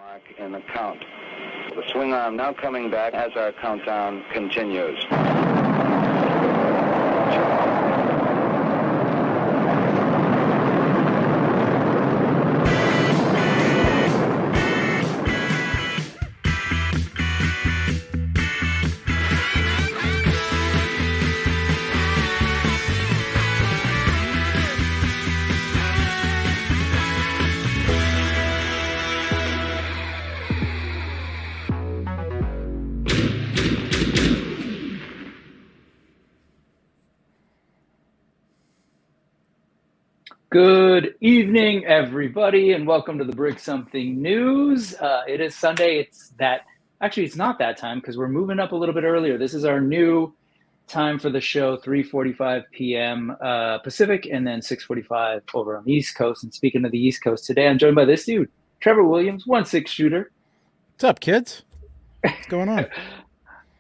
Mark in the count. The swing arm now coming back as our countdown continues. Good evening, everybody, and welcome to the Brick Something News. It is Sunday. It's not that time because we're moving up a little bit earlier. This is our new time for the show, 3:45 p.m. Pacific, and then 6:45 over on the East Coast. And speaking of the East Coast, today I'm joined by this dude, Trevor Williams, 1.6 shooter. What's up, kids? What's going on?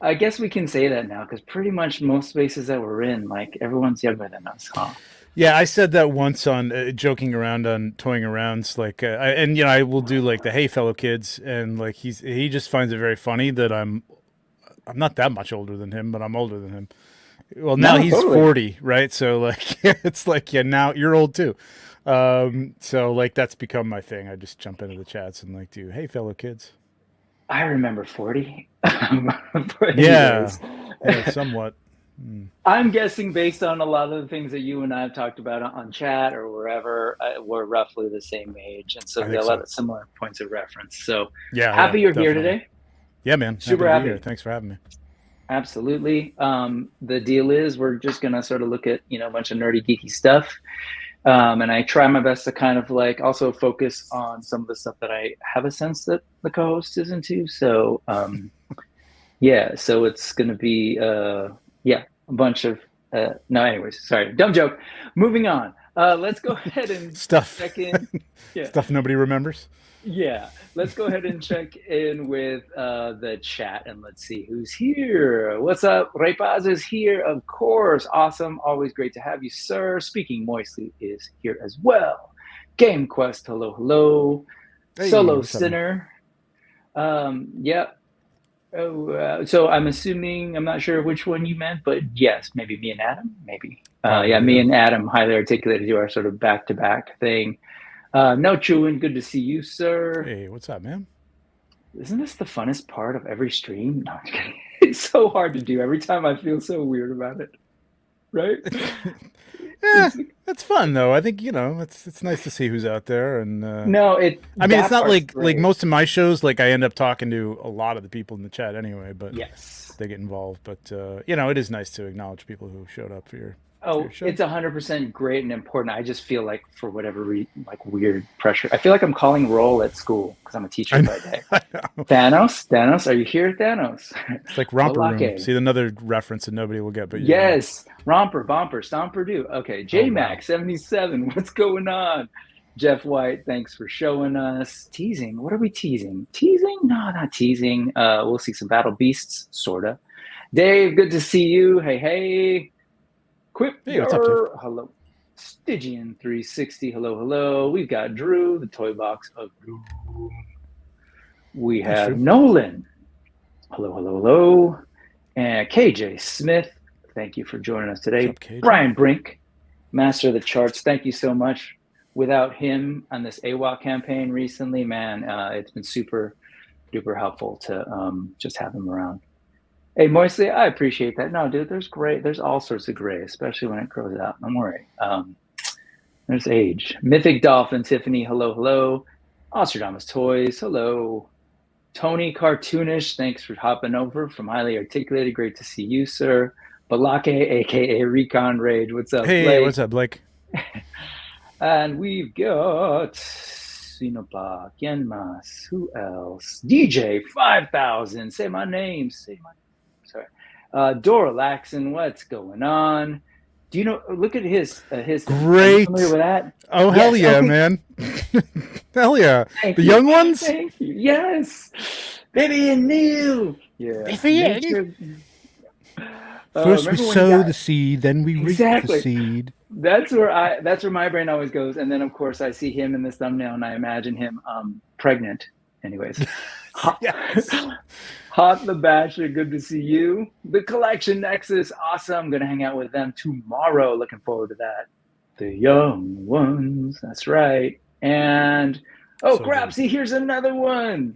I guess we can say that now because pretty much most spaces that we're in, like everyone's younger than us, huh? Yeah, I said that once on joking around on Toying Arounds, like, I will do like the "Hey, fellow kids," and like he just finds it very funny that I'm not that much older than him, but I'm older than him. Well, now he's totally 40, right? So like, it's like, yeah, now you're old too. So like that's become my thing. I just jump into the chats and like do "Hey, fellow kids." I remember 40. Yeah, somewhat. I'm guessing based on a lot of the things that you and I have talked about on chat or wherever, we're roughly the same age. And so we got a lot of similar points of reference. So yeah, happy you're definitely here today. Yeah, man. Super happy. Here. Thanks for having me. Absolutely. The deal is we're just going to sort of look at, a bunch of nerdy, geeky stuff. And I try my best to kind of like also focus on some of the stuff that I have a sense that the co-host is into. So, so it's going to be, a bunch of anyways, sorry, dumb joke. Moving on. Let's go ahead and check in. Yeah. Stuff nobody remembers. Yeah, let's go ahead and check in with the chat and let's see who's here. What's up? Repaz is here, of course. Awesome. Always great to have you, sir. Speaking Moistly is here as well. Game Quest, hello, hello. Hey, Solo Sinner. So I'm assuming, I'm not sure which one you meant, but yes, maybe me and Adam, maybe. Me and Adam highly articulated do our sort of back-to-back thing. No chewing, good to see you, sir. Hey, what's up, man? Isn't this the funnest part of every stream? No, I'm kidding. It's so hard to do. Every time I feel so weird about it, right? Yeah, it's fun though. I think it's nice to see wwho's out there, and it's not like most of my shows. Like I end up talking to a lot of the people in the chat anyway, but yes, they get involved. But it is nice to acknowledge people who showed up for your. It's 100% great and important. I just feel like for whatever reason, like weird pressure. I feel like I'm calling roll at school because I'm a teacher by day. Thanos, are you here, Thanos? It's like Romper Room. See, another reference that nobody will get, but yes, Romper, Bomper, Stomper, do. Okay, JMac 77. What's going on? Jeff White, thanks for showing us. Teasing. What are we teasing? Teasing? No, not teasing. We'll see some Battle Beasts, sorta. Dave, good to see you. Hey. Quip, hey, what's up, Jeff? Hello. Stygian 360, hello. We've got Drew, the toy box of Drew. We have Nolan. Hello. And KJ Smith, thank you for joining us today. What's up, Brian Brink, master of the charts, thank you so much. Without him on this AWOK campaign recently, man, it's been super duper helpful to just have him around. Hey, Moistly, I appreciate that. No, dude, there's all sorts of gray, especially when it grows out. Don't worry. There's age. Mythic Dolphin, Tiffany, hello. Ostradamus Toys, hello. Tony Cartoonish, thanks for hopping over from Highly Articulated. Great to see you, sir. Balake, a.k.a. Recon Rage. What's up, Blake? Hey, what's up, Blake? And we've got Sinopa, Yenmas, who else? DJ 5000, say my name. Sorry. Dora Laxon, what's going on? Do you know? Look at his. Great. Are you familiar with that? Oh yes. Hell yeah, man! Hell yeah! Thank the you. Young ones. Thank you. Yes, Baby and Neil. Yeah. First we sow the seed, then we reap the seed. That's where my brain always goes, and then of course I see him in this thumbnail, and I imagine him pregnant anyways. Hot, Yes. Hot the Bachelor, good to see you. The Collection Nexus, awesome. I'm gonna hang out with them tomorrow. Looking forward to that. The Young Ones, that's right. And oh So crap! good. See, here's another one.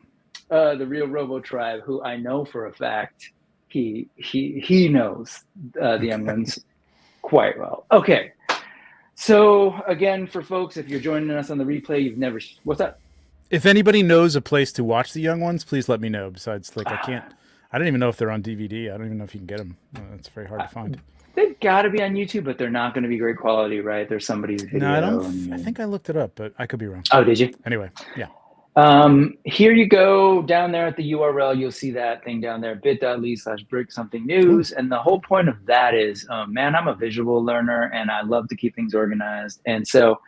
The Real Robo Tribe, who I know for a fact he knows the Young Ones quite well. Okay, so again, for folks, if you're joining us on the replay, you've never what's up? If anybody knows a place to watch the young ones, please let me know. Besides, like, I don't even know if they're on DVD. I don't even know if you can get them. It's very hard to find. They've got to be on YouTube, but they're not going to be great quality, right? There's somebody's video. No, I don't. I think I looked it up, but I could be wrong. Oh, did you? Anyway, yeah. Here you go. Down there at the URL, you'll see that thing down there, bit.ly/Brick Something N.E.W.S. And the whole point of that is, man, I'm a visual learner and I love to keep things organized. And so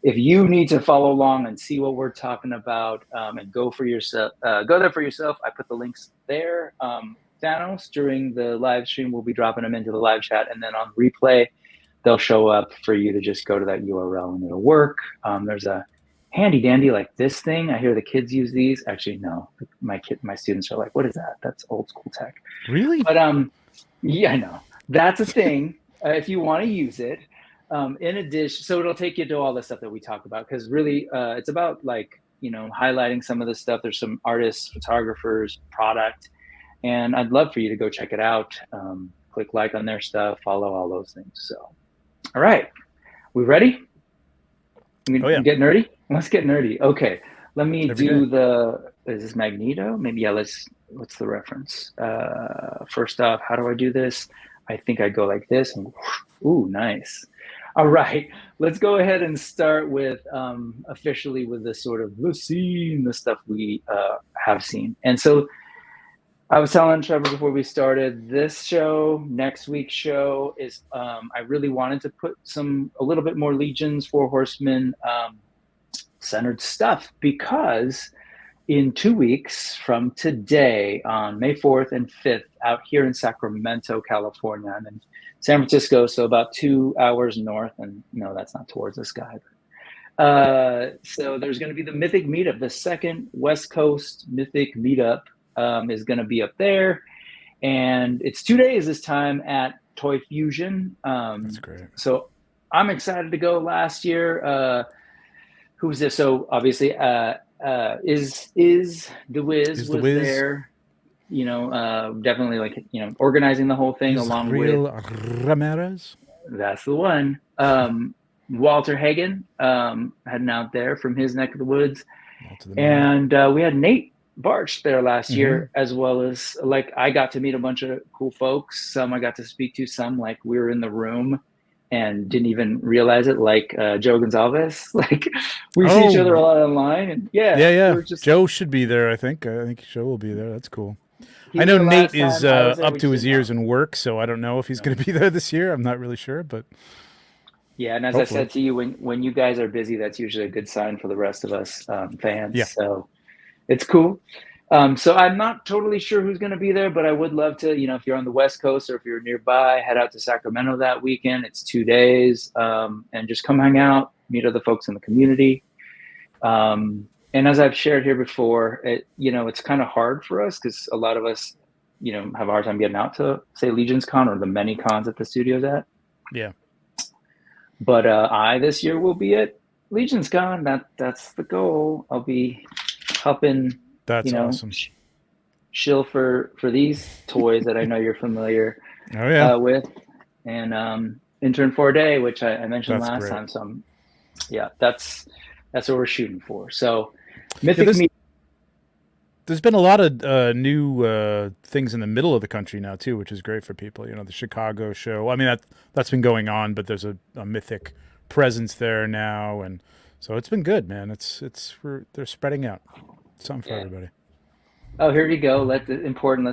if you need to follow along and see what we're talking about, and go there for yourself, I put the links there. Thanos, during the live stream, we'll be dropping them into the live chat, and then on replay, they'll show up for you to just go to that URL and it'll work. There's a handy dandy like this thing. I hear the kids use these. Actually, no, my students are like, "What is that? That's old school tech." Really? But yeah, I know that's a thing. If you want to use it. In addition, so it'll take you to all the stuff that we talk about, because really it's about, like, highlighting some of the stuff. There's some artists, photographers, product, and I'd love for you to go check it out. Click like on their stuff, follow all those things. So, all right, we ready? Get nerdy? Let's get nerdy. Okay, let me is this Magneto? Maybe, yeah, what's the reference? First off, how do I do this? I think I go like this, and ooh, nice. All right, let's go ahead and start with officially with the sort of the stuff we have seen. And so I was telling Trevor before we started, this show, next week's show is, I really wanted to put a little bit more Legions, Four Horsemen centered stuff, because in 2 weeks from today, on May 4th and 5th, out here in Sacramento, California, I'm in San Francisco, so about 2 hours north, and no, that's not towards the sky. So there's going to be the Mythic Meetup, the second West Coast Mythic Meetup is going to be up there, and it's 2 days this time at Toy Fusion. That's great. So I'm excited to go. Last year, who was this? So obviously, is the Wiz was there. Definitely, like, organizing the whole thing along with Ramirez. That's the one. Walter Hagen, heading out there from his neck of the woods, and we had Nate Barch there last year, as well as, like, I got to meet a bunch of cool folks. Some I got to speak to, some, like, we were in the room and didn't even realize it, like Joe Gonzalez. Like, we see each other a lot online, and yeah. Joe should be there. I think Joe will be there. That's cool. I know Nate is up to his ears in work, so I don't know if he's going to be there this year. I'm not really sure, but yeah. And as hopefully. I said to you, when you guys are busy, that's usually a good sign for the rest of us fans. Yeah. So it's cool. So I'm not totally sure who's going to be there, but I would love to, if you're on the West Coast or if you're nearby, head out to Sacramento that weekend. It's 2 days, and just come hang out, meet other folks in the community. And as I've shared here before, it's kind of hard for us because a lot of us, have a hard time getting out to, say, Legions Con or the many cons that the studio's at. Yeah. But this year will be at Legions Con. That's the goal. I'll be helping. That's awesome. Shill for these toys that I know you're familiar with, and intern for a day, which I mentioned last time. So that's what we're shooting for. So Mythic there's been a lot of new things in the middle of the country now too, which is great for people. The Chicago show. I mean, that's been going on, but there's a Mythic presence there now, and so it's been good, man. They're spreading out. Something for everybody. Oh, here you go. Let's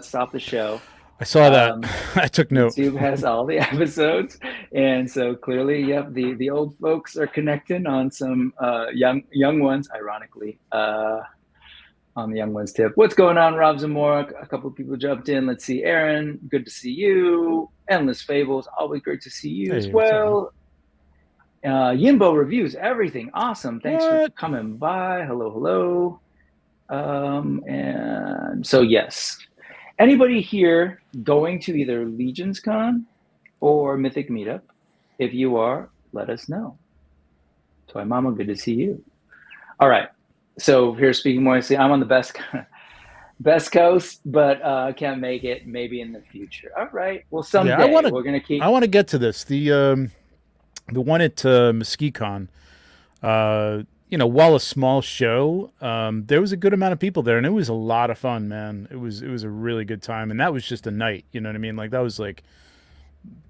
stop the show. I saw that. I took note. YouTube has all the episodes, and so clearly, the old folks are connecting on some young ones. Ironically, on the young ones tip. What's going on, Rob Zamora? A couple of people jumped in. Let's see, Aaron. Good to see you. Endless Fables. Always great to see you as well. Yimbo reviews everything. Awesome. Thanks for coming by. Hello. And so yes, anybody here going to either Legions Con or Mythic Meetup? If you are, let us know. Toy Mama, good to see you. All right, so here's speaking more. See, I'm on the best coast, but can't make it. Maybe in the future. All right. Well, someday we're gonna keep. I want to get to this. The one at MesquiCon. While a small show, there was a good amount of people there, and it was a lot of fun, man. It was a really good time, and that was just a night. You know what I mean? Like that was like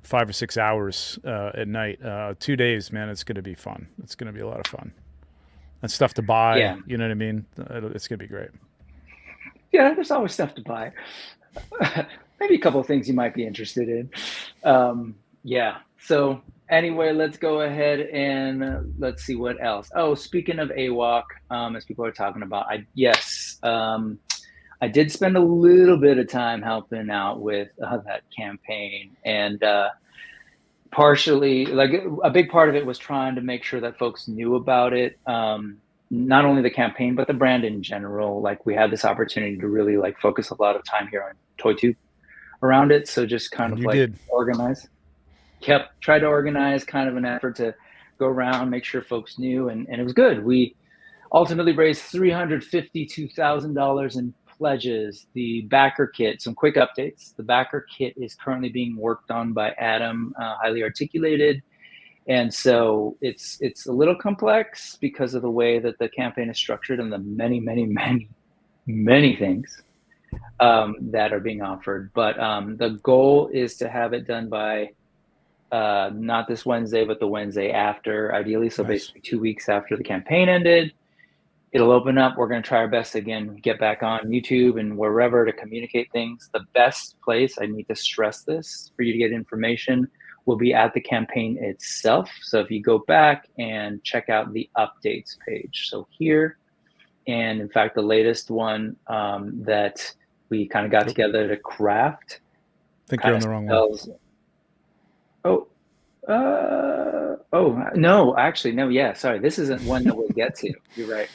5 or 6 hours at night. 2 days, man. It's gonna be fun. It's gonna be a lot of fun, and stuff to buy. Yeah. You know what I mean? It's gonna be great. Yeah, there's always stuff to buy. Maybe a couple of things you might be interested in. Yeah. So anyway, let's go ahead and let's see what else. Oh, speaking of AWOK, as people are talking about, I did spend a little bit of time helping out with that campaign, and partially, like a big part of it was trying to make sure that folks knew about it. Not only the campaign, but the brand in general. Like we had this opportunity to really like focus a lot of time here on ToyTube around it. So just kind of like organize. Tried to organize kind of an effort to go around, make sure folks knew, and it was good. We ultimately raised $352,000 in pledges. The backer kit, some quick updates. The backer kit is currently being worked on by Adam, highly articulated. And so it's a little complex because of the way that the campaign is structured and the many things that are being offered. But the goal is to have it done by not this Wednesday, but the Wednesday after, ideally. So basically 2 weeks after the campaign ended, it'll open up. We're going to try our best again, get back on YouTube and wherever to communicate things. The best place, I need to stress this, for you to get information will be at the campaign itself. So if you go back and check out the updates page. So here, and in fact, the latest one that we kind of got together to craft. I think you're on the wrong one. No, actually, no. Yeah, sorry. This isn't one that we'll get to. You're right.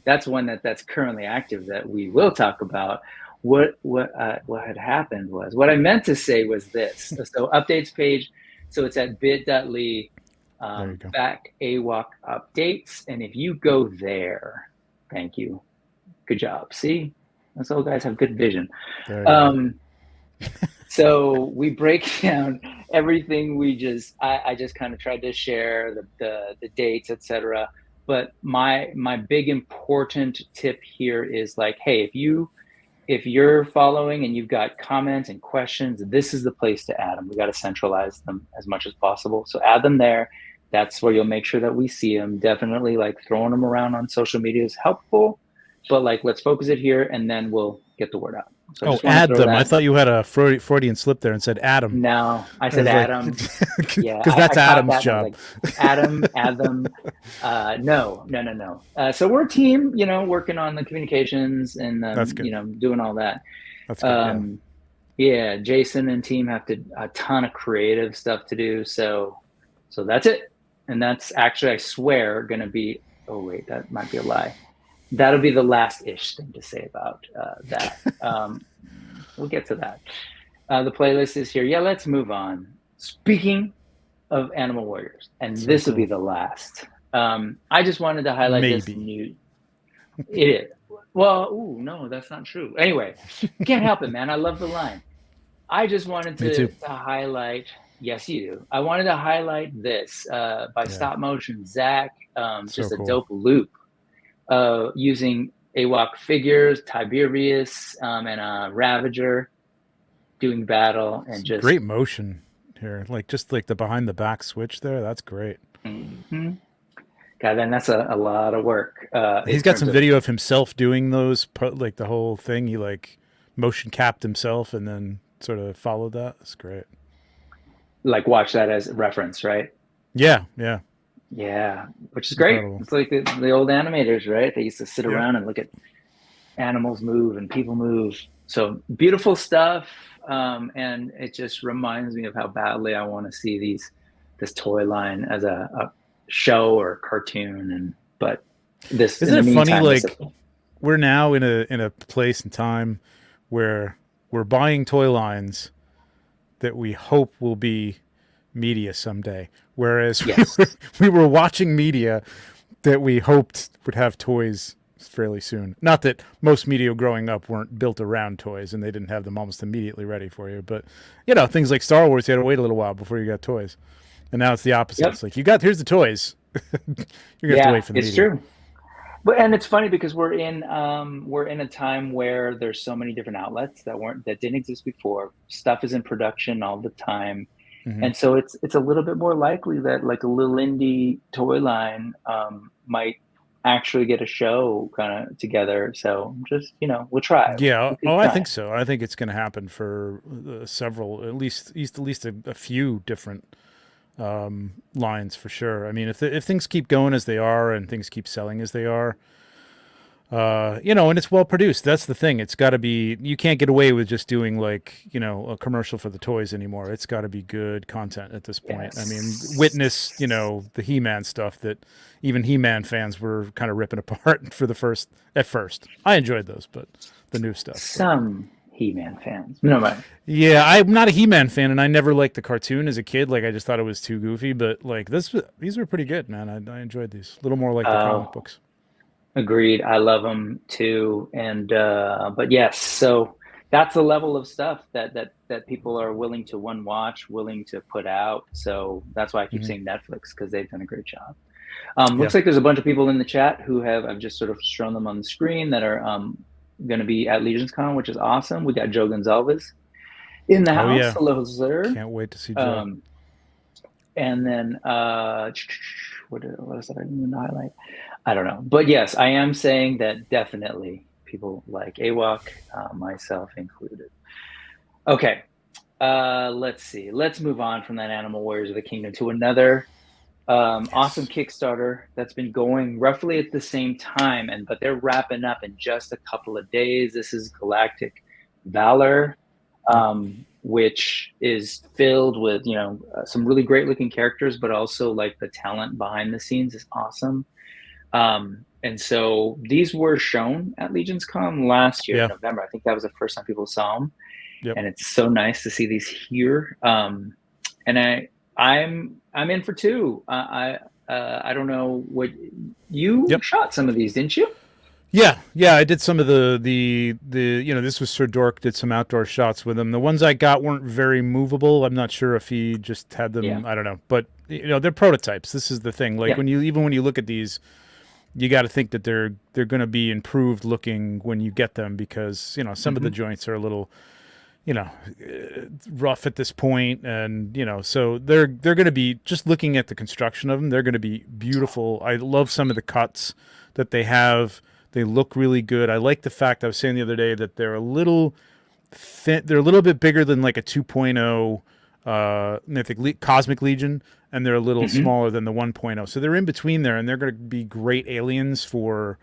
That's one that's currently active that we will talk about. What had happened was, what I meant to say was this. So updates page. So it's at bit.ly back AWOK updates. And if you go there, thank you. Good job. See, those old guys have good vision. So we break down everything. I just kind of tried to share the dates, etc. But my big important tip here is like, hey, if you're following and you've got comments and questions, this is the place to add them. We got to centralize them as much as possible. So add them there. That's where you'll make sure that we see them. Definitely like throwing them around on social media is helpful, but like, let's focus it here and then we'll get the word out. So add them. I thought you had a Freudian slip there and said Adam. No, I said Adam. Yeah, because that's Adam's job. Like, Adam, add them. No. So we're a team, working on the communications and doing all that. That's good. Yeah, Jason and team have a ton of creative stuff to do. So that's it, and that's actually, I swear, going to be. Oh wait, that might be a lie. That'll be the last-ish thing to say about that. We'll get to that. The playlist is here. Yeah, let's move on. Speaking of Animal Warriors, and this will be the last. I just wanted to highlight this new. It is. Well, no, that's not true. Anyway, can't help it, man. I love the line. I just wanted to highlight. Yes, you do. I wanted to highlight this by Stop Motion Zach. Just a dope loop. Using AWOK figures, Tiberius, and a Ravager doing battle, and just great motion here, just like the behind the back switch there. That's great. Mm-hmm. God, then that's a lot of work. He's got some video of himself doing those, like the whole thing. He like motion capped himself and then sort of followed that. It's great. Like watch that as a reference, right? Yeah. Yeah, which is great. Incredible. It's like the old animators, right? They used to sit around and look at animals move and people move. So beautiful stuff. And it just reminds me of how badly I want to see this toy line as a show or cartoon. But this, isn't it funny? Like we're now in a place and time where we're buying toy lines that we hope will be media someday, whereas Yes. we were watching media that we hoped would have toys fairly soon. Not that most media growing up weren't built around toys and they didn't have them almost immediately ready for you, but you know, things like Star Wars, you had to wait a little while before you got toys. And now it's the opposite. Yep. It's like, here's the toys. You're gonna have to wait for the it's media. true. But and it's funny because we're in a time where there's so many different outlets that didn't exist before. Stuff is in production all the time. Mm-hmm. And so it's a little bit more likely that like a little indie toy line might actually get a show kind of together. So just, we'll try. Yeah. I think so. I think it's going to happen for several, at least a few different lines for sure. I mean, if things keep going as they are and things keep selling as they are, and it's well produced. That's the thing. It's got to be. You can't get away with just doing like a commercial for the toys anymore. It's got to be good content at this point. Yes. I mean, witness the He-Man stuff that even He-Man fans were kind of ripping apart at first. I enjoyed those, but the new stuff. Some He-Man fans. No, right. Yeah, I'm not a He-Man fan, and I never liked the cartoon as a kid. Like, I just thought it was too goofy. But like these were pretty good, man. I enjoyed these. A little more like the comic books. Agreed. I love them too. And but yes, so that's the level of stuff that people are willing to watch, willing to put out. So that's why I keep saying Netflix, because they've done a great job. Looks like there's a bunch of people in the chat who I've just sort of shown them on the screen that are going to be at LegionsCon, which is awesome. We got Joe Gonzalez in the house. Yeah. Hello, sir. Can't wait to see Joe. And then what else did I need to highlight? I don't know. But yes, I am saying that definitely people like AWOK, myself included. Okay, let's see. Let's move on from that Animal Warriors of the Kingdom to another awesome Kickstarter that's been going roughly at the same time, but they're wrapping up in just a couple of days. This is Galactic Valor, which is filled with some really great looking characters, but also like the talent behind the scenes is awesome. And so these were shown at LegionsCon last year in November. I think that was the first time people saw them. Yep. And it's so nice to see these here. And I'm in for two. I don't know what you shot some of these, didn't you? Yeah, I did some of the this was Sir Dork did some outdoor shots with them. The ones I got weren't very movable. I'm not sure if he just had them. I don't know, but they're prototypes. This is the thing. Like when you look at these, you got to think that they're going to be improved looking when you get them, because some of the joints are a little rough at this point, and so they're going to be, just looking at the construction of them, they're going to be beautiful. I love some of the cuts that they have. They look really good. I like the fact, I was saying the other day, that they're a little thin. They're a little bit bigger than like a 2.0 Cosmic Legion, and they're a little smaller than the 1.0. So they're in between there, and they're going to be great aliens to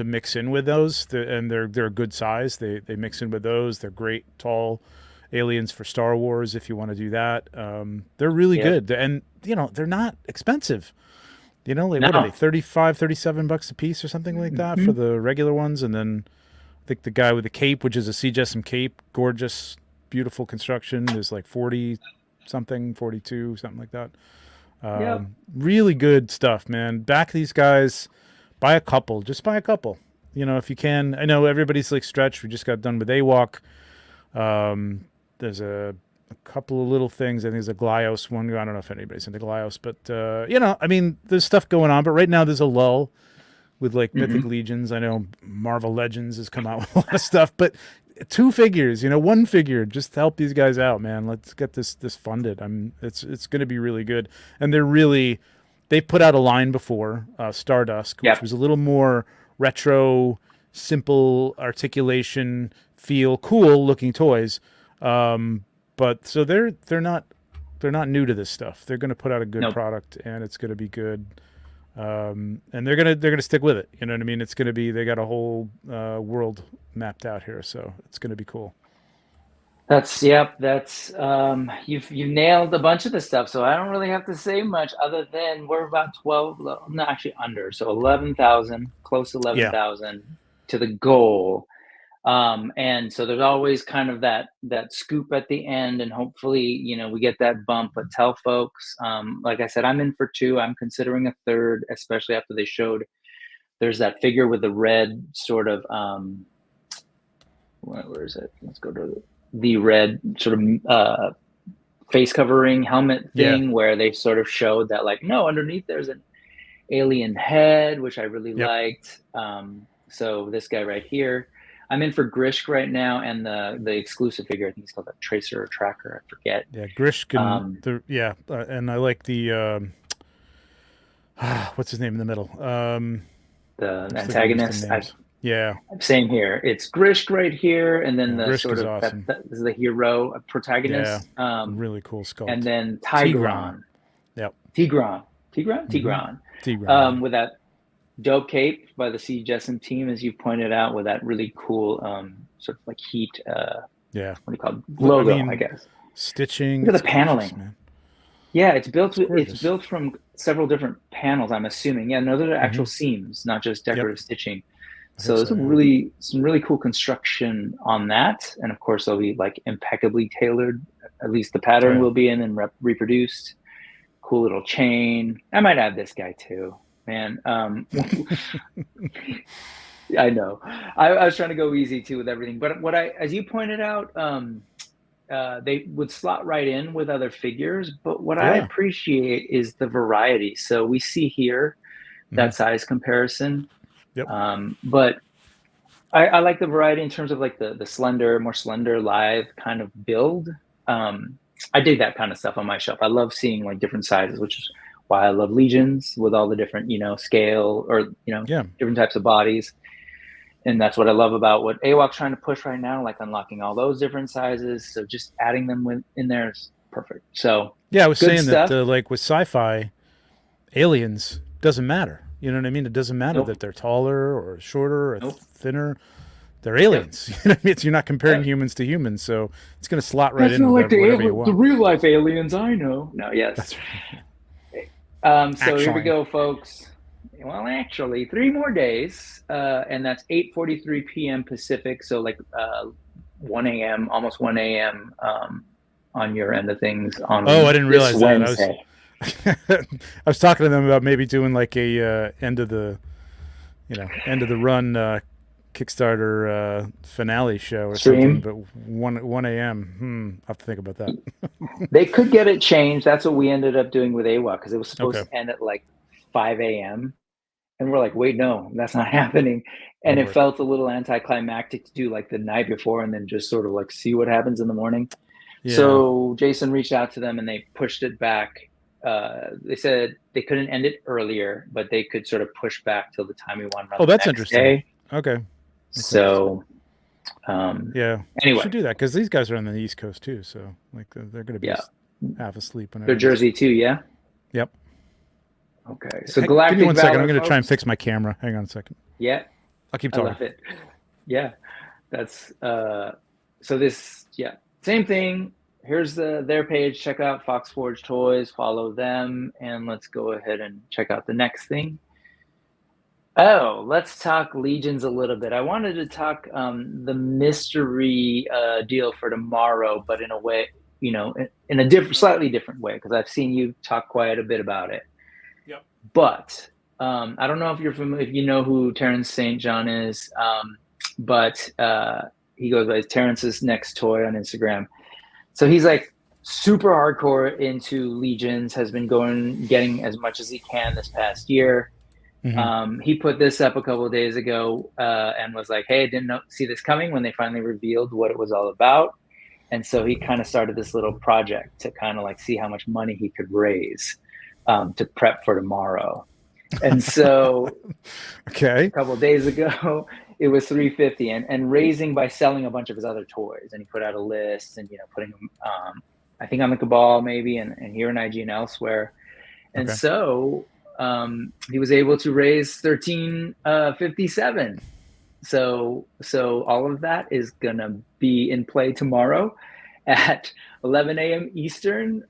mix in with those. And they're a good size. They mix in with those. They're great tall aliens for Star Wars if you want to do that. They're really good, and they're not expensive. What are they, $35-$37 a piece or something like that for the regular ones? And then I think the guy with the cape, which is a CJSM cape, gorgeous, beautiful construction, is like 40 something, 42, something like that. Really good stuff, man. Back these guys, buy a couple, if you can. I know everybody's like stretched. We just got done with AWOK. There's a couple of little things. I think there's a Glyos one. I don't know if anybody's into Glyos, but there's stuff going on. But right now there's a lull with like mythiclegions. I know Marvel Legends has come out with a lot of stuff, but 2 figures, one figure, just to help these guys out, man. Let's get this funded. It's going to be really good, and they put out a line before, Stardust, which was a little more retro, simple articulation, feel, cool looking toys. But so they're not new to this stuff. They're going to put out a good product, and it's going to be good. And they're gonna stick with it. You know what I mean? It's going to be, they got a whole world mapped out here, so it's going to be cool. That's you've nailed a bunch of the stuff, so I don't really have to say much other than we're about 12, no, actually under, so 11,000, close to 11,000. to the goal. And so there's always kind of that scoop at the end, and hopefully, you know, we get that bump. But tell folks, like I said, I'm in for 2. I'm considering a 3rd, especially after they showed there's that figure with the red sort of where is it? Let's go to the red sort of face covering helmet thing, where they sort of showed that, like, no, underneath there's an alien head, which I really liked. So this guy right here, I'm in for Grishk right now, and the exclusive figure, I think it's called a Tracer or Tracker, I forget. Yeah, Grishk and and I like the what's his name in the middle? The antagonist. Same here. It's Grishk right here, and then the Grishk sort of awesome. that is the hero protagonist. Yeah, really cool sculpt. And then Tigron. Yep. Tigron. Tigron. With that dope cape by the C. Jesson team, as you pointed out, with that really cool sort of like heat. What do you call it? Logo, I guess. Stitching. Look at the paneling. Gorgeous, man. Yeah, it's built from several different panels, I'm assuming. Yeah, no, those are actual seams, not just decorative stitching. So there's some really cool construction on that, and of course they'll be like impeccably tailored. At least the pattern will be in and reproduced. Cool little chain. I might add this guy too, man. I know. I was trying to go easy too with everything, but as you pointed out, they would slot right in with other figures. But what I appreciate is the variety. So we see here that size comparison. Yep. But I like the variety in terms of like the more slender, live kind of build. I dig that kind of stuff on my shelf. I love seeing like different sizes, which is why I love Legions with all the different, scale or, different types of bodies. And that's what I love about what AWOK's trying to push right now, like unlocking all those different sizes. So just adding them in there is perfect. So yeah, I was saying stuff. That like with sci-fi, aliens doesn't matter. You know what I mean? It doesn't matter that they're taller or shorter or thinner. They're aliens. You know what I mean? You're not comparing humans to humans, so it's going to slot right in with whatever you want. The real life aliens I know. No, yes. That's right. So here we go, folks. Well, actually, 3 more days, and that's 8:43 p.m. Pacific. So like 1 a.m., almost 1 a.m. On your end of things. On I didn't realize Wednesday. that. I was talking to them about maybe doing like a end of the run Kickstarter finale show or something, but 1 a.m. I'll have to think about that. They could get it changed. That's what we ended up doing with AWOK, because it was supposed to end at like 5 a.m. And we're like, wait, no, that's not happening. And it felt a little anticlimactic to do like the night before and then just sort of like see what happens in the morning. Yeah. So Jason reached out to them and they pushed it back. They said they couldn't end it earlier, but they could sort of push back till the time we wanted. Oh, that's interesting. Day. Okay. So, anyway, we should do that because these guys are on the East Coast too. So, like, they're going to be half asleep. They're Jersey too, yeah. Yep. Okay. So, Galactic Give me 1 second. Valor, I'm going to try and fix my camera. Hang on a second. Yeah. I'll keep talking. I love it. Yeah. That's so this. Yeah. Same thing. Here's their page. Check out Fox Forge Toys. Follow them, and let's go ahead and check out the next thing. Oh, let's talk Legions a little bit. I wanted to talk the mystery deal for tomorrow, but in a way, in a slightly different way, because I've seen you talk quite a bit about it. Yep. But I don't know if you're familiar, if you know who Terrence St. John is, but he goes by Terrence's Next Toy on Instagram. So he's like super hardcore into Legions, has been getting as much as he can this past year. Mm-hmm. He put this up a couple of days ago and was like, hey, I didn't see this coming when they finally revealed what it was all about. And so he kind of started this little project to kind of like see how much money he could raise to prep for tomorrow. And so a couple of days ago, it was $350 and raising by selling a bunch of his other toys. And he put out a list and, putting them, I think on the Cabal maybe, and here in IG and elsewhere. And so he was able to raise $1357. So all of that is gonna be in play tomorrow at 11 a.m. Eastern.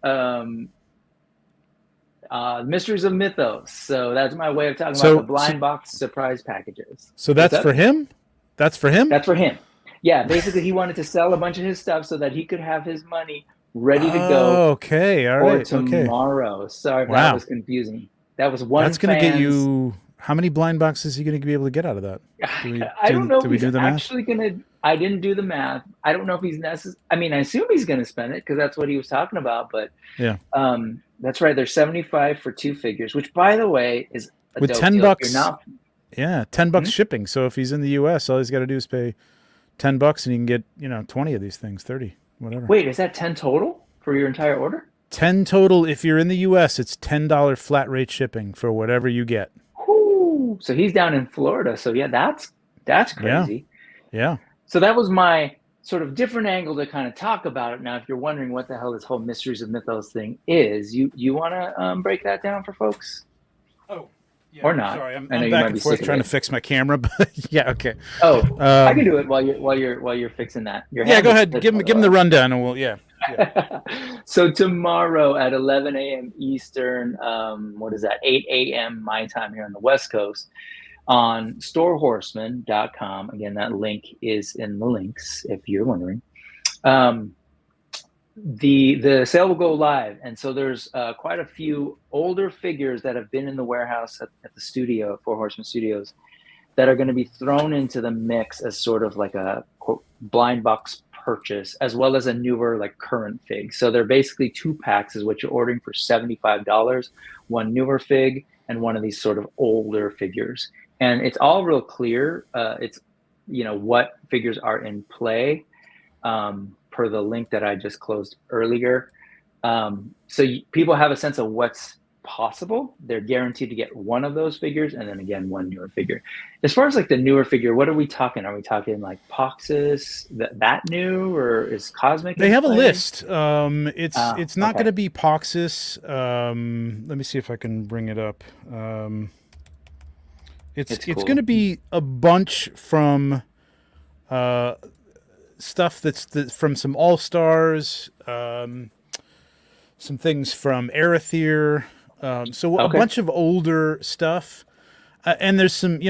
Mysteries of Mythos. So that's my way of talking about the blind box surprise packages. So that's for him? That's for him? That's for him. Yeah, basically he wanted to sell a bunch of his stuff so that he could have his money ready to go Okay, all for right, okay. tomorrow. Sorry if that Wow. was confusing. That was one That's going to get fan's. you, how many blind boxes are you going to be able to get out of that? I don't know if Do we he's do the math? actually gonna. I didn't do the math. I don't know if he's necessary. I mean, I assume he's gonna spend it because that's what he was talking about. But Yeah. That's right. There's 75 for 2 figures, which, by the way, is a With dope 10 deal. bucks. You're not. Yeah, $10 shipping. So if he's in the US, all he's got to do is pay $10 and he can get, 20 of these things, 30, whatever. Wait, is that 10 total for your entire order? 10 total. If you're in the US, it's $10 flat rate shipping for whatever you get. Whoo. So he's down in Florida. So yeah, that's crazy. Yeah. So that was my sort of different angle to kind of talk about it. Now, if you're wondering what the hell this whole Mysteries of Mythos thing is, you want to break that down for folks? Oh, yeah. Or not? Sorry, I'm I know you back might and be forth sick of trying it. to fix my camera, but yeah, okay. Oh, I can do it while you're fixing that. Yeah, go ahead. Give him the rundown, and we'll yeah. So tomorrow at 11 a.m. Eastern, what is that? 8 a.m. my time here on the West Coast, on storehorsemen.com. Again, that link is in the links if you're wondering. The sale will go live, and so there's quite a few older figures that have been in the warehouse at the studio at Four Horsemen Studios that are going to be thrown into the mix as sort of like a quote blind box purchase, as well as a newer like current fig. So they're basically 2 packs is what you're ordering for $75, one newer fig and one of these sort of older figures. And it's all real clear. It's what figures are in play per the link that I just closed earlier. So people have a sense of what's possible. They're guaranteed to get one of those figures, and then again one newer figure. As far as like the newer figure, what are we talking? Are we talking like Poxus, that new, or is Cosmic? They have a list. It's not going to be Poxus. Let me see if I can bring it up. It's cool. going to be a bunch from stuff that's from some All Stars, some things from Arethyr. A bunch of older stuff, and there's some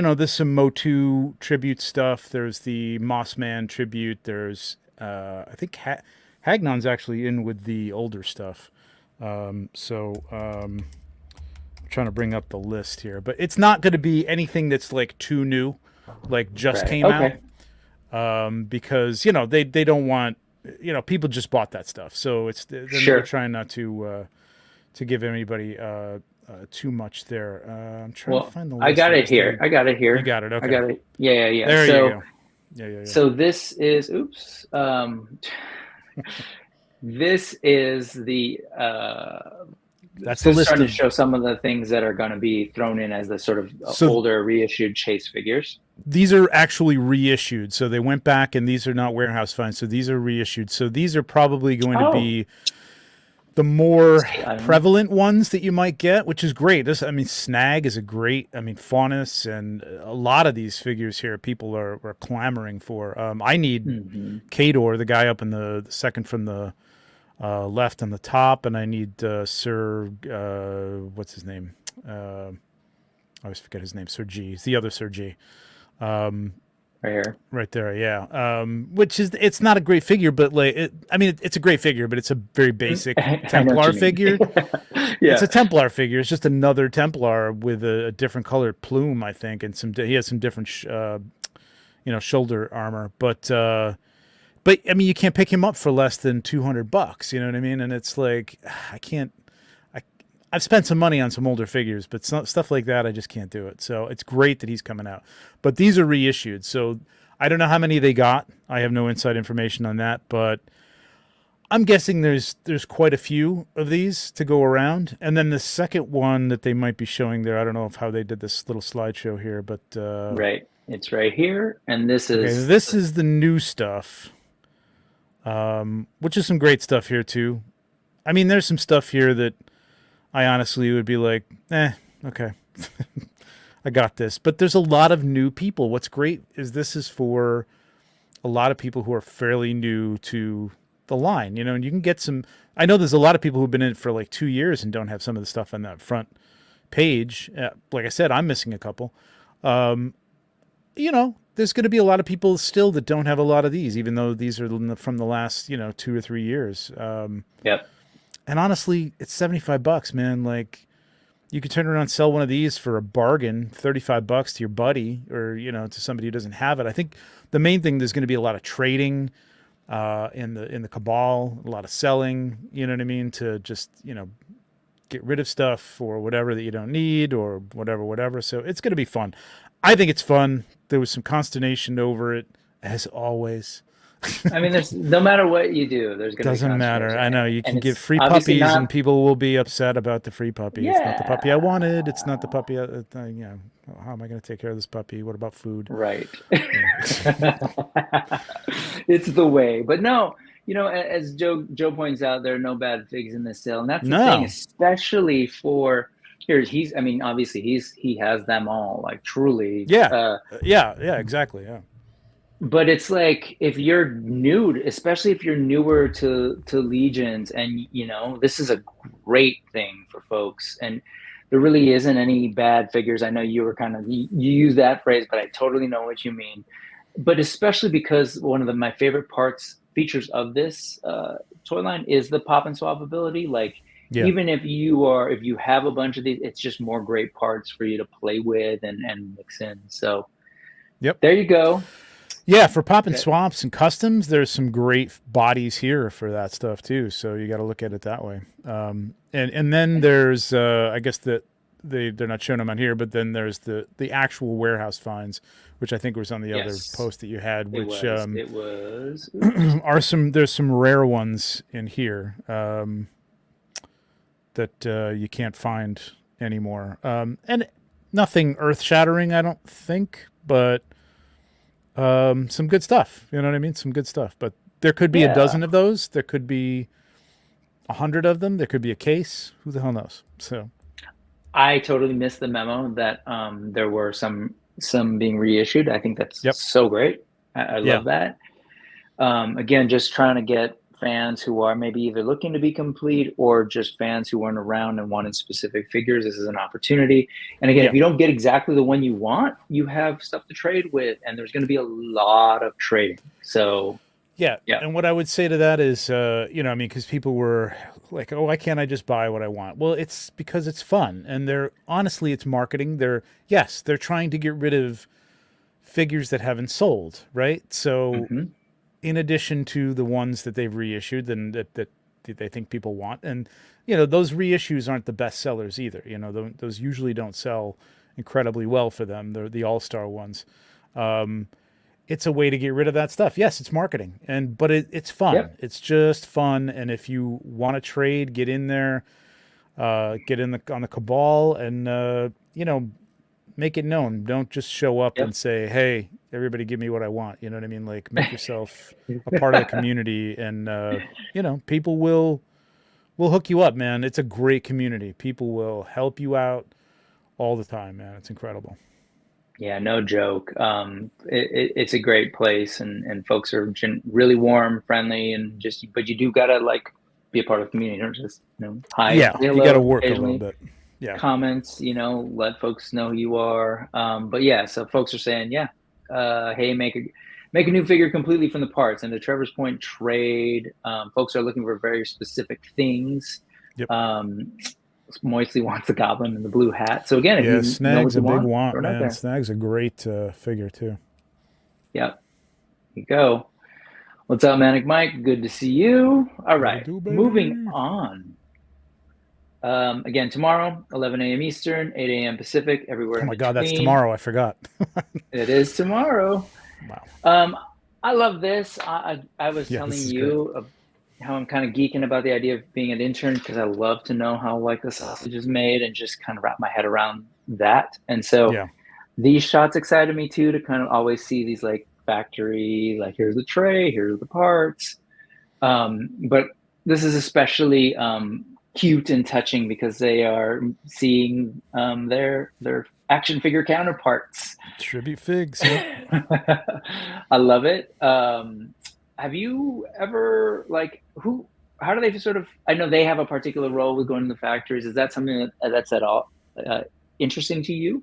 Motu tribute stuff. There's the Mossman tribute. There's I think Hagnon's actually in with the older stuff. I'm trying to bring up the list here, but it's not going to be anything that's like too new, like just came out, because they don't want people just bought that stuff, so they're trying not to give anybody too much there. I'm trying to find the list. I got it here. You got it. Okay. I got it. Yeah. There you go. Yeah. So this is this is the that's the list starting to show some of the things that are going to be thrown in as the sort of older reissued chase figures. These are actually reissued, so they went back, and these are not warehouse finds. So these are reissued. So these are probably going to be the more prevalent ones that you might get, which is great. Snag is a great. Faunus and a lot of these figures here, people are clamoring for. I need Kador, the guy up in the second from the left on the top, and I need Sir. What's his name? I always forget his name. Sir G. He's the other Sir G. Right here, right there, yeah. Which is, it's not a great figure, but it's a great figure, but it's a very basic Templar figure. Yeah. It's a Templar figure. It's just another Templar with a different colored plume, I think, and he has some different, shoulder armor. But you can't pick him up for less than $200. You know what I mean? And it's like, I've spent some money on some older figures, but stuff like that, I just can't do it. So it's great that he's coming out. But these are reissued. So I don't know how many they got. I have no inside information on that, but I'm guessing there's quite a few of these to go around. And then the second one that they might be showing there, I don't know how they did this little slideshow here, but right. It's right here. And this is the new stuff, which is some great stuff here too. There's some stuff here that I honestly would be like, okay, I got this. But there's a lot of new people. What's great is this is for a lot of people who are fairly new to the line, and you can get some. I know there's a lot of people who've been in it for like 2 years and don't have some of the stuff on that front page. Like I said, I'm missing a couple. there's going to be a lot of people still that don't have a lot of these, even though these are from the last, 2 or 3 years. Yep. And honestly, it's $75, man. Like, you could turn around and sell one of these for a bargain, $35 to your buddy, or to somebody who doesn't have it. I think the main thing, there's going to be a lot of trading in the cabal, a lot of selling. You know what I mean? To just get rid of stuff or whatever that you don't need or whatever. So it's going to be fun. I think it's fun. There was some consternation over it, as always. I mean, there's no matter what you do, there's going to be Doesn't matter. I know you can give free obviously puppies, and people will be upset about the free puppy. Yeah. It's not the puppy I wanted. It's not the puppy. How am I going to take care of this puppy? What about food? Right. It's the way. But no, as Joe points out, there are no bad figs in this sale, and that's the thing, especially for obviously he has them all, like, truly. Yeah. Exactly. Yeah. But it's like, if you're new, especially if you're newer to Legions, and this is a great thing for folks, and there really isn't any bad figures. I know you were you use that phrase, but I totally know what you mean. But especially because one of my favorite features of this toy line is the pop and swap ability. Like, even if you have a bunch of these, it's just more great parts for you to play with and mix in. So there you go. Yeah, for pop and swaps and customs, there's some great bodies here for that stuff too. So you got to look at it that way. And then there's I guess that they're not showing them on here, but then there's the actual warehouse finds, which I think was on the other post that you had, which it was there's some rare ones in here that you can't find anymore. And nothing earth-shattering, I don't think, but some good stuff. You know what I mean? Some good stuff. But there could be a dozen of those. There could be 100 of them. There could be a case. Who the hell knows? So I totally missed the memo that there were some being reissued. I think that's so great. I love that. Again, just trying to get fans who are maybe either looking to be complete or just fans who weren't around and wanted specific figures. This is an opportunity. And again, if you don't get exactly the one you want, you have stuff to trade with, and there's going to be a lot of trading. So yeah. And what I would say to that is, because people were like, oh, why can't I just buy what I want? Well, it's because it's fun. And honestly, it's marketing. They're trying to get rid of figures that haven't sold, right? So in addition to the ones that they've reissued and that they think people want. And, those reissues aren't the best sellers either. Those usually don't sell incredibly well for them. They're the all-star ones. It's a way to get rid of that stuff. Yes, it's marketing, but it's fun. Yep. It's just fun. And if you want to trade, get in there, get on the cabal and, make it known. Don't just show up and say, hey, everybody give me what I want. You know what I mean? Like, make yourself a part of the community, and people will hook you up, man. It's a great community. People will help you out all the time, man. It's incredible. Yeah, no joke. It's a great place, and folks are really warm, friendly, and but you do gotta be a part of the community, don't just hi. Yeah, you gotta work a little bit. Yeah. Comments, let folks know who you are. But yeah, so folks are saying, hey, make a new figure completely from the parts. And to Trevor's point, trade. Folks are looking for very specific things. Yep. Moisty wants the goblin in the blue hat. So again, if you Snag's a big want, man. Snag's a great figure too. Yep. Here you go. What's up, Manic Mike? Good to see you. All right, moving on. Again, tomorrow, 11 a.m. Eastern, 8 a.m. Pacific, everywhere. Oh my God, that's tomorrow. I forgot. It is tomorrow. Wow. I love this. I was telling you how I'm kind of geeking about the idea of being an intern, because I love to know how the sausage is made and just kind of wrap my head around that. And so these shots excited me too, to kind of always see these factory, here's the tray, here's the parts. But this is especially cute and touching because they are seeing their action figure counterparts. Tribute figs. I love it. Have you ever how do they sort of, I know they have a particular role with going to the factories. Is that something that's at all interesting to you?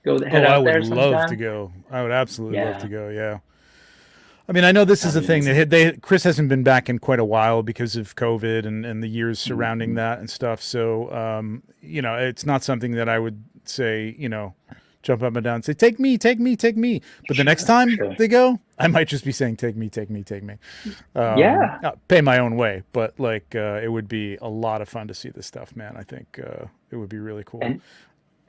head I out would there love sometime? to go. I would absolutely love Yeah, to go. Yeah. I mean, I know this is that'd a be thing amazing. that Chris hasn't been back in quite a while because of COVID and the years surrounding Mhm. that and stuff. So, it's not something that I would say, jump up and down and say, take me, take me, take me. But the next Sure, time sure. they go, I might just be saying, take me, take me, take me. Yeah, I'll pay my own way, but like, it would be a lot of fun to see this stuff, man. I think it would be really cool.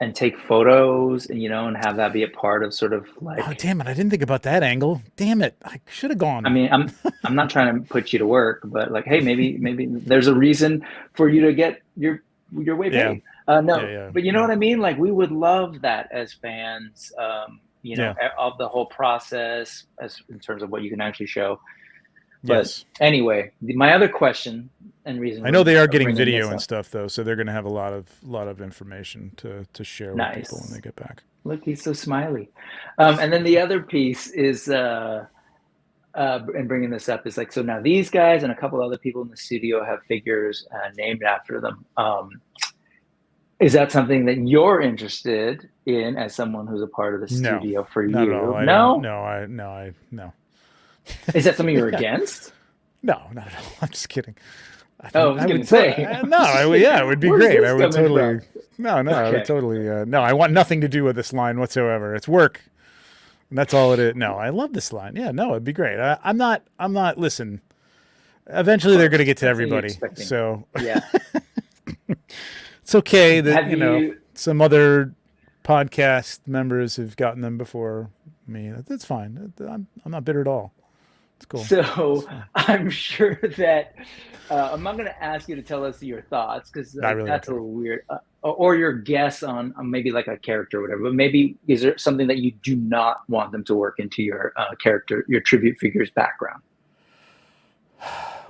and take photos, and and have that be a part of sort of Oh, like. damn it. I didn't think about that angle. Damn it. I should have I gone. mean, I'm not trying to put you to work, but like, hey, maybe there's a reason for you to get your way Yeah. paid. No, Yeah. but you know what I mean? Like, we would love that as fans, Yeah. of the whole process as in terms of what you can actually show. But Yes. anyway, my other question and reason I know they are we're getting bringing video this and up. stuff though, so they're going to have a lot of information to share with people when Nice. they get back. Look, he's so smiley. And then the other piece is, and bringing this up is like, so now these guys and a couple other people in the studio have figures named after them. Is that something that you're interested in as someone who's a part of the No, studio for not at all. you? I don't. No? No. Is that something you're against? No, not at all. I'm just kidding. Oh, I was going to say. Yeah, it would be Where's great. this I would coming totally. from? No, I would Okay. totally. No, I want nothing to do with this line whatsoever. It's work, and that's all it is. No, I love this line. Yeah, no, it'd be great. I'm not. Listen, eventually they're going to get to That's what you're everybody, expecting. so Yeah. it's okay that Have you some other podcast members have gotten them before me. That's fine. I'm not bitter at all. It's cool. So I'm sure that I'm not going to ask you to tell us your thoughts because I really that's a don't care. little weird, or your guess on maybe like a character or whatever. But maybe is there something that you do not want them to work into your character, your tribute figure's background?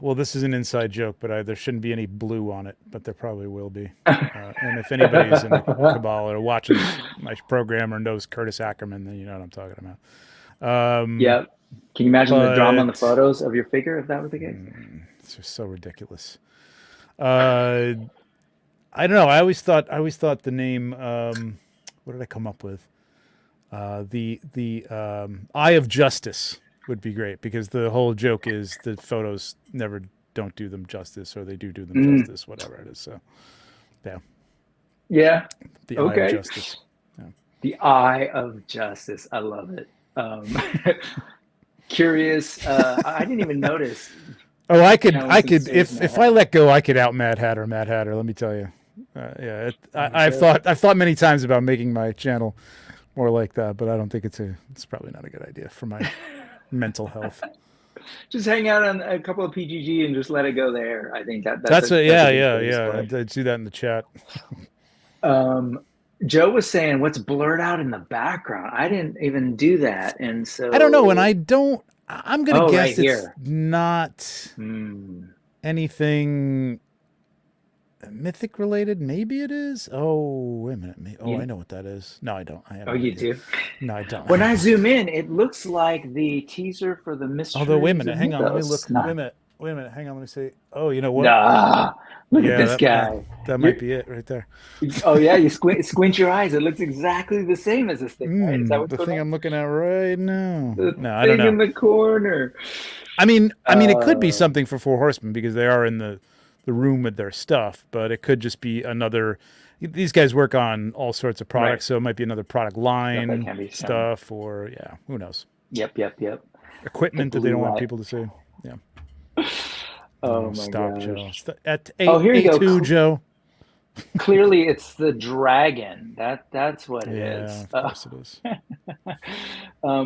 Well, this is an inside joke, but there shouldn't be any blue on it, but there probably will be. And if anybody's in the cabal or watches my program or knows Curtis Ackerman, then you know what I'm talking about. Yeah. Can you imagine the drama on the but- photos of your figure if that were the case? It's just so ridiculous. I don't know. I always thought the name. What did I come up with? The Eye of Justice would be great because the whole joke is the photos never don't do them justice, or they do them justice, whatever it is. So, yeah. Yeah. The Eye Okay. of Justice. Yeah. The Eye of Justice. I love it. Curious. I didn't even notice. Oh, I could, Talents and if skills I let go, I could out Mad Hatter. Let me tell you. Yeah, I've Okay. thought many times about making my channel more like that, but I don't think it's probably not a good idea for my mental health. Just hang out on a couple of PGG and just let it go there. I think that's That's a what, good yeah. place for I'd do that in the chat. it. Joe was saying what's blurred out in the background. I didn't even do that, and so I don't know, and I'm gonna guess right it's here. not Hmm. anything mythic related. Maybe it is. Oh, wait a minute. I know what that is. No, I don't. I have Oh, no you idea. do? No, I don't. When I zoom in, it looks like the teaser for the mystery. Although, wait a minute. Hang on. Let me look. Wait a minute. Hang on. Let me see. Oh, you know what? Nah, look at this guy. That might be it right there. Oh yeah, you squint your eyes. It looks exactly the same as this thing, right? Is that what's The going thing on? I'm looking at right now. The No, I don't thing know. in the corner. I mean, it could be something for Four Horsemen because they are in the room with their stuff, but it could just be another. These guys work on all sorts of products, so it might be another product line can be stuff, or who knows? Yep. Equipment that they don't want people to see. Yeah. Oh my Stop, gosh. Joe. At Here you go. A2, Joe. Clearly, it's the dragon. That's what it is. Yeah, of course it is.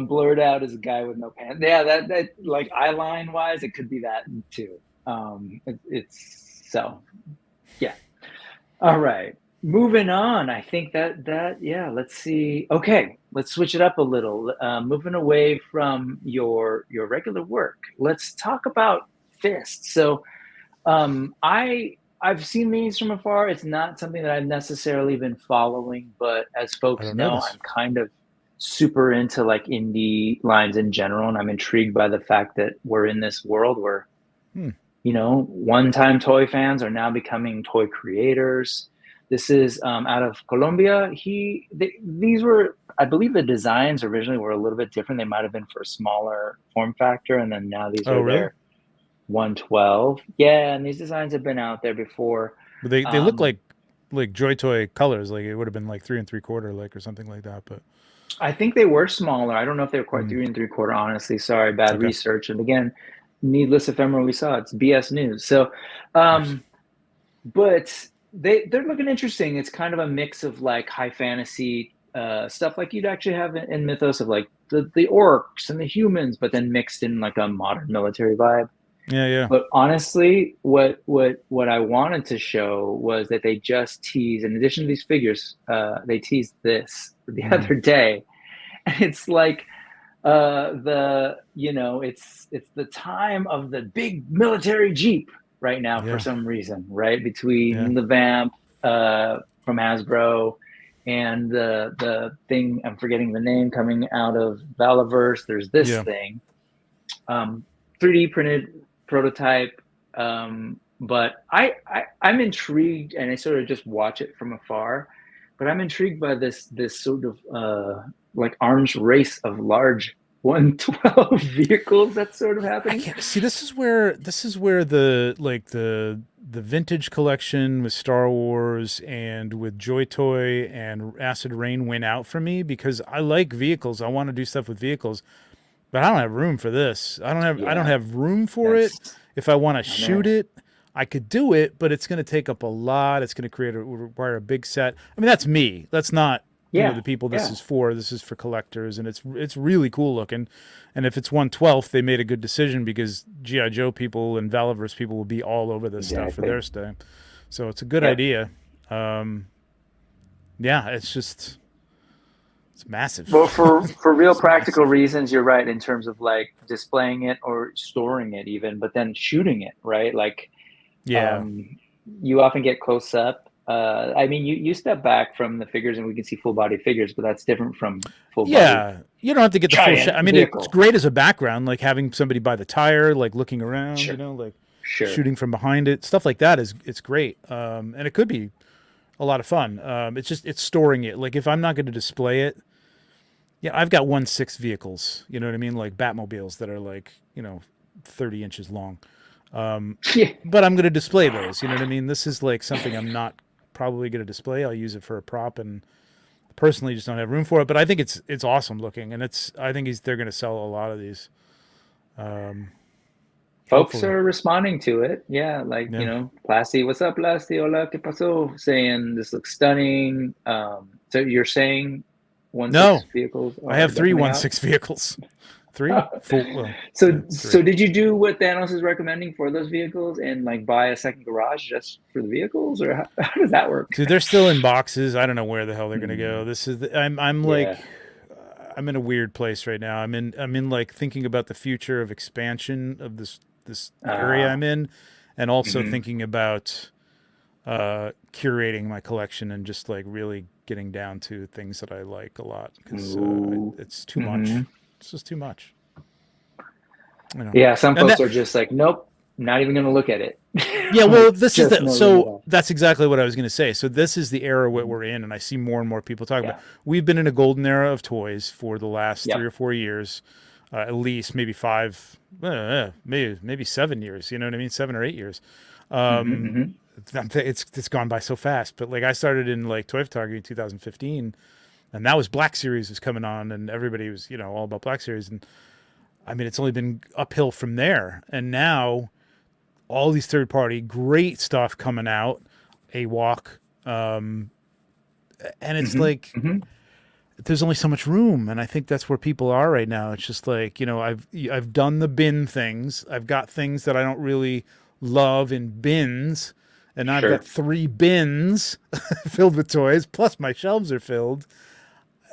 Blurred out is a guy with no pants. Yeah, that like eye line wise, it could be that too. It's so yeah. All right, moving on. I think that yeah. Let's see. Okay, let's switch it up a little. Moving away from your regular work, let's talk about fists. So, I've seen these from afar. It's not something that I've necessarily been following, but as folks know, I'm kind of super into like indie lines in general, and I'm intrigued by the fact that we're in this world where, one-time toy fans are now becoming toy creators. This is out of Colombia. These were, I believe the designs originally were a little bit different. They might have been for a smaller form factor, and then now these Oh, are really? their 112. Yeah, and these designs have been out there before. But they look like Joy Toy colors. Like it would have been like 3 3/4, like or something like that. But I think they were smaller. I don't know if they were quite 3 3/4. Honestly, sorry, bad Okay. research. And again, Needless Ephemera We Saw. It's BS news. So, but they're looking interesting. It's kind of a mix of like high fantasy stuff like you'd actually have in Mythos, of like the orcs and the humans, but then mixed in like a modern military vibe. Yeah. But honestly, what I wanted to show was that they just teased, in addition to these figures, they teased this the other day. And it's like it's the time of the big military Jeep right now for some reason, right? Between the Vamp from Hasbro and the thing, I'm forgetting the name, coming out of Valaverse. There's this thing. 3D printed prototype, but I'm intrigued, and I sort of just watch it from afar, but I'm intrigued by this sort of like arms race of large 112 vehicles that's sort of happening. See, this is where the vintage collection with Star Wars and with Joy Toy and Acid Rain went out for me, because I like vehicles. I want to do stuff with vehicles, but I don't have room for this. I don't have room for it. If I want to shoot it, I could do it, but it's going to take up a lot. It's going to require a big set. I mean, that's me. That's not the people this is for. This is for collectors, and it's really cool looking. And if it's 1/12, they made a good decision, because G.I. Joe people and Valaverse people will be all over this stuff for their stuff. So it's a good idea. It's massive. Well, for real practical reasons, you're right, in terms of like displaying it or storing it even, but then shooting it, right? Like, you often get close up. I mean, you step back from the figures and we can see full body figures, but that's different from full body. Yeah, you don't have to get the full shot. I mean, it's great as a background, like having somebody by the tire, like looking around, shooting from behind it. Stuff like that it's great. And it could be a lot of fun. It's storing it. Like if I'm not going to display it, I've got 1/6 vehicles, you know what I mean? Like Batmobiles that are like, 30 inches long. But I'm going to display those, you know what I mean? This is like something I'm not probably going to display. I'll use it for a prop, and personally just don't have room for it. But I think it's awesome looking, and I think they're going to sell a lot of these. Folks are responding to it. Plasty, what's up, Plasty? Hola, ¿qué pasó? Saying this looks stunning. So you're saying 1/6 vehicles? I have 3 1/6 vehicles. 3? 4, well, so did you do what Thanos is recommending for those vehicles and like buy a second garage just for the vehicles, or how does that work? Dude, they're still in boxes. I don't know where the hell they're gonna go. This is I'm in a weird place right now. I'm in like thinking about the future of expansion of this area I'm in, and also thinking about curating my collection and just like really getting down to things that I like a lot, because it's too much. It's just too much. Some folks are just like, nope, not even going to look at it. Well, this is that's exactly what I was going to say. So this is the era we're in, and I see more and more people talking about. We've been in a golden era of toys for the last 3 or 4 years, at least, maybe 5, maybe 7 years. You know what I mean? 7 or 8 years. It's gone by so fast. But like I started in like toy photography in 2015. And that was Black Series was coming on, and everybody was, all about Black Series. And I mean, it's only been uphill from there. And now all these third-party great stuff coming out, AWOK. And it's there's only so much room. And I think that's where people are right now. It's just like, I've done the bin things. I've got things that I don't really love in bins. And now I've got 3 bins filled with toys, plus my shelves are filled.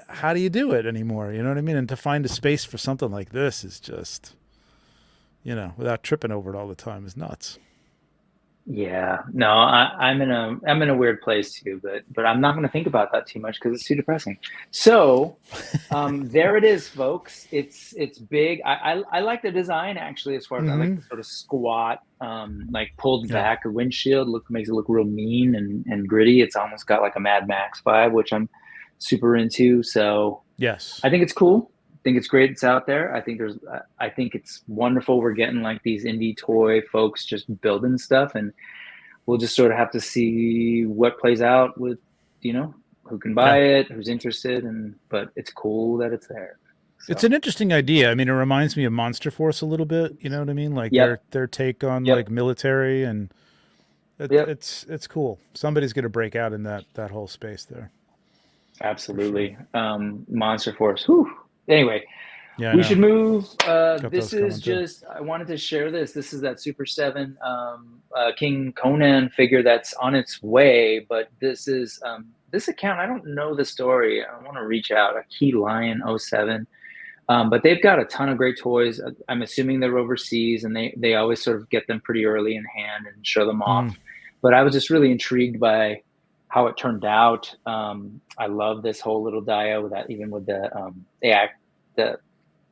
How do you do it anymore? You know what I mean? And to find a space for something like this is just, without tripping over it all the time, is nuts. Yeah, no, I'm in a weird place too, but I'm not going to think about that too much because it's too depressing. So, there it is, folks. It's big. I like the design actually. As far as I like Mm-hmm. the sort of squat, like pulled Yeah. back windshield. Makes it look real mean and gritty. It's almost got like a Mad Max vibe, which I'm super into. So Yes. I think it's cool. I think it's great. It's out there. I think it's wonderful. We're getting like these indie toy folks just building stuff, and we'll just sort of have to see what plays out with, who can Yeah. buy it, who's interested, but it's cool that it's there. It's So, an interesting idea. I mean, it reminds me of Monster Force a little bit. You know what I mean? Like yep, their take on like yep, military, and yep, it's cool. Somebody's going to break out in that whole space there for sure. absolutely. Monster Force. Whew. Anyway, Yeah, I we should know. move. Got This those is coming too. just, I wanted to share this. This is that Super 7 King Conan figure that's on its way, but this account, I don't know the story. I want to reach out. A Key Lion '07. But they've got a ton of great toys. I'm assuming they're overseas, and they always sort of get them pretty early in hand and show them off. Mm. But I was just really intrigued by how it turned out. I love this whole little dio with that, even with the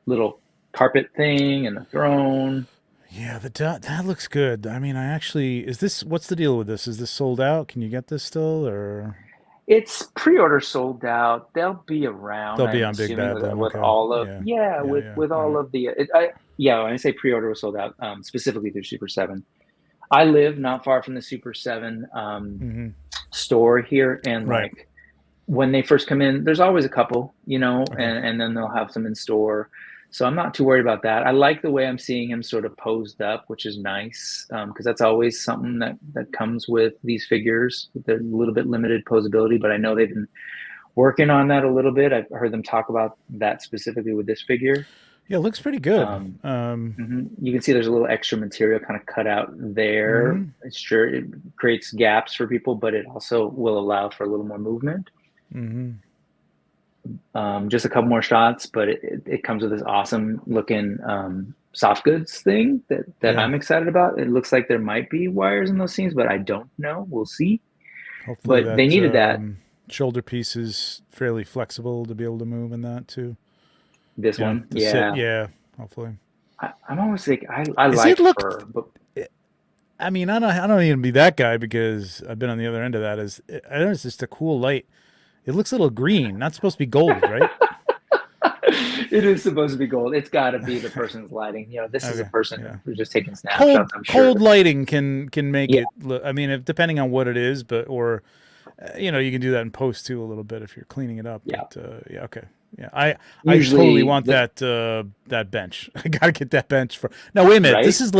little carpet thing and the throne. Yeah, that looks good. I mean, I actually is this what's the deal with this? Is this sold out? Can you get this still, or It's pre-order sold out. They'll be around, they'll be I'm on Big assuming, Bad with then? with Okay. all of Yeah. yeah, Yeah. Yeah. with All all right. of the yeah. When I say pre-order was sold out, specifically through Super 7. I live not far from the Super 7 Mm-hmm. store here, and Right. like when they first come in, there's always a couple, Okay. and then they'll have some in store. So I'm not too worried about that. I like the way I'm seeing him sort of posed up, which is nice, because that's always something that comes with these figures. They're a little bit limited posability, but I know they've been working on that a little bit. I've heard them talk about that specifically with this figure. Yeah, it looks pretty good. Um, You can see there's a little extra material kind of cut out there. Mm-hmm. It's sure it creates gaps for people, but it also will allow for a little more movement. Mm-hmm. Just a couple more shots, but it comes with this awesome looking soft goods thing that Yeah. I'm excited about. It looks like there might be wires in those scenes, but I don't know. We'll see. Hopefully But they that needed that. shoulder piece is fairly flexible to be able to move in that too. This Yeah, one, to sit. yeah. Yeah, hopefully. I'm always like I Does like it look? fur, but I mean, I don't even be that guy because I've been on the other end of that. I know it's just a cool light. It looks a little green. Not supposed to be gold, right? it is supposed to be gold. It's got to be the person's lighting. This is a Okay. person Yeah. who's just taking snapshots. I'm sure. Cold lighting can make Yeah, it look. I mean, depending on what it is, but or you can do that in post too a little bit if you're cleaning it up. yeah. But yeah, okay. Yeah, I totally Usually, want that bench. I gotta get that bench for. Now wait a minute. right? This is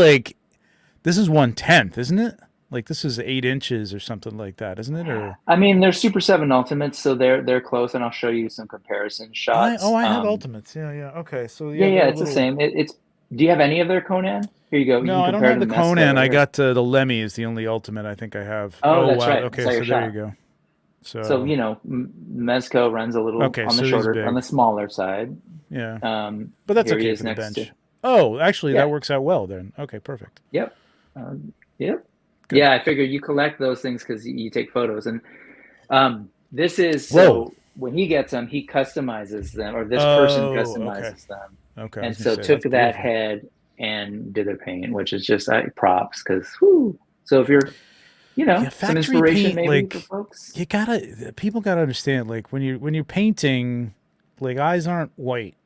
1/10, isn't it? Like this is 8 inches or something like that, isn't it? Or I mean, they're Super 7 Ultimates, so they're close, and I'll show you some comparison shots. I have ultimates. Yeah, yeah. Okay, so Yeah, yeah, yeah, they're a it's the little. same. It's. Do you have any of their Conan? Here you go. You No, can I don't compare have to the Conan. Mezco I here. got the Lemmy is the only ultimate I think I have. Oh, Oh that's wow. right. I Okay, saw your so there you shot. go. So So Mezco runs a little okay, on the so he's shorter, on big. the smaller side. Yeah, but that's Here he okay is for the next to. bench. Oh, actually, that Yeah. works out well then. Okay, perfect. Yep. Yep. Good. Yeah, I figured you collect those things because you take photos, and this is Whoa. so when he gets them, he customizes them, or this person Oh, okay. customizes them, Okay, I and was gonna so say took that's that beautiful. head and did their paint, which is just props because. So if you're, Yeah, some factory inspiration paint, maybe for like folks. people gotta understand, like when you're painting, like eyes aren't white.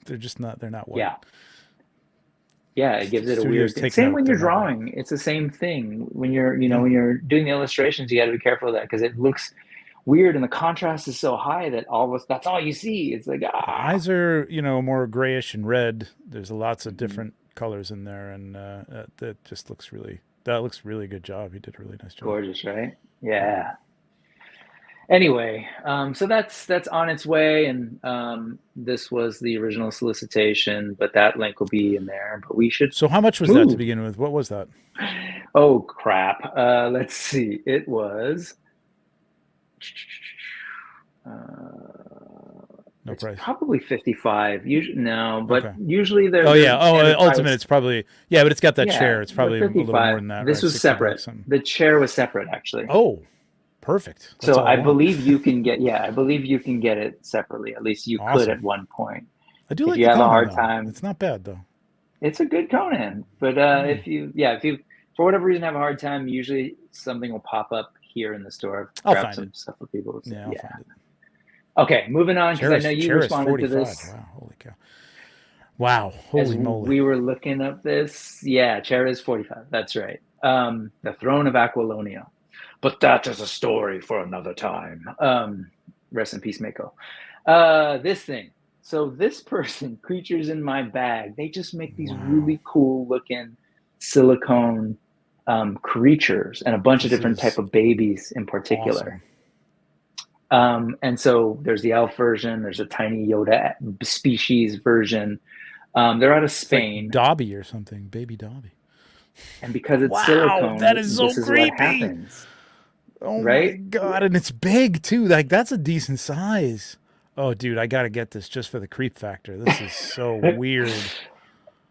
They're not white. Yeah, yeah, it gives it a Studios weird. take Same note, when they're you're not white. drawing, it's the same thing. When you're, Yeah. when you're doing the illustrations, you got to be careful of that because it looks weird and the contrast is so high that that's all you see. It's like Eyes are, more grayish and red. There's lots of Mhm. different colors in there, and that looks really good job. He did a really nice job. Gorgeous, right? Yeah. Yeah. Anyway, so that's on its way, and this was the original solicitation, but that link will be in there. But we should So how much was that to move. begin with? What was that? Oh crap! Let's see. It was. Uh, No it's price. probably 55. Usually no, but Okay. usually they're. Oh yeah. Oh, standard Ultimate. price. It's probably but it's got that Yeah, chair. It's but probably a little more 55. than that, This right? was 60 separate. bucks. Something. The chair was separate, actually. Oh, perfect. That's So all I I want. believe you can get. Yeah, I believe you can get it separately. At least you could Awesome. at one point. I do If like you the have a Conan, hard though. time, It's not bad though. it's a good Conan. But if you for whatever reason have a hard time, usually something will pop up here in the store. I'll Grab find some it. stuff for people. Yeah, I'll find it. Okay, moving on, because I know you Chair is responded to 45. this. Wow, holy cow. Wow, As holy moly. we were looking up this. Yeah, chair is 45. That's right. The Throne of Aquilonia. But that is a story for another time. Rest in peace, Mako. This thing. So this person, Creatures in My Bag, they just make these really cool looking silicone creatures and a bunch of different type of babies in particular. Awesome. And so there's the elf version, there's a tiny Yoda species version. They're out of Spain. It's like Dobby or something, baby Dobby. And because it's silicone, that is so this is creepy. what happens. Oh right? my god, and it's big too. Like that's a decent size. Oh dude, I gotta get this just for the creep factor. This is so weird.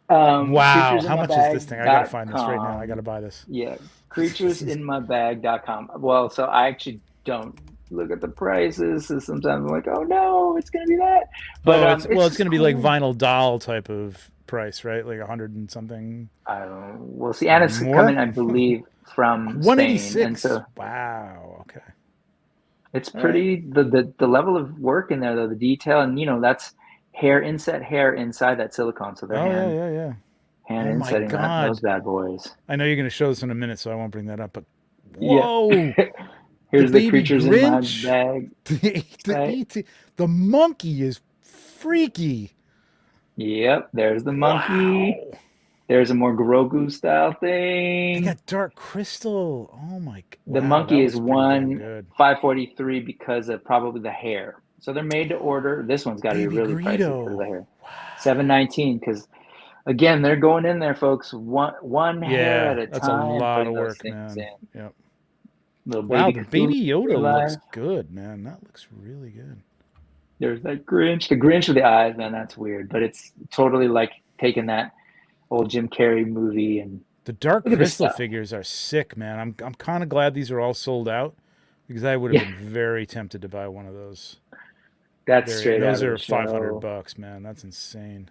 Wow, how much is this thing? I gotta find this right now. I gotta buy this. Yeah, creaturesinmybag.com. Well, so I actually don't look at the prices. So sometimes I'm like, oh no, it's gonna be that. But it's gonna be like vinyl doll type of price, right? Like 100 and something. We'll see. And it's coming, I believe, from 186. Spain. And so, wow. Okay. It's pretty the level of work in there, though, the detail, and that's hair inside that silicone. So they're hand insetting those bad boys. I know you're going to show this in a minute, so I won't bring that up. But whoa, here's the Creatures Grinch. in My Bag. The monkey is freaky. Yep, there's the monkey. Wow. There's a more Grogu style thing. They got dark crystal. Oh my god. The monkey is 543 because of probably the hair. So they're made to order. This one's got to be really pricey because of the hair. Wow. 719 because again, they're going in there, folks. One hair at a time. That's a lot of work, man. Yep. Wow, the baby Yoda looks good, man. That looks really good. There's that Grinch. The Grinch with the eyes, man, that's weird. But it's totally like taking that old Jim Carrey movie. And the dark crystal figures are sick, man. I'm kind of glad these are all sold out because I would have been very tempted to buy one of those. That's straight out. Those are $500, man. That's insane.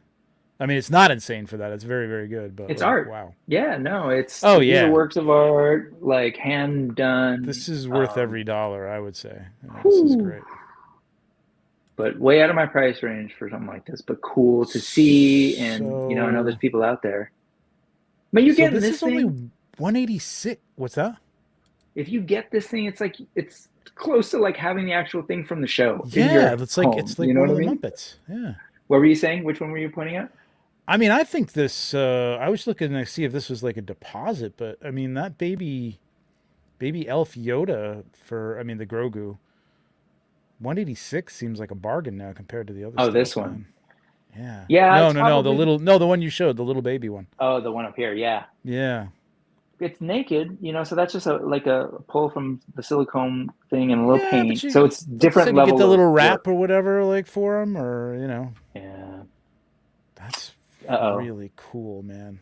I mean, it's not insane for that. It's very, very good, but it's art. Wow. Yeah, no, it's these are works of art, like hand done. This is worth every dollar, I would say. This is great. But way out of my price range for something like this, but cool to see. And I know there's people out there. But you get this thing. Only 186. What's that? If you get this thing, it's like it's close to like having the actual thing from the show. Yeah, it's like one of the Muppets. Yeah. What were you saying? Which one were you pointing at? I mean, I think this. I was looking to see if this was like a deposit, but I mean that baby elf Yoda for the Grogu. 186 seems like a bargain now compared to the other. Oh, this one. Man. Yeah. Yeah. No. The one you showed, the little baby one. Oh, the one up here. Yeah. Yeah. It's naked, so that's just like a pull from the silicone thing and a little paint. So it's different level. You get the little wrap or whatever, like for them, or Yeah. That's really cool, man.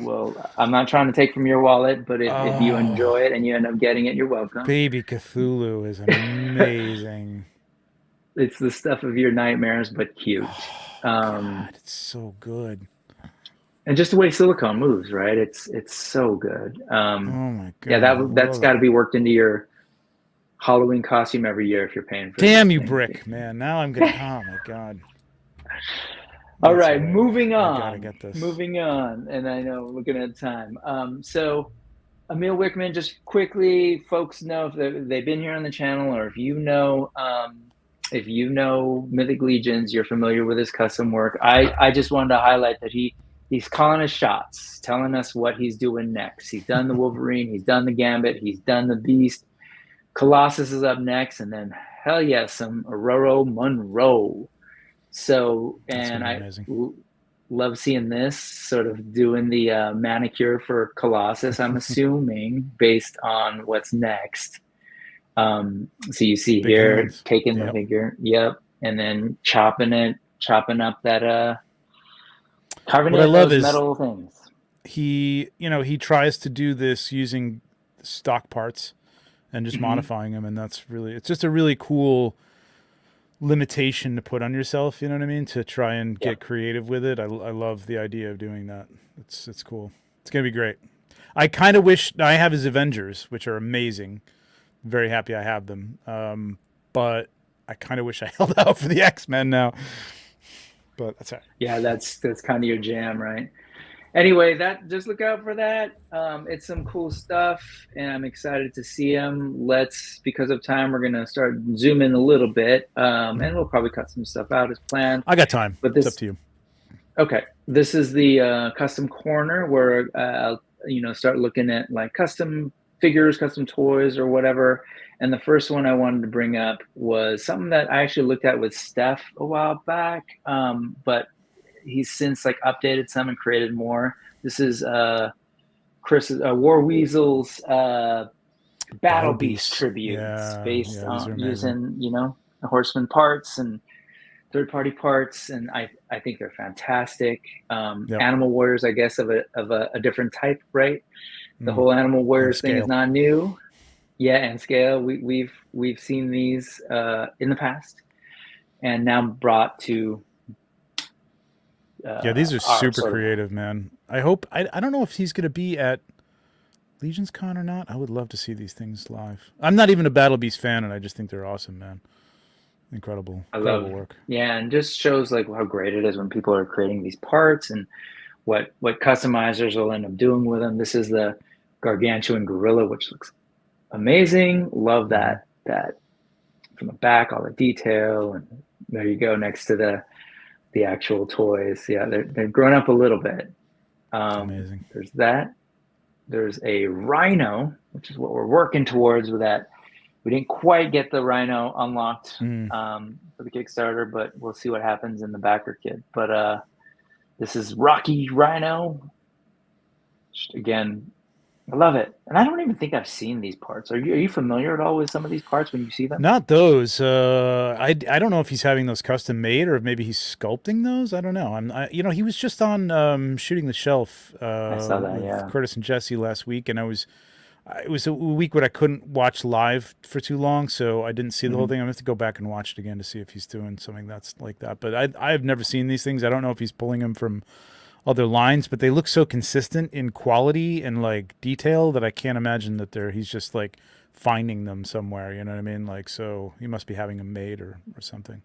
Well, I'm not trying to take from your wallet, but if you enjoy it and you end up getting it, you're welcome. Baby Cthulhu is amazing. It's the stuff of your nightmares, but cute. God, it's so good. And just the way silicone moves, right? It's so good. Oh my god! Yeah, that's got to be worked into your Halloween costume every year if you're paying for. Damn you, Brick, man! Now I'm gonna. Oh my god! All right, moving on. I gotta get this. Moving on, and I know looking at time. So Emil Wickman, just quickly, folks know if they've been here on the channel, or if you know Mythic Legions, you're familiar with his custom work. I just wanted to highlight that he's calling his shots, telling us what he's doing next. He's done the Wolverine, he's done the Gambit, he's done the Beast. Colossus is up next, and then hell yes, some Aurora Monroe. So, and I love seeing this sort of doing the manicure for Colossus, I'm assuming, based on what's next. So you see here, taking the figure. Yep. and then chopping up that carving What I in love those is metal things. he tries to do this using stock parts and just Mm-hmm. modifying them, and it's just a really cool limitation to put on yourself, you know what I mean, to try and get creative with it. I love the idea of doing that. It's cool. It's gonna be great. I kind of wish I have his Avengers, which are amazing. Very happy I have them, but I kind of wish I held out for the X-Men now, but that's all right. Yeah, that's kind of your jam, right? Anyway, that just look out for that. It's some cool stuff, and I'm excited to see them. Because of time, we're gonna start zooming a little bit, and we'll probably cut some stuff out as planned. I got time. But It's up to you. Okay, this is the custom corner where I'll start looking at like custom figures, custom toys, or whatever. And the first one I wanted to bring up was something that I actually looked at with Steph a while back, but he's since like updated some and created more. This is Chris War Weasel's Battle Beast tributes based on using horseman parts and third-party parts, and I think they're fantastic. Animal Warriors, I guess, of a different type, right? The whole Animal Warriors thing is not new. Yeah, and scale. We've seen these in the past, and now brought to. These are super creative, man. I hope. I don't know if he's going to be at Legions Con or not. I would love to see these things live. I'm not even a Battle Beast fan, and I just think they're awesome, man. Incredible work. Yeah, and just shows like how great it is when people are creating these parts and what customizers will end up doing with them. This is the gargantuan gorilla, which looks amazing. Love that from the back, all the detail, and there you go next to the actual toys. Yeah, they're grown up a little bit. Amazing. There's that. There's a rhino, which is what we're working towards with that. We didn't quite get the rhino unlocked for the Kickstarter, but we'll see what happens in the backer kit. But this is Rocky Rhino. Again, I love it. And I don't even think I've seen these parts. Are you familiar at all with some of these parts when you see them? Not those. I don't know if he's having those custom made or if maybe he's sculpting those. I don't know. He was just on Shooting the Shelf I saw that, with Curtis and Jesse last week, and it was a week where I couldn't watch live for too long, so I didn't see the whole thing. I'm going to have to go back and watch it again to see if he's doing something that's like that. But I've never seen these things. I don't know if he's pulling them from other lines, but they look so consistent in quality and like detail that I can't imagine that he's just like finding them somewhere. You know what I mean? Like, so he must be having them made or something.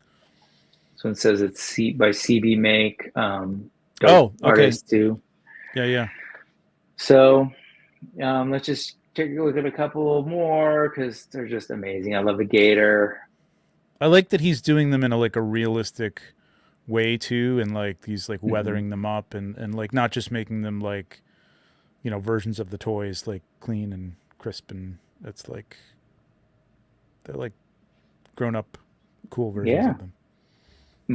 So it says it's by CB Make. Okay. Artist too. Yeah. So let's just take a look at a couple more because they're just amazing. I love the gator. I like that he's doing them in a realistic way too, and like he's like weathering them up and like not just making them like versions of the toys like clean and crisp, and it's like they're like grown up cool versions of them,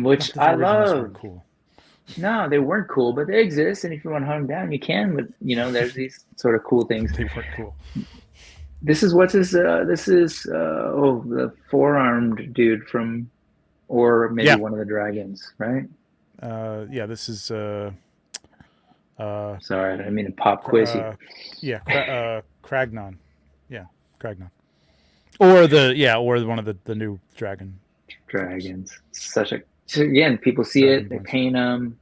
which I love. Cool. No, they weren't cool, but they exist, and if you want to hunt them down, you can. But there's these sort of cool things. They weren't cool. This is the four-armed dude from, or maybe one of the dragons, right? This is sorry, I didn't mean to pop quiz you. Kragnon. Yeah, Kragnon. Or one of the new dragons. So again, people see it, they paint them.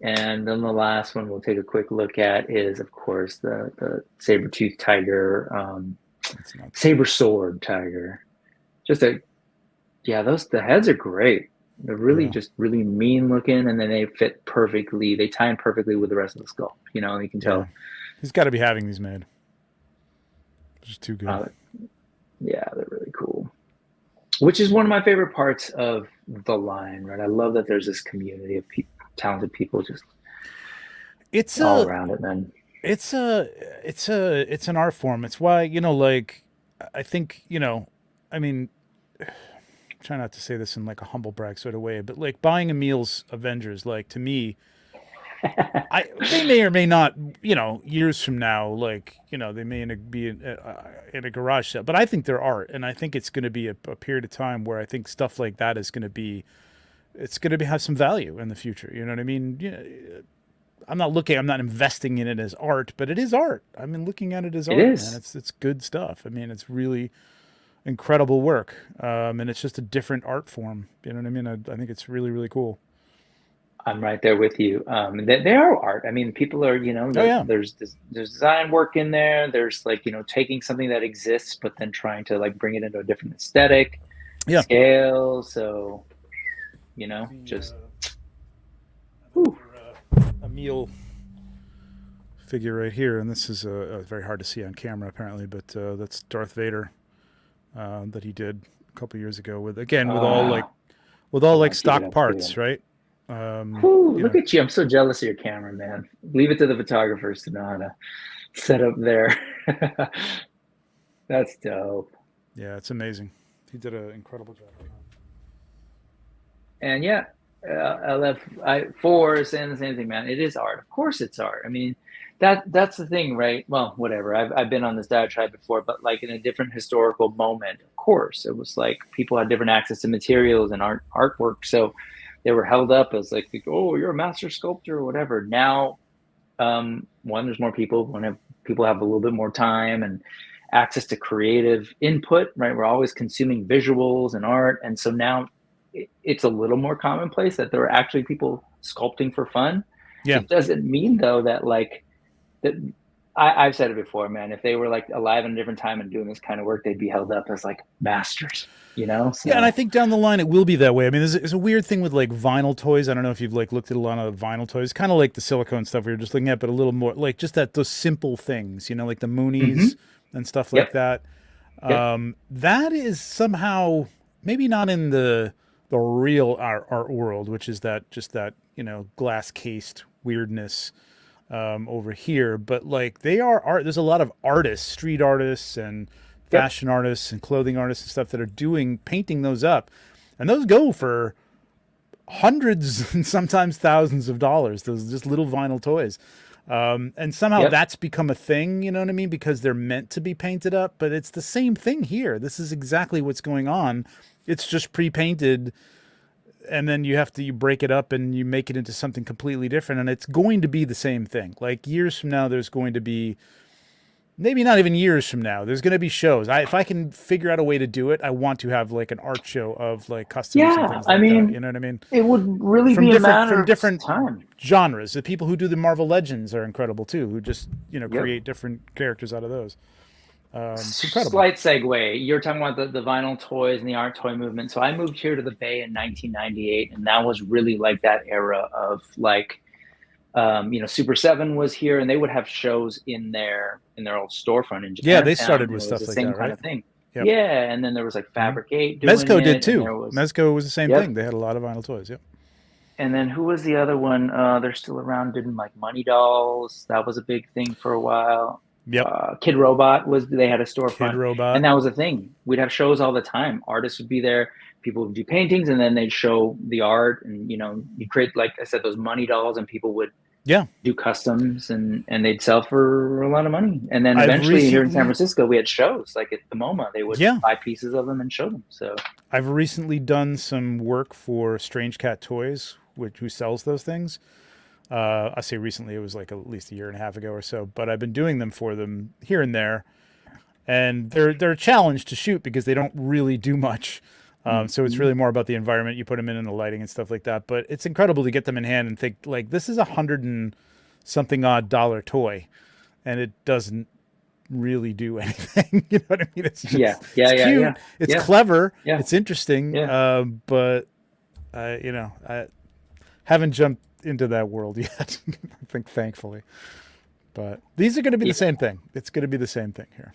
And then the last one we'll take a quick look at is, of course, the saber-toothed tiger, saber sword tiger. The heads are great. They're really just really mean looking, and then they fit perfectly. They tie in perfectly with the rest of the skull. You can tell. He's got to be having these made. Just too good. They're really cool. Which is one of my favorite parts of the line, right? I love that there's this community of talented people just all around it, man. It's an art form. It's why, I think, I mean, try not to say this in like a humble brag sort of way, but like buying Emil's Avengers, like to me, They may or may not, years from now, like, they may be in a garage sale, but I think they're art, and I think it's going to be a period of time where I think stuff like that is going to be, have some value in the future. You know what I mean? I'm not investing in it as art, but it is art. I mean, looking at it as It art, is. man. It's good stuff. I mean, it's really incredible work, and it's just a different art form. You know what I mean? I think it's really, really cool. I'm right there with you. They are art. I mean, people are, Oh yeah, there's design work in there. There's like, taking something that exists, but then trying to like bring it into a different aesthetic, yeah. scale. So, just. A meal figure right here, and this is very hard to see on camera apparently, but that's Darth Vader that he did a couple years ago with all stock parts, right? Look at you. I'm so jealous of your camera, man. Leave it to the photographers to know how to set up there. That's dope. Yeah, it's amazing. He did an incredible job. And yeah, LF4 is saying the same thing, man. It is art. Of course it's art. I mean, that's the thing, right? Well, whatever. I've been on this diatribe before, but like in a different historical moment, of course, it was like people had different access to materials and artwork. So they were held up as like, oh, you're a master sculptor or whatever. Now, there's more people. People have a little bit more time and access to creative input, right? We're always consuming visuals and art. And so now it's a little more commonplace that there are actually people sculpting for fun. Yeah. It doesn't mean though that like that. I've said it before, man. If they were like alive in a different time and doing this kind of work, they'd be held up as like masters, So. Yeah, and I think down the line it will be that way. I mean, there's a weird thing with like vinyl toys. I don't know if you've like looked at a lot of vinyl toys, kind of like the silicone stuff we were just looking at, but a little more like just those simple things, like the Moonies and stuff like that. That is somehow maybe not in the real art world, which is that glass cased weirdness over here, but like they are art. There's a lot of artists, street artists and fashion artists and clothing artists and stuff that are painting those up, and those go for hundreds and sometimes thousands of dollars. Those just little vinyl toys, and somehow that's become a thing. You know what I mean? Because they're meant to be painted up, but it's the same thing here. This is exactly what's going on. It's just pre-painted, and then you break it up and you make it into something completely different, and it's going to be the same thing. Like years from now, there's going to be, maybe not even years from now, there's going to be shows. If I can figure out a way to do it, I want to have like an art show of like customs and things like that. You know what I mean? It would really be a matter of different time. Genres. The people who do the Marvel Legends are incredible too, who just create different characters out of those. It's incredible. Slight segue. You're talking about the vinyl toys and the art toy movement. So I moved here to the Bay in 1998, and that was really like that era of like, Super 7 was here, and they would have shows in their old storefront in Japan. Yeah, they started with stuff like that, right? Same kind of thing. Yep. Yeah, and then there was like Fabricate. Doing Mezco did too. Mezco was the same thing. They had a lot of vinyl toys. Yep. And then who was the other one? They're still around. Doing like Money Dolls. That was a big thing for a while. Yep. Kid Robot they had a storefront. Kid Robot. And that was a thing. We'd have shows all the time. Artists would be there. People would do paintings, and then they'd show the art. And, you create, like I said, those Money Dolls, and people would do customs, and they'd sell for a lot of money. And then eventually here in San Francisco, we had shows. Like at the MoMA, they would buy pieces of them and show them. So I've recently done some work for Strange Cat Toys, who sells those things. I say recently, it was like at least a year and a half ago or so, but I've been doing them for them here and there, and they're a challenge to shoot because they don't really do much. So it's really more about the environment you put them in and the lighting and stuff like that. But it's incredible to get them in hand and think like, this is $100-and-something odd toy, and it doesn't really do anything. You know what I mean? It's just, it's cute. It's clever. Yeah. It's interesting. But I haven't jumped into that world yet. I think, thankfully, but these are going to be the same thing. It's going to be the same thing here.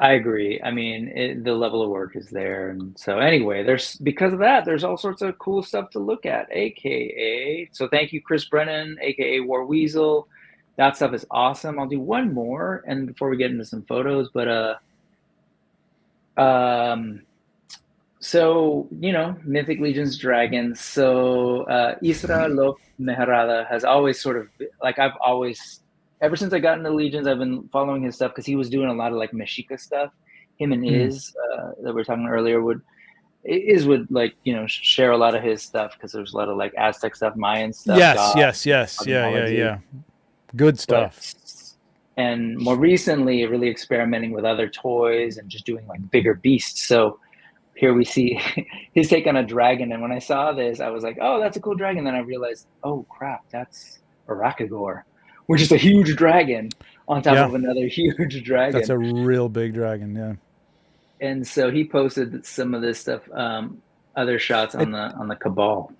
I agree. I mean, the level of work is there, and so anyway, because of that, there's all sorts of cool stuff to look at. AKA, so thank you, Chris Brennan, AKA War Weasel. That stuff is awesome. I'll do one more, and before we get into some photos, but So, Mythic Legions dragons. So, Isra Lop Meharada has always sort of, like, I've always, ever since I got into Legions, I've been following his stuff because he was doing a lot of like Mexica stuff. Him and Iz, that we were talking earlier, would like, share a lot of his stuff because there's a lot of like Aztec stuff, Mayan stuff. Yes. Yeah. Good stuff. And more recently, really experimenting with other toys and just doing like bigger beasts. So here we see his take on a dragon. And when I saw this, I was like, oh, that's a cool dragon. Then I realized, oh, crap, that's a Rakagor, which is a huge dragon on top of another huge dragon. That's a real big dragon, yeah. And so he posted some of this stuff, other shots on the Cabal.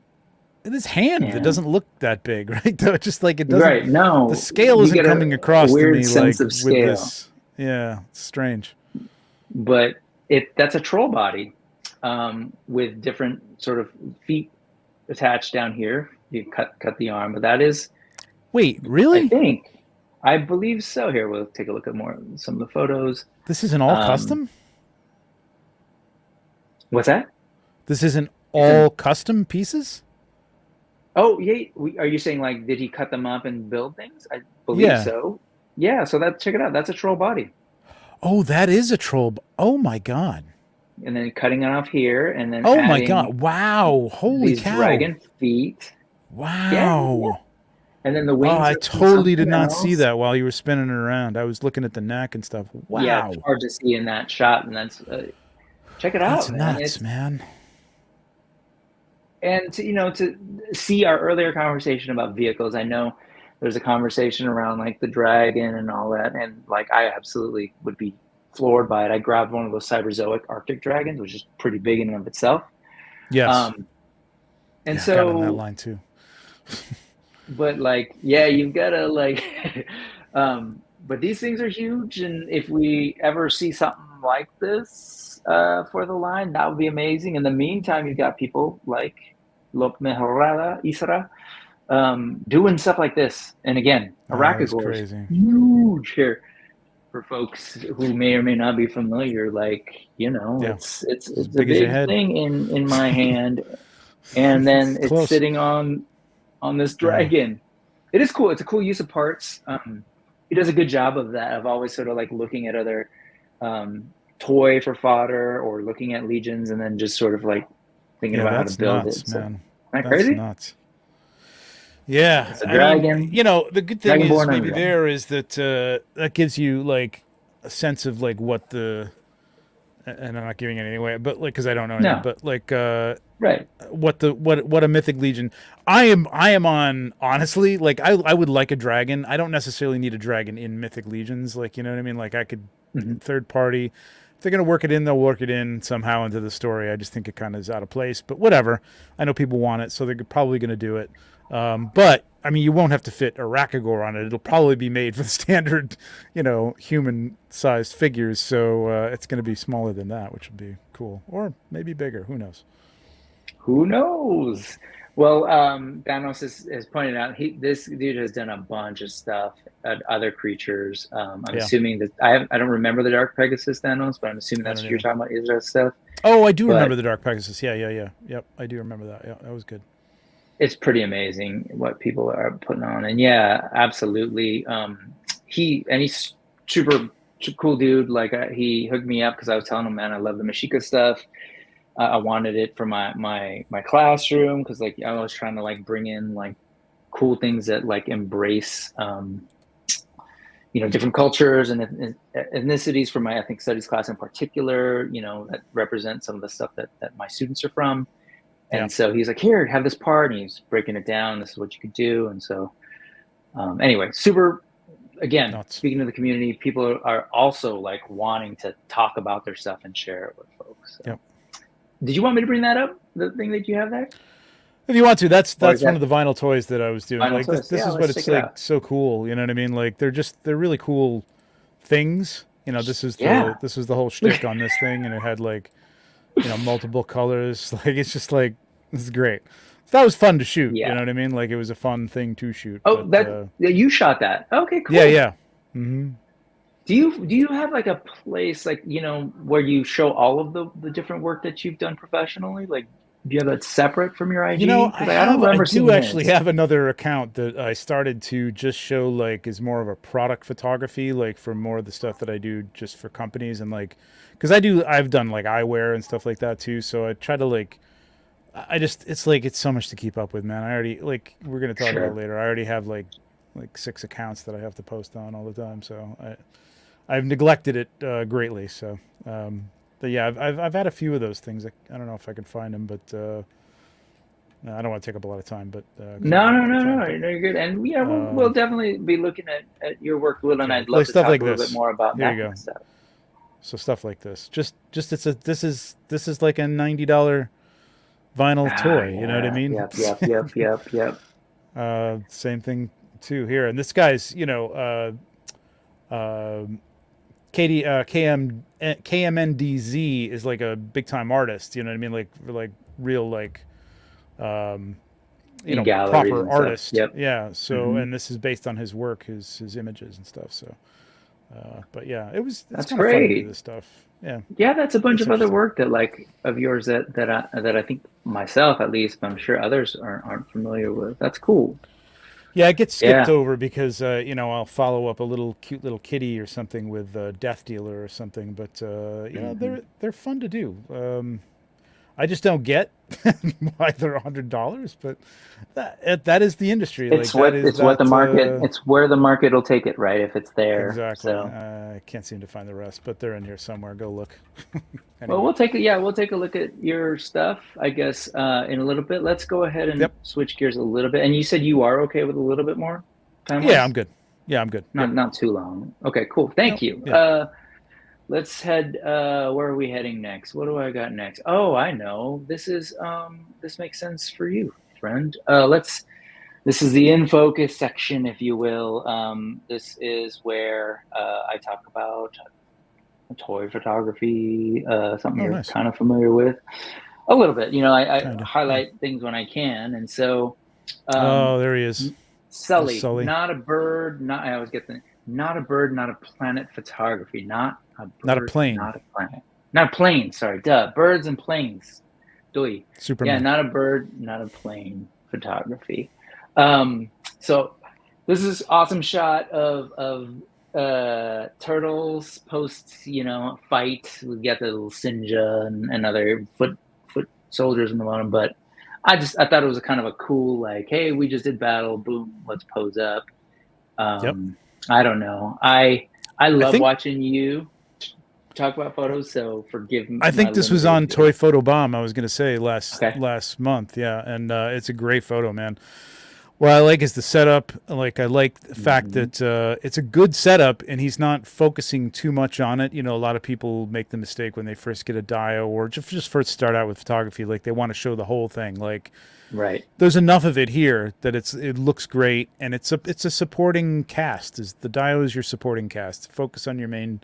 This hand, it doesn't look that big, right? Just like it doesn't. Right, no. The scale isn't coming across to me like with this. Yeah, it's strange. But that's a troll body. With different sort of feet attached down here. You cut the arm, but that is. Wait, really? I believe so. Here, we'll take a look at some of the photos. This isn't all custom? What's that? This isn't all custom pieces? Oh, yeah. Are you saying like, did he cut them up and build things? I believe so. Yeah, so check it out. That's a troll body. Oh, that is a troll. Oh my God. And then cutting it off here, and then oh my God! Wow! Holy cow! Dragon feet. Wow! Yeah. And then the wings. Oh, I totally did not see that while you were spinning it around. I was looking at the neck and stuff. Wow! Yeah, it's hard to see in that shot, and that's check it out. That's nuts, man. And to see our earlier conversation about vehicles, I know there's a conversation around like the dragon and all that, and like I absolutely would be floored by it. I grabbed one of those Cyberzoic Arctic dragons, which is pretty big in and of itself. Yes. And so got on that line too. But like, yeah, you've got to like, but these things are huge. And if we ever see something like this for the line, that would be amazing. In the meantime, you've got people like Lop Mejorada, Isra, doing stuff like this. And again, Rakagor is huge here. For folks who may or may not be familiar, like, it's a big thing in my hand, and then it's sitting on this dragon. It is cool. It's a cool use of parts. He does a good job of that. I've always sort of like looking at other toy for fodder or looking at legions, and then just sort of like thinking about how to build it. So, man. Isn't that crazy? Nuts. Yeah, it's a dragon. The good thing is maybe there is that that gives you like a sense of like what and I'm not giving it away, but like because I don't know anything, but like right, what a mythic legion. I am on, honestly, like I would like a dragon. I don't necessarily need a dragon in mythic legions, like, you know what I mean? Like I could third party. If they're going to work it in, they'll work it in somehow into the story. I just think it kind of is out of place, but whatever. I know people want it, so they're probably going to do it. But I mean, you won't have to fit a Rakagor on it. It'll probably be made for the standard, human-sized figures. So it's going to be smaller than that, which would be cool, or maybe bigger. Who knows? Who knows? Well, Thanos has pointed out this dude has done a bunch of stuff at other creatures. I'm assuming that I don't remember the Dark Pegasus Thanos, but I'm assuming that's what you're talking about. Is that stuff? Oh, I do remember the Dark Pegasus. Yeah. Yep, I do remember that. Yeah, that was good. It's pretty amazing what people are putting on, and yeah, absolutely. He's super cool dude. Like he hooked me up because I was telling him, man, I love the Mexica stuff. I wanted it for my classroom because like I was trying to like bring in like cool things that like embrace different cultures and ethnicities for my ethnic studies class in particular. That represent some of the stuff that my students are from. And so he's like, here, have this part. And he's breaking it down. This is what you could do. And so anyway, super, again, speaking to the community, people are also like wanting to talk about their stuff and share it with folks. So. Did you want me to bring that up? The thing that you have there? If you want to, that's one of the vinyl toys that I was doing. Vinyl like toys. This is what it's like so cool. You know what I mean? Like they're really cool things. This is the whole shtick on this thing, and it had like multiple colors. Like it's just like this is great. So that was fun to shoot. You know what I mean? Like it was a fun thing to shoot. Oh, you shot that? Okay, cool. Yeah. Mm-hmm. Do you have like a place like, you know, where you show all of the different work that you've done professionally? Like, do you have that separate from your You know, IG? Because I don't remember do seeing actually this. have another account that I started to just show like is more of a product photography, like for more of the stuff that I do just for companies and like, because I've done like eyewear and stuff like that too. So I try to like, it's like it's so much to keep up with, man. I already like we're gonna talk about Sure. later. I already have like 6 accounts that I have to post on all the time. So I've neglected it greatly. So, but yeah, I've had a few of those things. I don't know if I can find them, but I don't want to take up a lot of time. But 'cause I don't No, have a no, lot of no, time. no, But no, you're good. And yeah, we'll um, definitely be looking at your work, Will, and yeah, I'd like love to stuff talk like a little bit this. more about There you that kind go. of stuff. So stuff like this. Just this is like a $90 vinyl Ah, toy. You know what I yeah, mein? yep, yep, yep, yep, yep. Same thing too here. And this guy's, KD, KMNDZ is like a big time artist. You know what I mean? Like real um, In galleries proper and stuff. artist. Yep. Yeah. So, Hmm. and this is based on his work, his images and stuff. So, but yeah, it's That's kind of fun to do great. this stuff. Yeah, Yeah, that's a bunch it's of other interesting. work that like of yours that I think myself at least, but I'm sure others aren't familiar with. That's cool. Yeah, it gets skipped Yeah. over because I'll follow up a little cute little kitty or something with Death Dealer or something. But Hmm. they're fun to do. I just don't get why they're $100, but that is the industry. Like that is It's what the that market it's where the market will take it, right? If it's there. exactly. So I can't seem to find the rest, but they're in here somewhere. Go look. well, Anyway. we'll take a look at your stuff, I guess, in a little bit. Let's go ahead and Yep. switch gears a little bit. And you said you are okay with a little bit more time Yeah, I'm wise? good. Yeah, I'm good. Yep. Not too long. Okay, cool. Thank Nope. you. Yeah. Let's head where are we heading next? What do I got next? Oh, I know. This makes sense for you, friend. Let's This is the in focus section, if you will. This is where I talk about toy photography, something Oh, you're nice. kind of familiar with a little bit. You know, I Kind of. Yeah. highlight things when I can, and so um, Oh, there he is. There's Sully, Sully. not a bird, not I always get the not a bird, not a planet photography, not a Not a bird, plane. not a planet, not a plane. Sorry, duh, birds and planes. Doi. Yeah, Superman. not a bird, not a plane photography. So this is awesome shot of turtles post, you know, fight. We got the little Sinja and other foot soldiers in the bottom, but I thought it was a kind of a cool like, hey, we just did battle, boom, let's pose up. Yep. I don't know. I I love think watching you talk about photos, so forgive I my think this was on limited. Toy Photo Bomb. I was going to say Okay. last month. Yeah, and it's a great photo, man. What I like is the setup. Like I like the fact Hmm. that it's a good setup, and he's not focusing too much on it. You know, a lot of people make the mistake when they first get a dio or just first start out with photography. Like they want to show the whole thing. Like Right. there's enough of it here that it looks great, and it's a supporting cast. Is the dio is your supporting cast? Focus on your main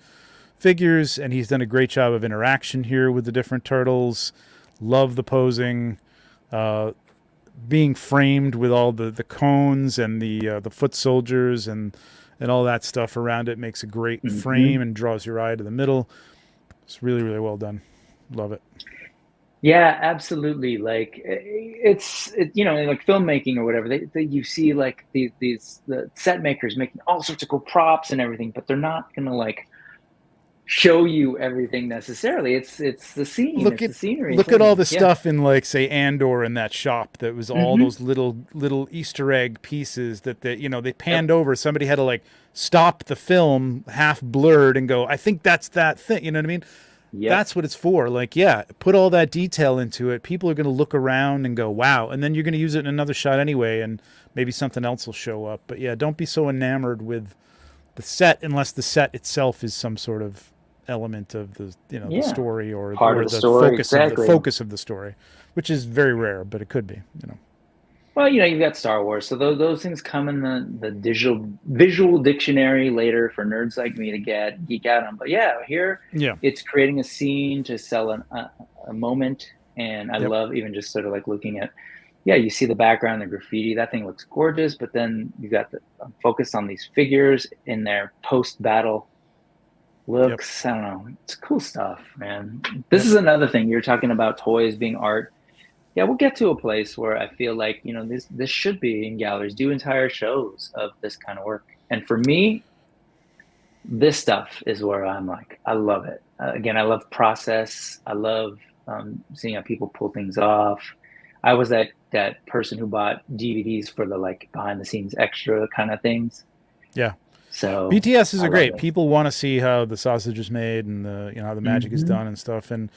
figures, and he's done a great job of interaction here with the different turtles. Love the posing. Uh, Being framed with all the cones and the foot soldiers and all that stuff around it makes a great Hmm. frame and draws your eye to the middle. It's really really well done. Love it. Yeah, absolutely. Like you know, like filmmaking or whatever. You see like these the set makers making all sorts of cool props and everything, but they're not gonna like show you everything necessarily. It's the scene, Look it's at the scenery. It's look at all everything. the Yeah. stuff in like say Andor in that shop that was all Hmm. those little Easter egg pieces that they Yep. panned over. Somebody had to like stop the film half blurred and go, I think that's that thing. You know what I mean? Yep. That's what it's for. Like, yeah, put all that detail into it. People are going to look around and go, wow. And then you're going to use it in another shot anyway, and maybe something else will show up. But yeah, don't be so enamored with the set unless the set itself is some sort of element of the Yeah. story Part of or the story, the exactly. focus of the story, which is very rare, but it could be. Well, you know, you've got Star Wars, so those things come in the digital visual dictionary later for nerds like me to get geek out on. But yeah, here Yeah. it's creating a scene to sell a moment, and I Yep. love even just sort of like looking at. Yeah, you see the background, the graffiti. That thing looks gorgeous, but then you got the focus on these figures in their post battle looks, I don't know, it's cool stuff, man. This is another thing. You're talking about toys being art. Yeah, we'll get to a place where I feel like, this should be in galleries, do entire shows of this kind of work. And for me, this stuff is where I'm like, I love it. Again, I love process. I love seeing how people pull things off. I was that person who bought DVDs for the like behind the scenes extra kind of things. Yeah. So BTS is great. It. People want to see how the sausage is made and how the magic is done and stuff. And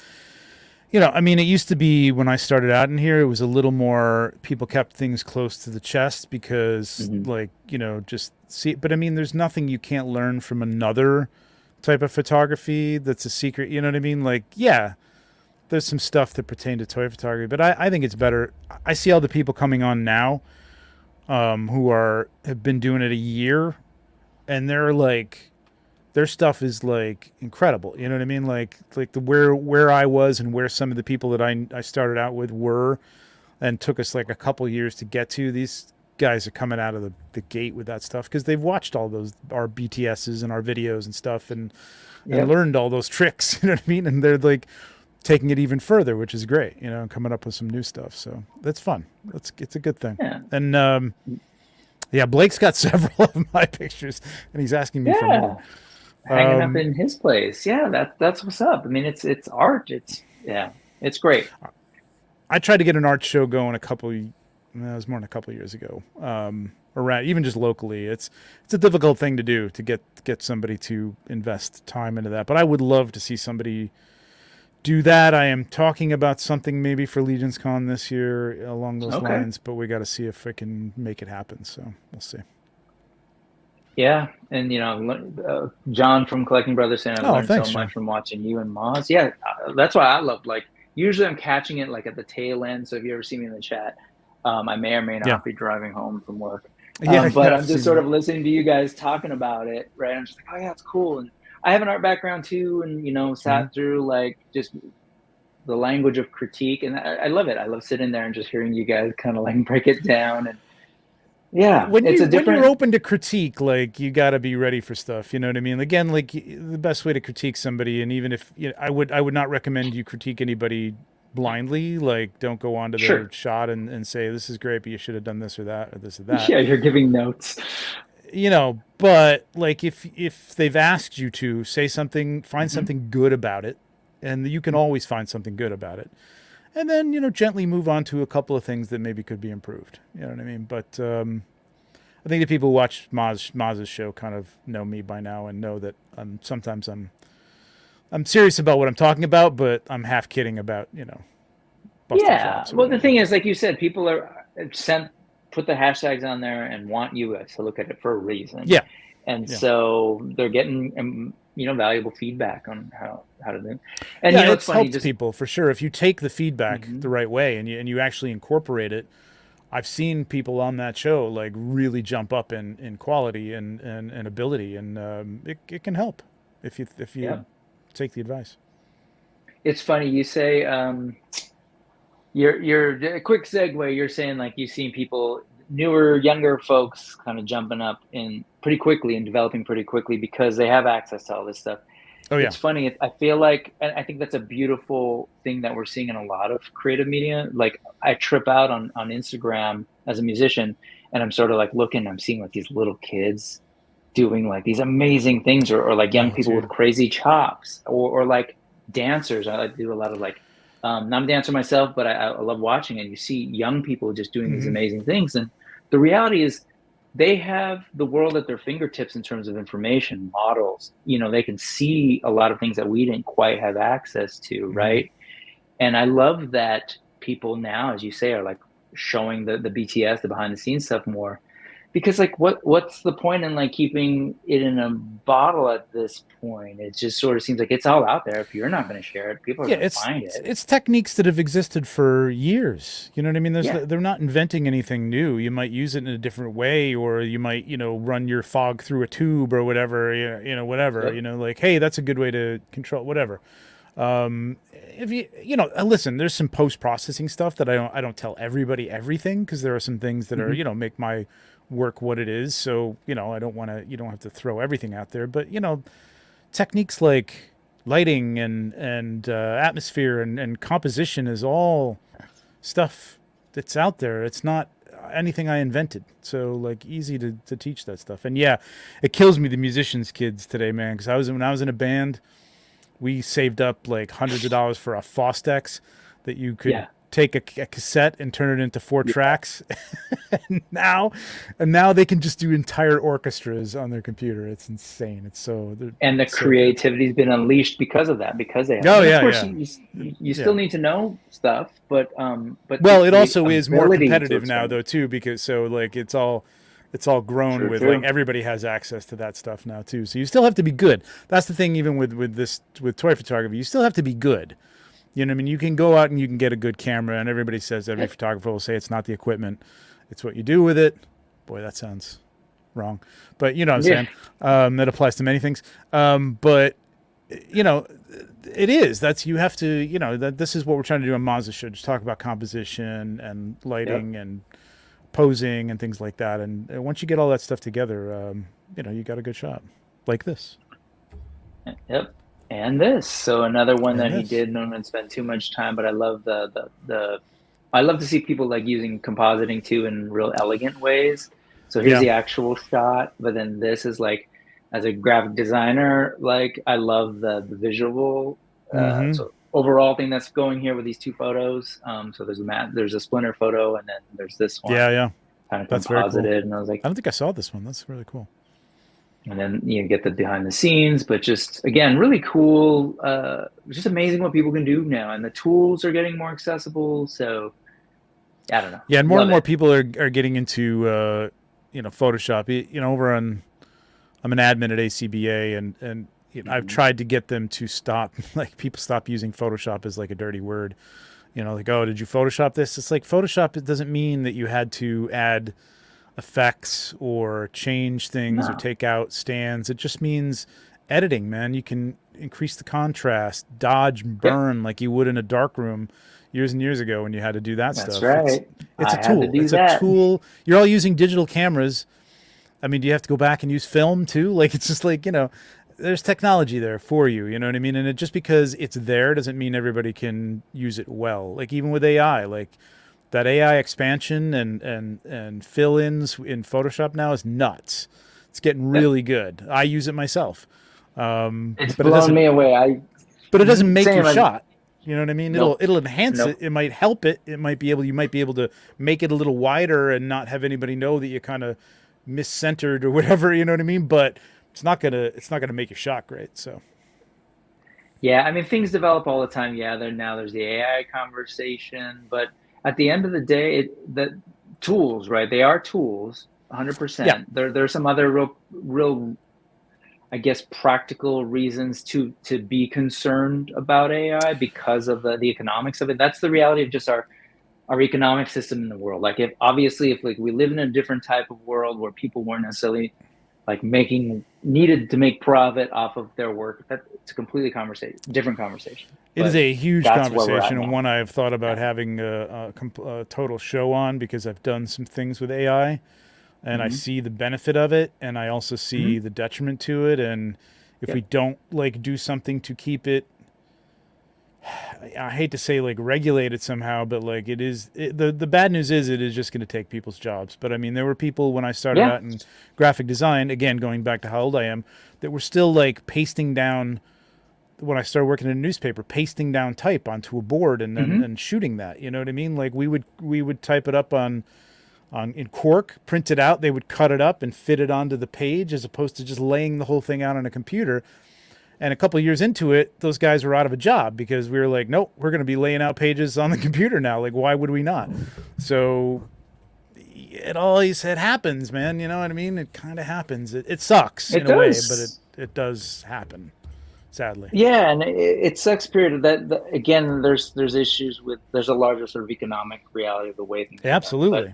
I mean, it used to be when I started out in here, it was a little more, people kept things close to the chest because just see, but I mean, there's nothing you can't learn from another type of photography that's a secret. You know what I mean? Like, yeah, there's some stuff that pertain to toy photography, but I think it's better. I see all the people coming on now who have been doing it a year, and they're like, their stuff is like incredible. You know what I mean? Like the where I was and where some of the people that I started out with were, and took us like a couple years to get to. These guys are coming out of the gate with that stuff because they've watched all those our BTSs and our videos and stuff and learned all those tricks. You know what I mean? And they're like taking it even further, which is great. And coming up with some new stuff. So that's fun. It's a good thing. Yeah. And Blake's got several of my pictures, and he's asking me for more. Hanging up in his place. Yeah, that's what's up. I mean, it's art. It's great. I tried to get an art show going it was more than a couple of years ago. Around even just locally, it's a difficult thing to do to get somebody to invest time into that. But I would love to see somebody do that. I am talking about something maybe for Legions Con this year along those lines, but we got to see if I can make it happen. So we'll see. Yeah, and John from Collecting Brothers saying I learned so much from watching you and Moz. Yeah, that's why I love. Like, usually I'm catching it like at the tail end. So if you ever see me in the chat, I may or may not be driving home from work. But I'm just sort of listening to you guys talking about it, right? I'm just like, oh yeah, it's cool. And I have an art background too, and sat through like just the language of critique, and I love it. I love sitting there and just hearing you guys kind of like break it down and. Yeah, when you're open to critique, like you got to be ready for stuff. You know what I mean? Again, like the best way to critique somebody, and even if I would not recommend you critique anybody blindly. Like, don't go on to their shot and say this is great, but you should have done this or that or this or that. Yeah, you're giving notes. But like if they've asked you to say something, find something good about it, and you can always find something good about it. And then, gently move on to a couple of things that maybe could be improved. You know what I mean? But I think the people who watch Maz's show kind of know me by now and know that sometimes I'm serious about what I'm talking about, but I'm half kidding about, Yeah. Well, the thing is, like you said, people are put the hashtags on there and want you to look at it for a reason. Yeah. And so they're getting, valuable feedback on how to do it. And it's funny, helps people for sure. If you take the feedback the right way and you actually incorporate it, I've seen people on that show like really jump up in quality and ability, and it can help if you take the advice. It's funny you say you're a quick segue. You're saying like you've seen people, younger folks, kind of jumping up in pretty quickly and developing pretty quickly because they have access to all this stuff. Oh, yeah. It's funny. I feel like, and I think that's a beautiful thing that we're seeing in a lot of creative media. Like I trip out on Instagram as a musician, and I'm sort of like I'm seeing like these little kids doing like these amazing things, or like young people with crazy chops, or like dancers. I do a lot of like, not a dancer myself, but I love watching it. You see young people just doing these amazing things. And the reality is, they have the world at their fingertips in terms of information, models. They can see a lot of things that we didn't quite have access to, right? And I love that people now, as you say, are like showing the BTS, the behind the scenes stuff more. Because like what's the point in like keeping it in a bottle at this point? It just sort of seems like it's all out there. If you're not going to share it, people are going to find it. It's techniques that have existed for years. You know what I mean? They're not inventing anything new. You might use it in a different way, or you might, run your fog through a tube or whatever, whatever, like, hey, that's a good way to control whatever. If listen, there's some post-processing stuff that I don't tell everybody everything, because there are some things that are, make my work what it is. So, I don't want to, you don't have to throw everything out there, but, techniques like lighting and atmosphere and composition is all stuff that's out there. It's not anything I invented. So like easy to teach that stuff. And yeah, it kills me, the musicians kids today, man, because when I was in a band, we saved up like hundreds of dollars for a Fostex that you could take a cassette and turn it into 4 tracks. and now they can just do entire orchestras on their computer. It's insane. It's so, and the creativity's been unleashed because of that, because they have, of course you still need to know stuff, but well, it also is more competitive now though too, because so like it's all grown with like everybody has access to that stuff now too. So you still have to be good. That's the thing, even with toy photography, you still have to be good. You know what I mean? You can go out and you can get a good camera, and everybody says, every photographer will say it's not the equipment, it's what you do with it. Boy, that sounds wrong. But you know what I'm saying? That applies to many things. But, you know, it is. You have to, you know, this is what we're trying to do on Mazda Show. Just talk about composition and lighting and posing and things like that. And once you get all that stuff together, you know, you got a good shot. Like this. Yep. And this, so another one that he did. Don't want to spend too much time, but I love I love to see people like using compositing too in real elegant ways. So here's the actual shot, but then this is like, as a graphic designer, like I love the visual. So overall thing that's going here with these 2 photos. So there's a Splinter photo, and then there's this one. Kind of that's composited, very cool. And I was like, I don't think I saw this one. That's really cool. And then you get the behind the scenes, but just, again, really cool. Just amazing what people can do now. And the tools are getting more accessible. So I don't know. Yeah. And more people are getting into, you know, Photoshop. You know, I'm an admin at ACBA, and you know, I've tried to get them to stop, like people stop using Photoshop as like a dirty word. You know, like, oh, did you Photoshop this? It's like Photoshop, it doesn't mean that you had to add effects or change things or take out stands. It just means editing, man. You can increase the contrast, dodge, burn like you would in a dark room years and years ago when you had to do that stuff. Right. It's a tool. It's a tool. You're all using digital cameras. I mean, do you have to go back and use film too? Like, it's just like, you know, there's technology there for you, you know what I mean? And it just because it's there doesn't mean everybody can use it well. Like even with AI, like that AI expansion and fill-ins in Photoshop now is nuts. It's getting really good. I use it myself. It's blown me away. But it doesn't make your shot. You know what I mean? It'll enhance it. It might help it. You might be able to make it a little wider and not have anybody know that you kind of miscentered or whatever. You know what I mean? But it's not gonna make your shot great. So. Yeah, I mean, things develop all the time. Yeah, there's the AI conversation, but at the end of the day, the tools, right? They are tools, 100%. Yeah. There's some other real, I guess, practical reasons to be concerned about AI because of the economics of it. That's the reality of just our economic system in the world. Like if like we live in a different type of world where people weren't necessarily like needed to make profit off of their work, it's a completely different conversation. It is a huge conversation, and one I've thought about having a total show on, because I've done some things with AI, and I see the benefit of it, and I also see the detriment to it. And if we don't like do something to keep it, I hate to say like regulate it somehow, but like the bad news is it is just going to take people's jobs. But I mean, there were people when I started out in graphic design, again, going back to how old I am, that were still like pasting down, when I started working in a newspaper, pasting down type onto a board and then and shooting that. You know what I mean? Like we would type it up in cork, print it out, they would cut it up and fit it onto the page, as opposed to just laying the whole thing out on a computer. And a couple of years into it, those guys were out of a job because we were like, nope, we're going to be laying out pages on the computer now. Like, why would we not? So it happens, man. You know what I mean? It kind of happens. It sucks in a way, but it does happen, sadly. Yeah, and it sucks, period. That again, there's issues with, there's a larger sort of economic reality of the way things absolutely.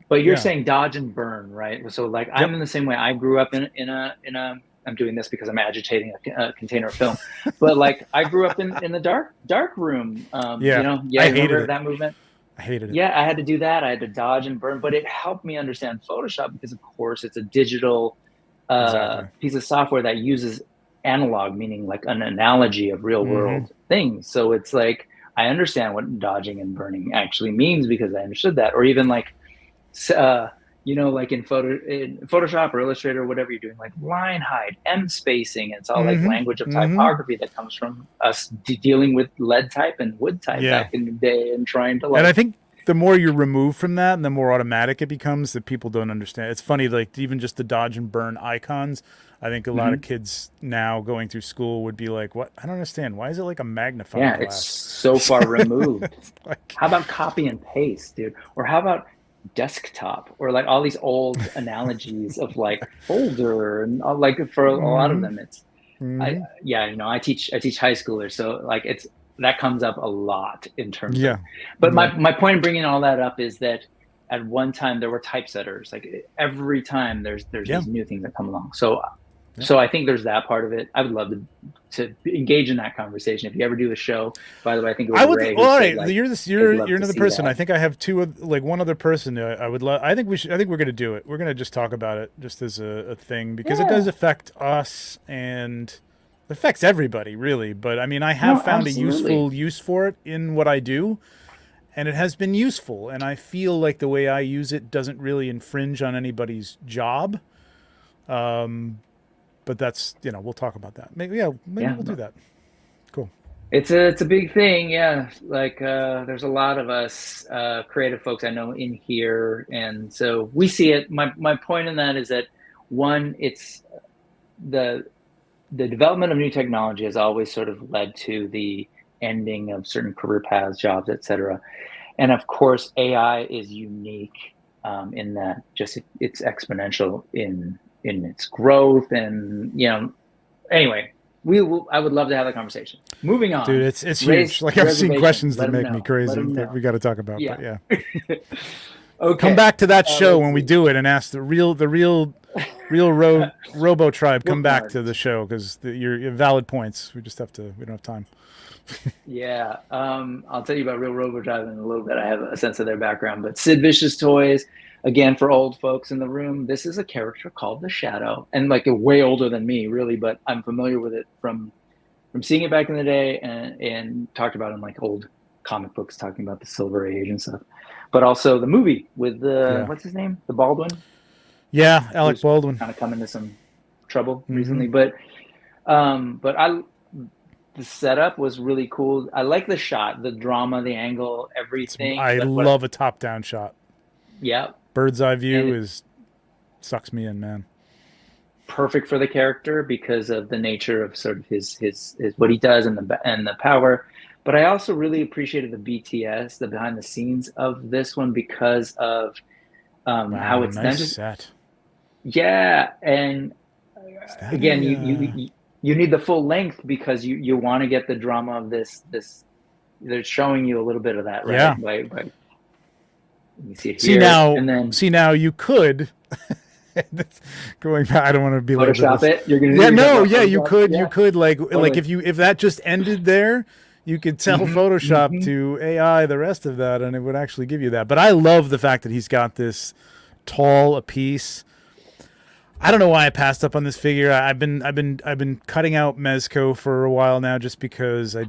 But you're saying dodge and burn, right? So like I'm in the same way. I grew up in a I'm doing this because I'm agitating a container of film, but like I grew up in the dark room. I hated that movement. I hated it. Yeah, I had to do that. I had to dodge and burn, but it helped me understand Photoshop because, of course, it's a digital piece of software that uses analog, meaning like an analogy of real world things. So it's like, I understand what dodging and burning actually means because I understood that. Or even like, you know, like in Photoshop or Illustrator or whatever you're doing, like line height, M spacing. It's all like language of typography that comes from us dealing with lead type and wood type back in the day and trying to like. And I think the more you're removed from that and the more automatic it becomes, that people don't understand. It's funny, like even just the dodge and burn icons. I think a lot of kids now going through school would be like, "What? I don't understand. Why is it like a magnifying glass?" It's so far removed. Like, how about copy and paste, dude? Or how about desktop? Or like all these old analogies of like folder and like for a lot of them, it's you know, I teach high schoolers, so like that comes up a lot in terms of. But my point in bringing all that up is that at one time there were typesetters. Like every time there's these new things that come along. So I think there's that part of it. I would love to engage in that conversation. If you ever do a show, by the way, I think it was Ray. All right, like, you're another person. That. I think I have one other person. I would love. I think we're going to do it. We're going to just talk about it just as a thing because it does affect us and it affects everybody really. But I mean, I have found a useful use for it in what I do, and it has been useful. And I feel like the way I use it doesn't really infringe on anybody's job. But that's, you know, we'll talk about that. Maybe we'll do that. Cool. It's a big thing. Yeah. Like, there's a lot of us, creative folks I know in here. And so we see it. My point in that is that one, it's the development of new technology has always sort of led to the ending of certain career paths, jobs, et cetera. And of course, AI is unique, in that just it's exponential in its growth. And, you know, anyway, I would love to have a conversation. Moving on. Dude, it's huge. Like I've seen questions that make me crazy that we got to talk about, but yeah. Okay. Come back to that show when we do it and ask the real Robo Tribe, come back to the show because you're valid points. We don't have time. Yeah. I'll tell you about Real Robo Tribe in a little bit. I have a sense of their background, but Sid Vicious Toys, again, for old folks in the room, this is a character called the Shadow, and like way older than me, really, but I'm familiar with it from seeing it back in the day and talked about it in like old comic books, talking about the Silver Age and stuff. But also the movie with what's his name? The Baldwin? Yeah, Alec Baldwin. Kind of come into some trouble recently, but the setup was really cool. I like the shot, the drama, the angle, everything. I love a top-down shot. Yeah. Bird's eye view sucks me in, man. Perfect for the character because of the nature of sort of his what he does and the power. But I also really appreciated the BTS, the behind the scenes of this one because of how it's done. Set. Yeah, and again, you need the full length because you want to get the drama of this. They're showing you a little bit of that, right? Yeah. By you see it here, see now you could going back. I don't want to be like Photoshop it. You're gonna you could like if that just ended there, you could tell Photoshop to AI the rest of that, and it would actually give you that. But I love the fact that he's got this tall a piece. I don't know why I passed up on this figure. I've been cutting out Mezco for a while now, just because I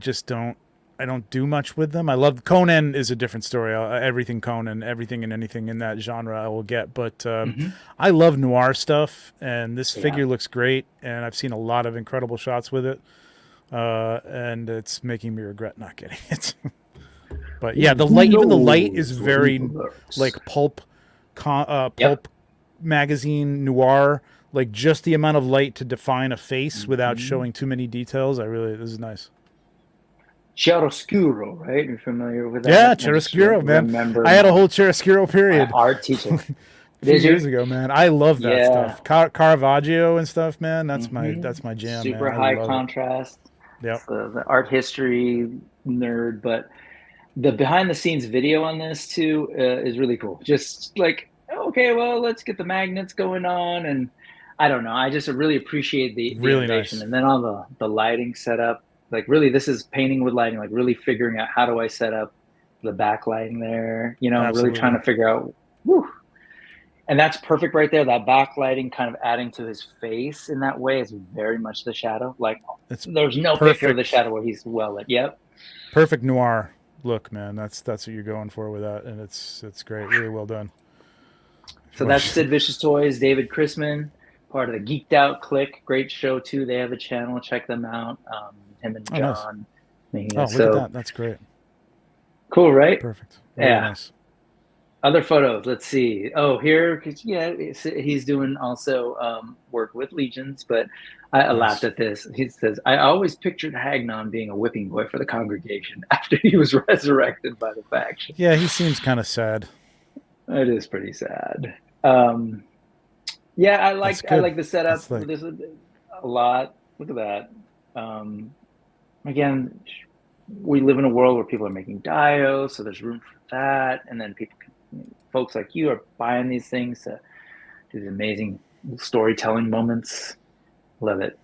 don't do much with them. I love Conan is a different story. Everything Conan, everything and anything in that genre I will get. But I love noir stuff, and this figure looks great. And I've seen a lot of incredible shots with it, and it's making me regret not getting it. But yeah, the light is very like pulp magazine noir. Like just the amount of light to define a face without showing too many details. This is nice. Chiaroscuro, right? You're familiar with that? Yeah, chiaroscuro, man. I had a whole chiaroscuro period. Art teacher. A few years ago, man. I love that stuff. Caravaggio and stuff, man. That's my jam. Super high contrast. Yeah. The art history nerd, but the behind the scenes video on this too is really cool. Just like, okay, well, let's get the magnets going on, and I don't know. I just really appreciate the really innovation, nice. And then all the lighting setup. Like really, this is painting with lighting. Like really figuring out how do I set up the backlighting there. You know, Absolutely. Really trying to figure out. Whew. And that's perfect right there. That backlighting kind of adding to his face in that way is very much the shadow. Like there's no picture of the shadow where he's well lit. Yep. Perfect noir look, man. That's what you're going for with that, and it's great. Really well done. So that's Sid Vicious Toys, David Chrisman, part of the Geeked Out Click. Great show too. They have a channel. Check them out. Him and John. Nice. Oh, look at that. That's great. Cool, right? Perfect. Very nice. Other photos. Let's see. Oh, here, he's doing also work with Legions, but I laughed at this. He says, I always pictured Hagnon being a whipping boy for the congregation after he was resurrected by the faction. Yeah, he seems kind of sad. It is pretty sad. Yeah, I like the setup for this a lot. Look at that. Again, we live in a world where people are making dios, so there's room for that, and then folks like you are buying these things to do these amazing storytelling moments. Love it.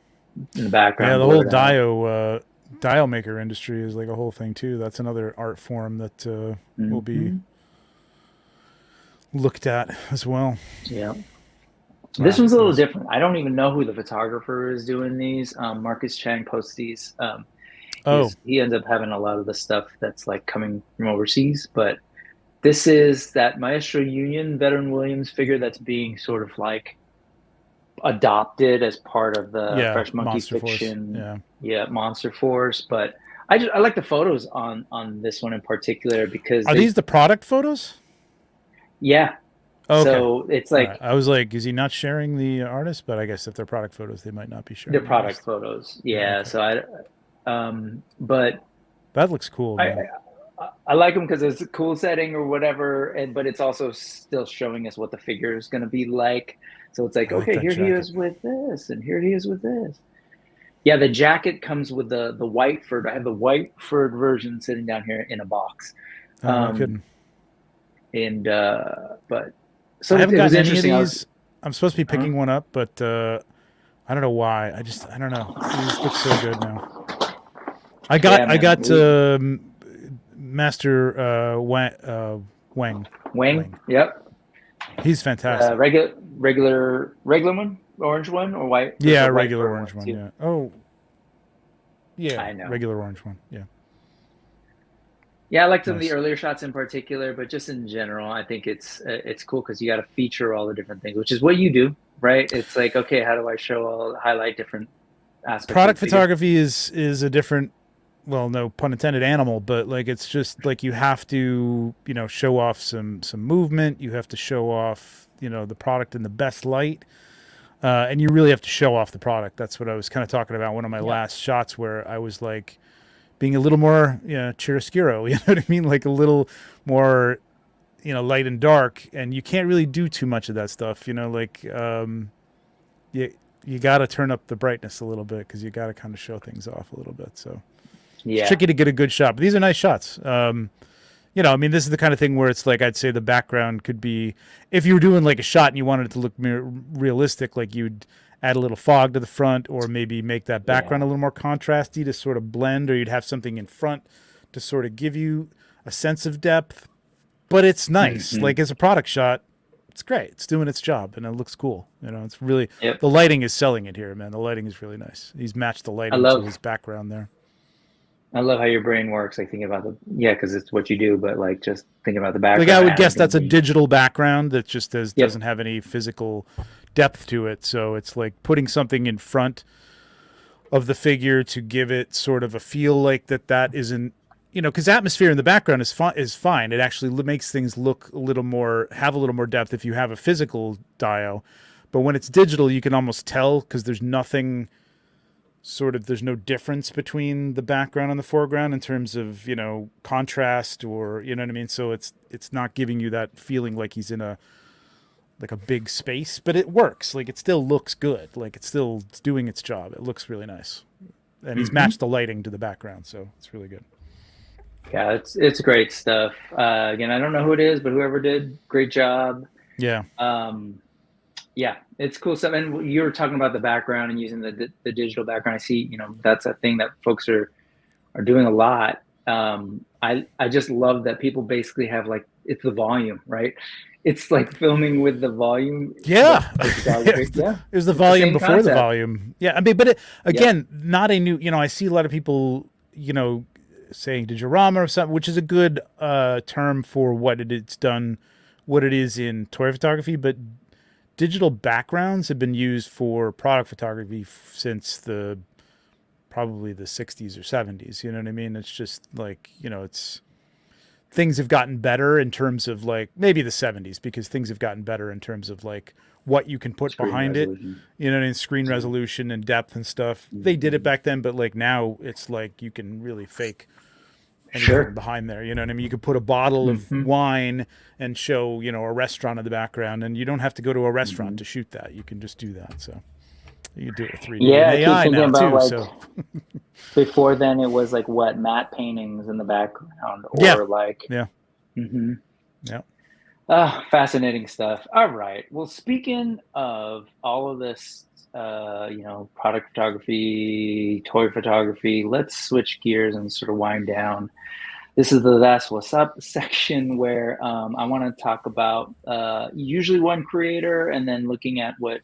In the background. Yeah, the whole dio maker industry is like a whole thing too. That's another art form that will be looked at as well. Yeah. This one's a little different. I don't even know who the photographer is doing these. Marcus Chang posts these. He ends up having a lot of the stuff that's like coming from overseas, but this is that Maestro Union Veteran Williams figure that's being sort of like adopted as part of the Fresh Monkey Monster Fiction. Monster Force. But I like the photos on this one in particular because are these the product photos? Yeah. Okay. So it's like I was like, is he not sharing the artist? But I guess if they're product photos, they might not be sharing. They're product photos. Yeah. Okay. So but that looks cool. I like them because it's a cool setting or whatever, but it's also still showing us what the figure is going to be like. So it's like, okay, here he is with this, and here he is with this. Yeah, the jacket comes with the white fur. I have the white furred version sitting down here in a box. No kidding. And but so I haven't gotten any of interesting. these. I'm supposed to be picking one up, but I don't know why. I don't know. These look so good now. I got Master Wang. Yep. He's fantastic. Regular one, orange one, or white? Yeah, regular orange one. Yeah. Oh. Yeah. I know. Regular orange one. Yeah. Yeah, I liked some of the earlier shots in particular, but just in general, I think it's cool because you got to feature all the different things, which is what you do, right? It's like, okay, how do I highlight different aspects? Product photography is a different, well, no pun intended, animal, but like it's just like you have to, show off some movement. You have to show off, the product in the best light, and you really have to show off the product. That's what I was kind of talking about. One of my last shots where I was like being a little more, chiaroscuro, you know what I mean? Like a little more, light and dark, and you can't really do too much of that stuff, like you got to turn up the brightness a little bit because you got to kind of show things off a little bit. So it's tricky to get a good shot, but these are nice shots. This is the kind of thing where it's like, I'd say the background could be, if you were doing like a shot and you wanted it to look realistic, like you'd add a little fog to the front, or maybe make that background a little more contrasty to sort of blend, or you'd have something in front to sort of give you a sense of depth. But it's nice. Like as a product shot, it's great. It's doing its job, and it looks cool. It's really, the lighting is selling it here, man. The lighting is really nice. He's matched the lighting to his background there. I love how your brain works. Like thinking about because it's what you do, but like just thinking about the background. Like I would guess that's a digital background that just doesn't have any physical depth to it. So it's like putting something in front of the figure to give it sort of a feel like that isn't, because atmosphere in the background is fine. It actually makes things look have a little more depth if you have a physical dio. But when it's digital, you can almost tell because there's nothing. There's no difference between the background and the foreground in terms of, contrast or, you know what I mean? So it's not giving you that feeling like he's in a big space, but it works. Like it still looks good. Like it's doing its job. It looks really nice. And he's matched the lighting to the background. So it's really good. Yeah, it's great stuff. Again, I don't know who it is, but whoever did, great job. Yeah. Yeah, it's cool stuff. And you were talking about the background and using the digital background. I see, that's a thing that folks are doing a lot. I just love that people basically have like, it's the volume, right? It's like filming with the volume. Yeah. The photography. Yeah. It was the It's volume same before the concept. volume. Yeah. I mean, but again, not a new, I see a lot of people, saying digiorama or something, which is a good term for what it's done, what it is in toy photography, but digital backgrounds have been used for product photography since probably the 60s or 70s. You know what I mean? It's just like, it's things have gotten better in terms of like maybe the 70s, because things have gotten better in terms of like what you can put Screen behind resolution. it, in screen resolution and depth and stuff. They did it back then, but like now it's like you can really fake anything behind there. You know what I mean? You could put a bottle of wine and show, a restaurant in the background, and you don't have to go to a restaurant to shoot that. You can just do that. So you can do it with 3D Yeah, and I keep AI thinking now about too. like So before then it was like what, matte paintings in the background, or yeah. like Yeah. yeah. Fascinating stuff. All right. Well, speaking of all of this, product photography, toy photography, let's switch gears and sort of wind down. This is the That's What's Up section where I want to talk about usually one creator and then looking at what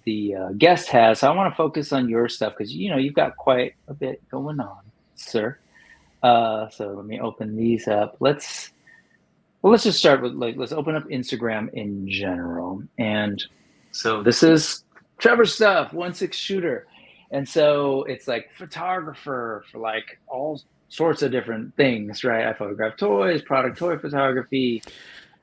the guest has. So I want to focus on your stuff because, you've got quite a bit going on, sir. So let me open these up. Let's just start with let's open up Instagram in general. And so this is Trevor stuff, 1/6 shooter. And so it's like photographer for like all sorts of different things, right? I photograph toys, product toy photography.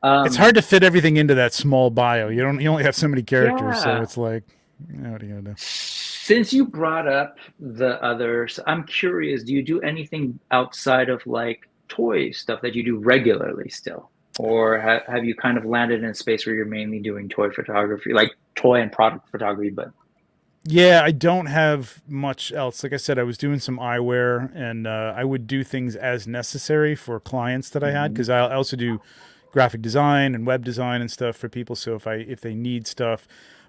It's hard to fit everything into that small bio. You only have so many characters, so Yeah. it's like, what are you gonna do? Since you brought up the others, I'm curious, do you do anything outside of like toy stuff that you do regularly still? Or have you kind of landed in a space where you're mainly doing toy photography, like toy and product photography, but Yeah, I don't have much else. Like I said, I was doing some eyewear, and I would do things as necessary for clients that I had, because I also do graphic design and web design and stuff for people. So if they need stuff,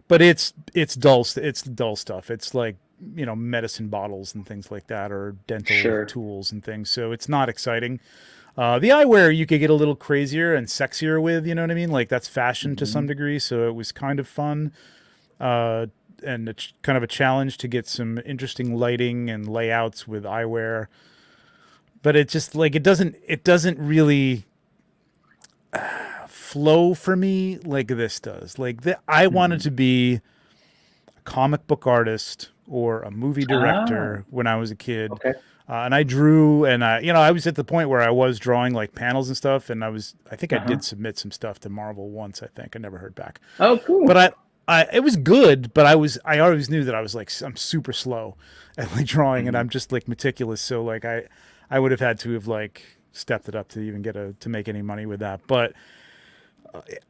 but it's dull stuff. It's like medicine bottles and things like that, or dental tools and things. So it's not exciting. The eyewear you could get a little crazier and sexier with. You know what I mean? Like that's fashion to some degree. So it was kind of fun. And it's kind of a challenge to get some interesting lighting and layouts with eyewear, but it just like it doesn't really flow for me like this does. Like I wanted to be a comic book artist or a movie director when I was a kid. Okay. And I drew, and I was at the point where I was drawing like panels and stuff, and I think I did submit some stuff to Marvel once. I think I never heard back. Oh, cool. But it was good, but I always knew that I was like, I'm super slow at like drawing, and I'm just like meticulous. So like I would have had to have like stepped it up to even to make any money with that. But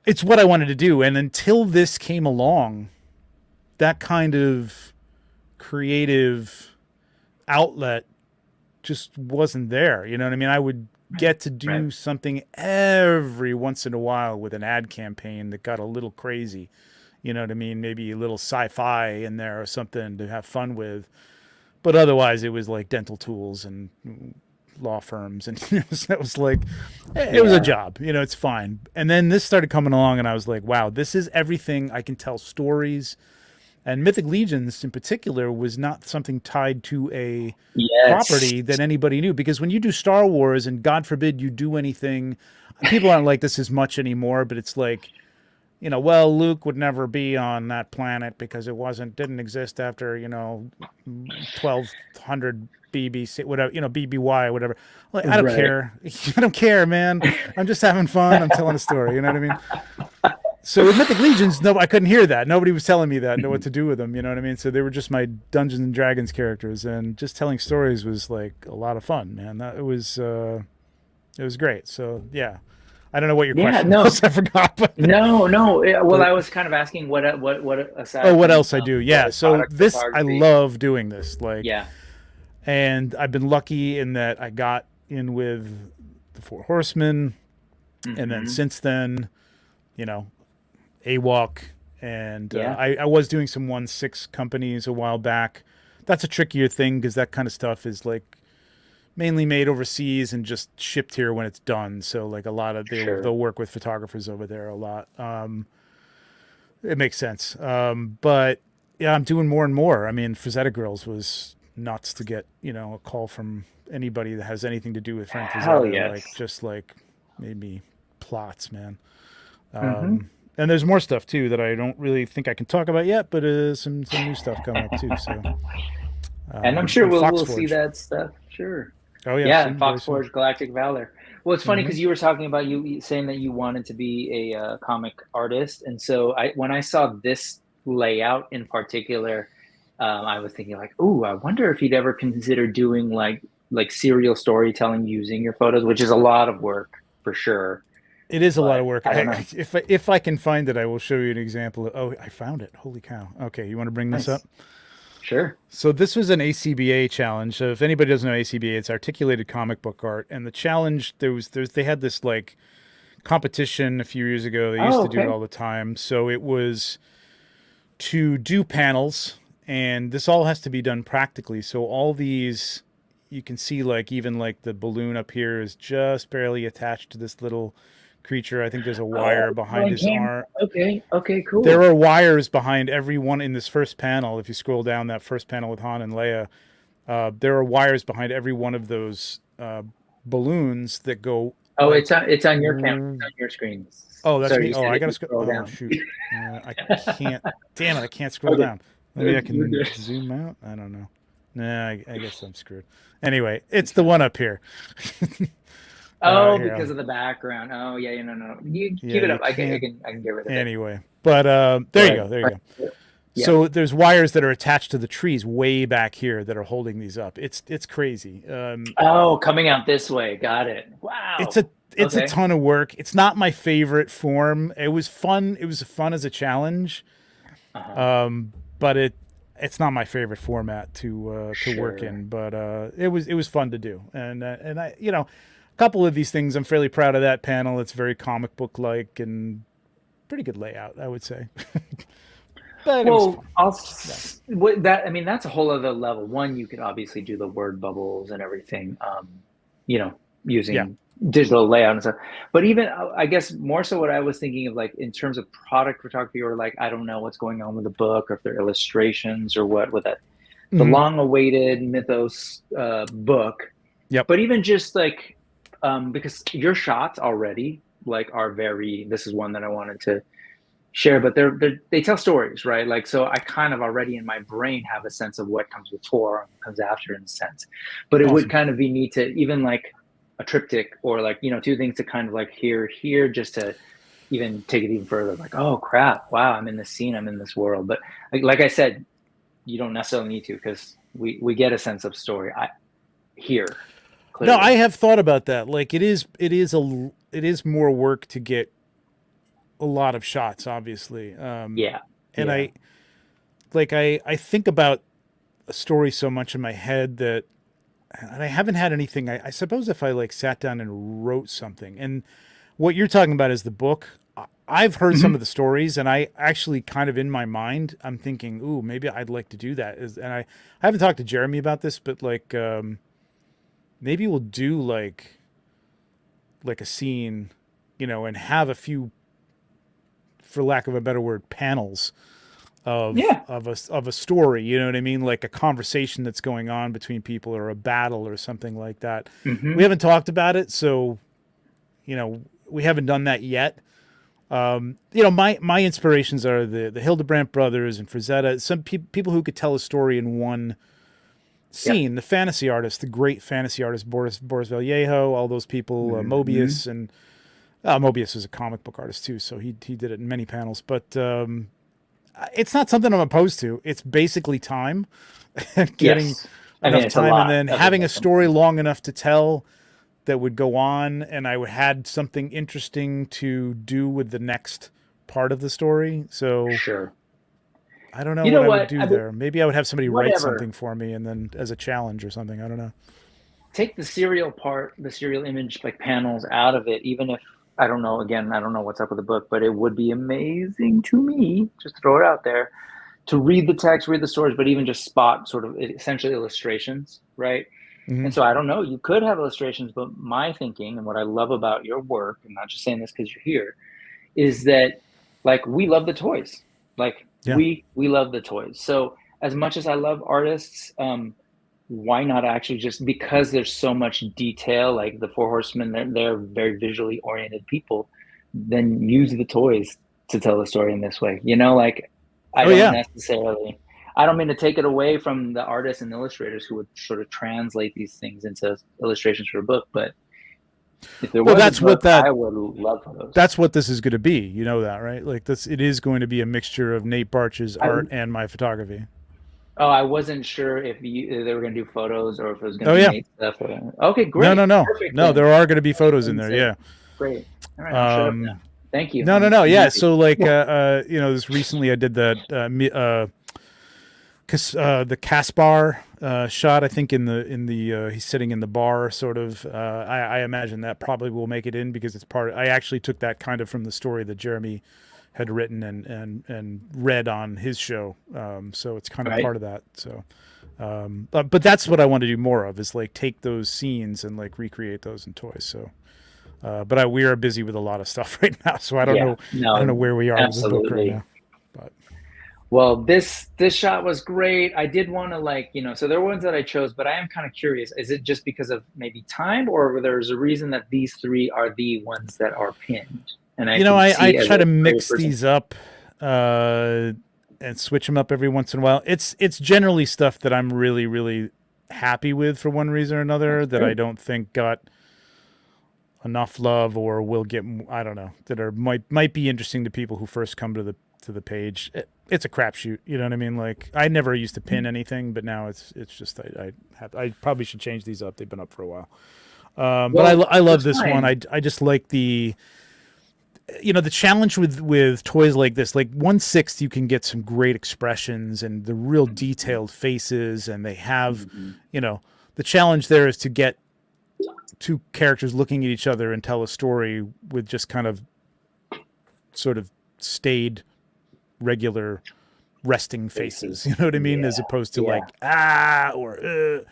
it's what I wanted to do. And until this came along, that kind of creative outlet just wasn't there. You know what I mean? I would get to do something every once in a while with an ad campaign that got a little crazy. You know what I mean? Maybe a little sci-fi in there or something to have fun with. But otherwise, it was like dental tools and law firms. And it was like, it was a job. It's fine. And then this started coming along, and I was like, wow, this is everything. I can tell stories. And Mythiclegions in particular was not something tied to a property that anybody knew. Because when you do Star Wars, and God forbid you do anything, people aren't like this as much anymore, but it's like, well, Luke would never be on that planet because it didn't exist after, 1200 BBC, whatever, BBY, whatever. Like, I don't care. I don't care, man. I'm just having fun. I'm telling a story. You know what I mean? So with Mythiclegions, no, I couldn't hear that. Nobody was telling me that, know what to do with them. You know what I mean? So they were just my Dungeons and Dragons characters, and just telling stories was like a lot of fun, man. It was great. So yeah. I don't know what your question was. I forgot. But no. Well, I was kind of asking what aside. Oh, what else I do? Yeah. So this, I love doing this. Like, and I've been lucky in that I got in with the Four Horsemen, and then since then, AWOK, and I was doing some 1/6 companies a while back. That's a trickier thing because that kind of stuff is like mainly made overseas and just shipped here when it's done. So like a lot of they'll work with photographers over there a lot. It makes sense. But yeah, I'm doing more and more. I mean, Frazetta Girls was nuts to get, you know, a call from anybody that has anything to do with Frank Frazetta. Like just like made me plots, man. And there's more stuff too that I don't really think I can talk about yet, but some new stuff coming up too. So, and I'm sure we'll see that stuff. Sure. Oh yeah, yeah. Foxforge, Galactic Valor. Well, it's funny because you were talking about you saying that you wanted to be a comic artist, and so when I saw this layout in particular, I was thinking like, "Ooh, I wonder if you'd ever consider doing like serial storytelling using your photos," which is a lot of work for sure. It is a lot of work. If I can find it, I will show you an example. Oh, I found it. Holy cow. Okay, you want to bring this up? Sure. So this was an ACBA challenge. So if anybody doesn't know ACBA, it's articulated comic book art. And the challenge, they had this like competition a few years ago. They used to do it all the time. So it was to do panels, and this all has to be done practically. So all these, you can see like even like the balloon up here is just barely attached to this little creature. I think there's a wire behind his arm. Okay, cool. There are wires behind every one in this first panel. If you scroll down that first panel with Han and Leia, there are wires behind every one of those balloons that go. Oh, it's on your camera, it's on your screen. Oh, that's me. Oh, I gotta scroll down. Shoot, I can't. Damn it, I can't scroll down. Maybe I can zoom out. I don't know. Nah, I guess I'm screwed. Anyway, it's the one up here. Because of the background. Oh, yeah, no. You keep it up. I can get rid of it. Anyway, but there you go. Yeah. So there's wires that are attached to the trees way back here that are holding these up. It's crazy. Coming out this way. Got it. Wow. It's a ton of work. It's not my favorite form. It was fun. It was fun as a challenge. But it's not my favorite format to work in. But it was fun to do. And I, you know, a couple of these things, I'm fairly proud of that panel. It's very comic book like and pretty good layout, I would say. But that's a whole other level. One, you could obviously do the word bubbles and everything, you know, using digital layout and stuff. But even, I guess, more so what I was thinking of, like, in terms of product photography, or like, I don't know what's going on with the book, or if they're illustrations or what with that, the long-awaited Mythos book. Yep. But even just like, because your shots already like are very, this is one that I wanted to share, but they tell stories, right? Like, so I kind of already in my brain have a sense of what comes before and comes after in a sense, but it would kind of be neat to even like a triptych or like, you know, two things to kind of like here, just to even take it even further. Like, oh crap, wow, I'm in this scene, I'm in this world. But like I said, you don't necessarily need to, because we get a sense of story here. Clearly. No, I have thought about that. Like it is more work to get a lot of shots, obviously. And I think about a story so much in my head that, and I haven't had anything. I suppose if I like sat down and wrote something, and what you're talking about is the book. I've heard some of the stories, and I actually kind of in my mind, I'm thinking, ooh, maybe I'd like to do that. And I haven't talked to Jeremy about this, but like, maybe we'll do like a scene, you know, and have a few, for lack of a better word, panels of a story, you know what I mean? Like a conversation that's going on between people, or a battle or something like that. We haven't talked about it, so, you know, we haven't done that yet. You know, my inspirations are the Hildebrandt brothers and Frazetta, some people who could tell a story in one scene. The fantasy artists, the great fantasy artist Boris Vallejo, all those people, Mobius, and Mobius was a comic book artist too, so he did it in many panels. But it's not something I'm opposed to. It's basically time, getting enough time, and then having a story long enough to tell that would go on, and I would had something interesting to do with the next part of the story. So I don't know what I would do there. Maybe I would have somebody write something for me, and then as a challenge or something. I don't know. Take the serial part, the serial image like panels out of it, even if I don't know what's up with the book, but it would be amazing to me, just to throw it out there, to read the text, read the stories, but even just spot sort of essentially illustrations, right? Mhm. And so I don't know, you could have illustrations, but my thinking and what I love about your work, I'm not just saying this because you're here, is that like we love the toys. Like Yeah. we love the toys. So as much as I love artists, why not actually just because there's so much detail, like the Four Horsemen, they're very visually oriented people, then use the toys to tell the story in this way. You know, like I Oh don't yeah. necessarily, I don't mean to take it away from the artists and illustrators who would sort of translate these things into illustrations for a book, but if there Well, was a that's what book, I would love for those. that's what this is going to be. You know that, right? Like this, it is going to be a mixture of Nate Barch's I, art and my photography. oh, I wasn't sure if if they were going to do photos or if it was going Oh to be yeah. Nate stuff. Okay, No, no, great. no, Perfect no. then. There are going to be photos in And there. so, Yeah. great. All right, I'll shut up now. Thank you. No, no, no. I'm Yeah. happy. So like, you know, this recently I did that, the Caspar shot. I think in the he's sitting in the bar, sort of. I imagine that probably will make it in because it's part. I actually took that kind of from the story that Jeremy had written and read on his show. So it's kind of Right. part of that. So, but that's what I want to do more of is like take those scenes and like recreate those in toys. So. But we are busy with a lot of stuff right now, so I don't know. No, I don't know where we are with the book right absolutely. now. But Well, this shot was great. I did want to like, you know, so there are ones that I chose, but I am kind of curious. Is it just because of maybe time, or there's a reason that these three are the ones that are pinned? And I you know, can I see as try a to brave mix person. these up and switch them up every once in a while. It's generally stuff that I'm really happy with for one reason or another that I don't think got enough love or will get. I don't know, that are might be interesting to people who first come to the page. It's a crapshoot, you know what I mean? Like I never used to pin anything, but now it's just I probably should change these up. They've been up for a while. But I love this one. I just like the, you know, the challenge with toys like this. Like 1/6 you can get some great expressions and the real detailed faces, and they have, you know, the challenge there is to get two characters looking at each other and tell a story with just kind of sort of staid, regular resting faces. You know what I mean? As opposed to like or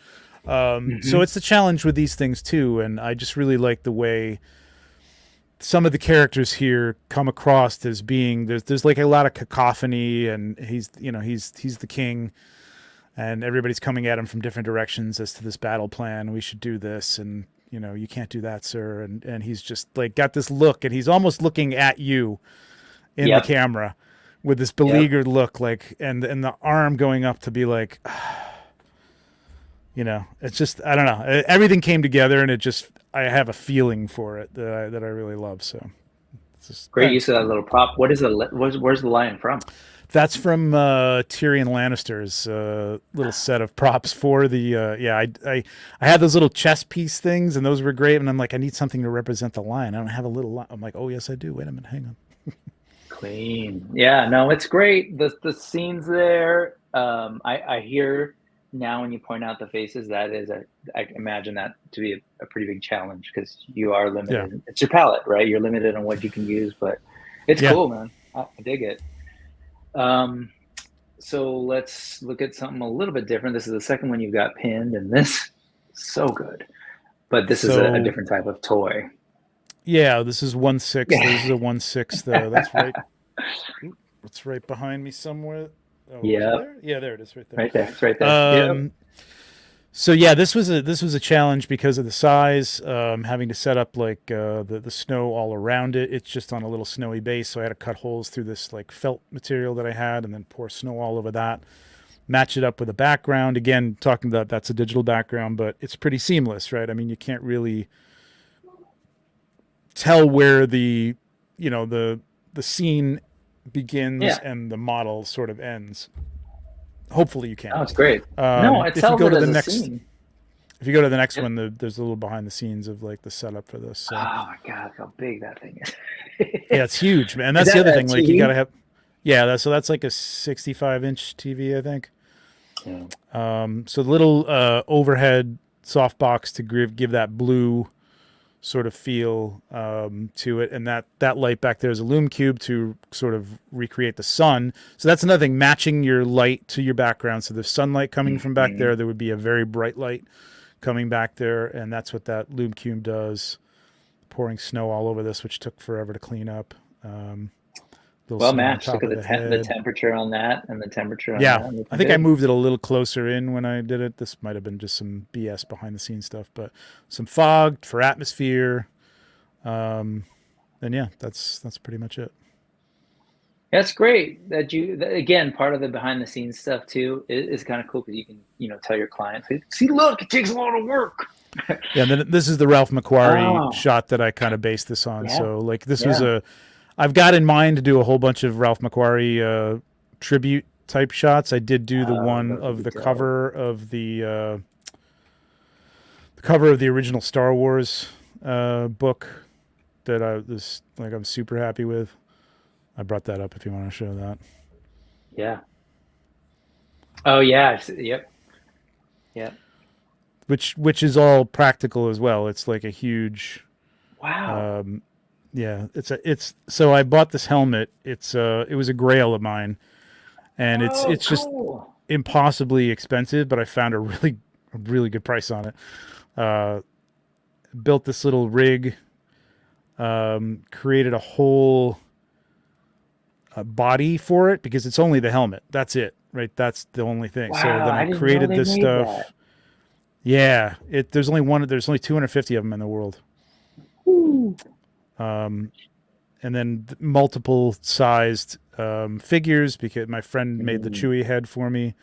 so it's the challenge with these things too. And I just really like the way some of the characters here come across as being there's like a lot of cacophony, and he's the king, and everybody's coming at him from different directions as to this battle plan. We should do this, and you know, you can't do that, sir. And he's just like got this look, and he's almost looking at you in the camera with this beleaguered look, like, and the arm going up to be like, you know, it's just, I don't know. Everything came together, and it just, I have a feeling for it that I really love. So it's just great use of that little prop. Where's the lion from? That's from Tyrion Lannister's little set of props for the I had those little chess piece things, and those were great, and I'm like, I need something to represent the lion. I don't have a little lion. I'm like, oh yes I do. Wait a minute, hang on. Clean. Yeah, no, it's great. The scenes there, I hear now when you point out the faces, that is I imagine that to be a pretty big challenge because you are limited. Yeah. It's your palette, right? You're limited on what you can use, but it's cool, man. I dig it. So let's look at something a little bit different. This is the second one you've got pinned, and this so good. But this is a different type of toy. Yeah, this is 1/6. This is a 1/6. That's right. It's right behind me somewhere. Oh, there? Yeah, there it is, right there. Right there. It's right there. So yeah, this was a challenge because of the size. Having to set up like the snow all around it. It's just on a little snowy base, so I had to cut holes through this like felt material that I had, and then pour snow all over that. Match it up with a background. Again, talking about that's a digital background, but it's pretty seamless, right? I mean, you can't really tell where the scene begins and the model sort of ends. Hopefully you can. Oh, it's great. No, it tells it as a scene. If you go to the next one, there's a little behind the scenes of like the setup for this. So. Oh my god, how big that thing is! Yeah, it's huge, man. That's the other thing. Like you gotta have. Yeah, that's like a 65-inch TV, I think. Yeah. So the little overhead softbox to give that blue sort of feel to it, and that light back there is a lume cube to sort of recreate the sun. So that's another thing, matching your light to your background. So the sunlight coming from back there would be a very bright light coming back there, and that's what that Loom Cume does, pouring snow all over this, which took forever to clean up. Well matched. Look at the temperature on that and the temperature on that. Yeah, I think I moved it a little closer in when I did it. This might have been just some BS behind the scenes stuff, but some fog for atmosphere. And yeah, that's pretty much it. That's great that again, part of the behind the scenes stuff too is kind of cool because you can, tell your clients, see, look, it takes a lot of work. Yeah, and then this is the Ralph McQuarrie shot that I kind of based this on. Yeah. So like this was I've got in mind to do a whole bunch of Ralph McQuarrie tribute type shots. I did do the one of the cover of the original Star Wars book that I'm super happy with. I brought that up if you want to show that. Yeah. Oh yeah. Yep. Yeah. Which is all practical as well. It's like a huge. Wow. Yeah. So I bought this helmet. It was a grail of mine, and it's cool. Just impossibly expensive, but I found a really good price on it. Built this little rig. Created a whole body for it because it's only the helmet. That's it, right? That's the only thing. Wow, so then I created this stuff. That. Yeah, there's only 250 of them in the world. Ooh. And then multiple sized figures because my friend made the Chewie head for me.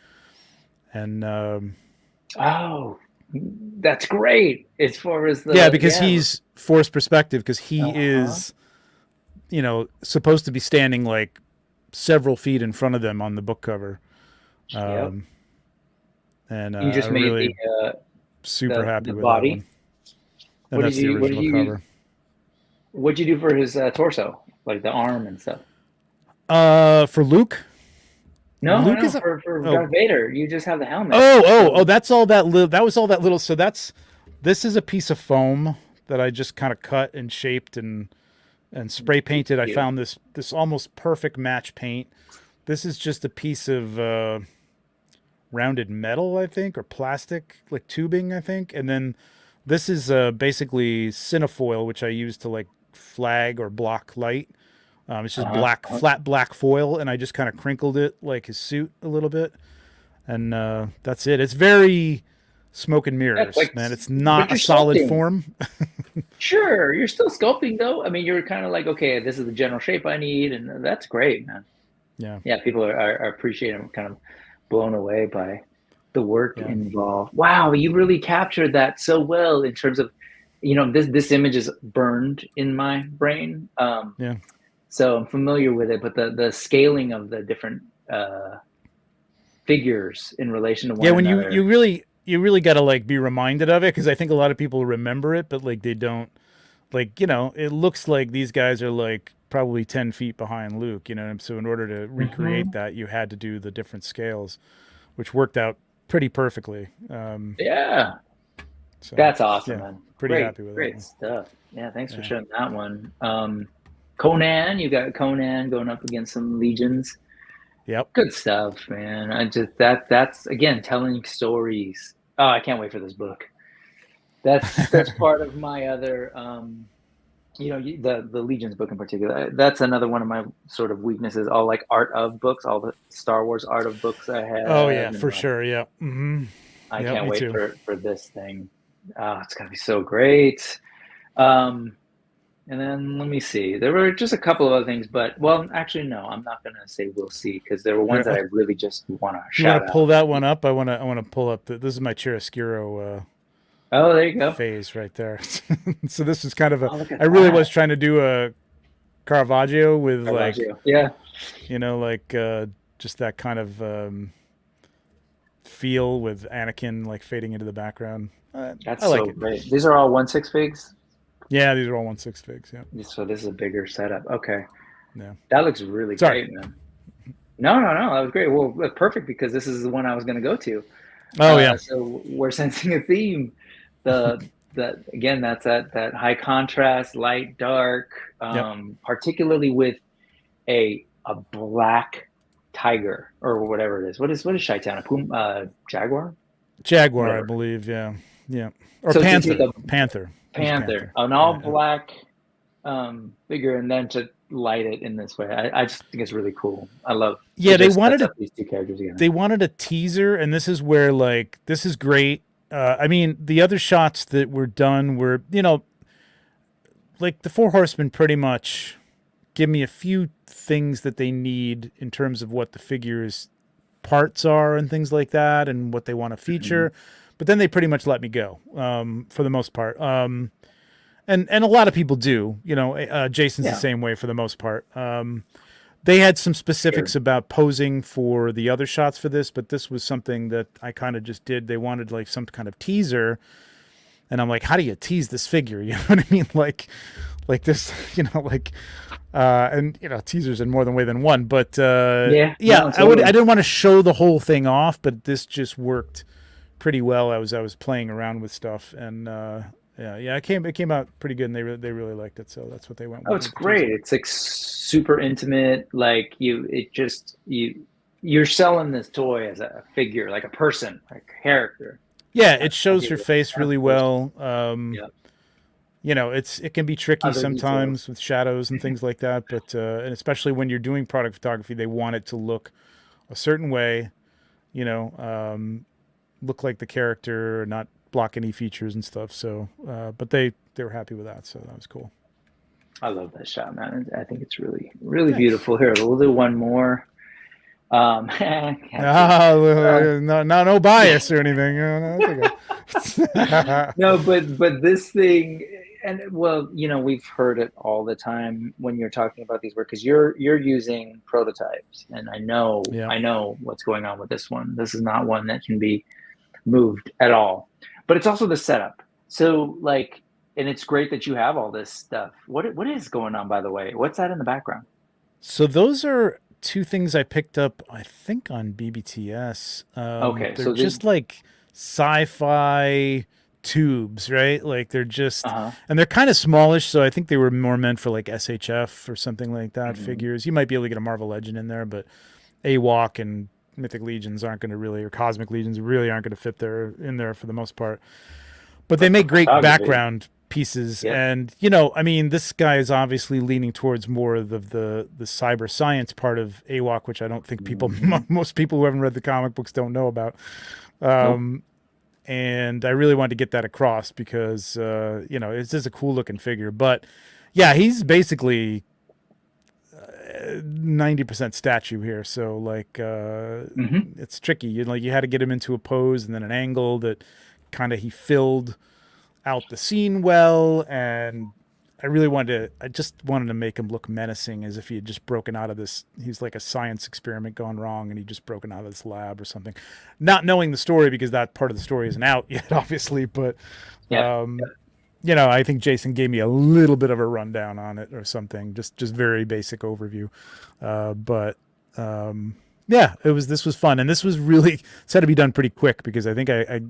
And that's great. As far as the he's forced perspective because he is supposed to be standing like several feet in front of them on the book cover. And you just made really super happy with body. That one. And that's the original cover. What'd you do for his torso, like the arm and stuff? For Luke? No, for Darth Vader. You just have the helmet. That's all that little. That was all that little. So this is a piece of foam that I just kind of cut and shaped and spray painted. I found this almost perfect match paint. This is just a piece of rounded metal, I think, or plastic, like tubing, I think. And then this is basically cinefoil, which I use to like flag or block light. It's just flat black foil, and I just kind of crinkled it like his suit a little bit. And that's it. It's very smoke and mirrors, man. It's not a solid form. Sure, you're still sculpting though. I mean, you're kind of like, okay, this is the general shape I need, and that's great, man. Yeah. People are appreciating, kind of blown away by the work involved. Wow, you really captured that so well in terms of, this image is burned in my brain. So I'm familiar with it, but the scaling of the different figures in relation to one another. When you really got to like be reminded of it, because I think a lot of people remember it, but like they don't, like, it looks like these guys are like probably 10 feet behind Luke, so in order to recreate that, you had to do the different scales, which worked out pretty perfectly. So that's awesome, man. Pretty happy with it. Great stuff. Yeah, thanks for sharing that one. Conan, you got Conan going up against some legions. Yep. Good stuff, man. I just that's again telling stories. Oh, I can't wait for this book. That's part of my other the Legions book in particular. That's another one of my sort of weaknesses, all like art of books, all the Star Wars art of books I have. Oh yeah, for sure. Yeah. Mm-hmm. I can't wait for this thing. It's gonna be so great. And then let me see. There were just a couple of other things, but actually, no, I'm not gonna say we'll see because there were ones that I really just want to shout out. You want to pull that one up? I want to pull up. This is my chiaroscuro. Oh, there you go. Phase right there. So this is kind of I really was trying to do a Caravaggio with like just that kind of feel with Anakin like fading into the background. That's so great. These are all 1/6 figs. Yeah, these are all 1/6 figs. Yeah. So this is a bigger setup. Okay. Yeah. That looks really great, man. No, that was great. Well, perfect because this is the one I was going to go to. Oh yeah. So we're sensing a theme. That's that high contrast, light, dark, particularly with a black tiger or whatever it is. What is Chi-Town? A Jaguar? Jaguar, whatever. I believe. Yeah. Yeah. Or So Panther. to take Panther. Panther, an all Yeah. black figure, and then to light it in this way. I just think it's really cool. I love. Yeah, they wanted these two characters together. They wanted a teaser, and this is where like this is great. I mean, the other shots that were done were, you know, like the Four Horsemen pretty much give me a few things that they need in terms of what the figure's parts are and things like that, and what they want to feature. But then they pretty much let me go for the most part. And a lot of people do. You know, Jason's the same way for the most part. They had some specifics about posing for the other shots for this, but this was something that I kind of just did. They wanted like some kind of teaser, and I'm like, how do you tease this figure? You know what I mean? Like this, you know, like, and you know, teasers in more than way than one. But no, totally. I didn't want to show the whole thing off, but this just worked pretty well. I was playing around with stuff, and it came out pretty good, and they really liked it, so that's what they went with. Oh, it's great. It's like super intimate. Like you're selling this toy as a figure, like a person, like a character. Yeah, it shows her face really well. You know, it can be tricky sometimes with shadows and things like that, but and especially when you're doing product photography, they want it to look a certain way, you know, look like the character, not block any features and stuff. So, but they were happy with that, so that was cool. I love that shot, man. I think it's really, really beautiful. Here, we'll do one more. No bias or anything. No, but this thing, and well, you know, we've heard it all the time when you're talking about these work, because you're using prototypes, and I know what's going on with this one. This is not one that can be moved at all, but it's also the setup. So like, and it's great that you have all this stuff. What is going on, by the way? What's that in the background? So those are two things I picked up, I think, on BBTS. Okay, they're just like sci-fi tubes, right? Like they're just, and they're kind of smallish, so I think they were more meant for like SHF or something like that figures. You might be able to get a Marvel Legend in there, but AWOK and mythiclegions aren't going to really, or cosmic legions really aren't going to fit in there for the most part. But they make great background pieces, and you know, I mean, this guy is obviously leaning towards more of the cyber science part of AWOK, which I don't think most people who haven't read the comic books don't know about. And I really wanted to get that across because you know, it's just a cool looking figure. But yeah, he's basically 90% statue here, so like it's tricky. You had to get him into a pose and then an angle that kind of he filled out the scene well, and I just wanted to make him look menacing, as if he had just broken out of this. He's like a science experiment gone wrong, and he just broken out of this lab or something. Not knowing the story, because that part of the story isn't out yet, obviously. But you know, I think Jason gave me a little bit of a rundown on it or something, just very basic overview. Yeah, this was fun, and this was really, it's had to be done pretty quick, because I think I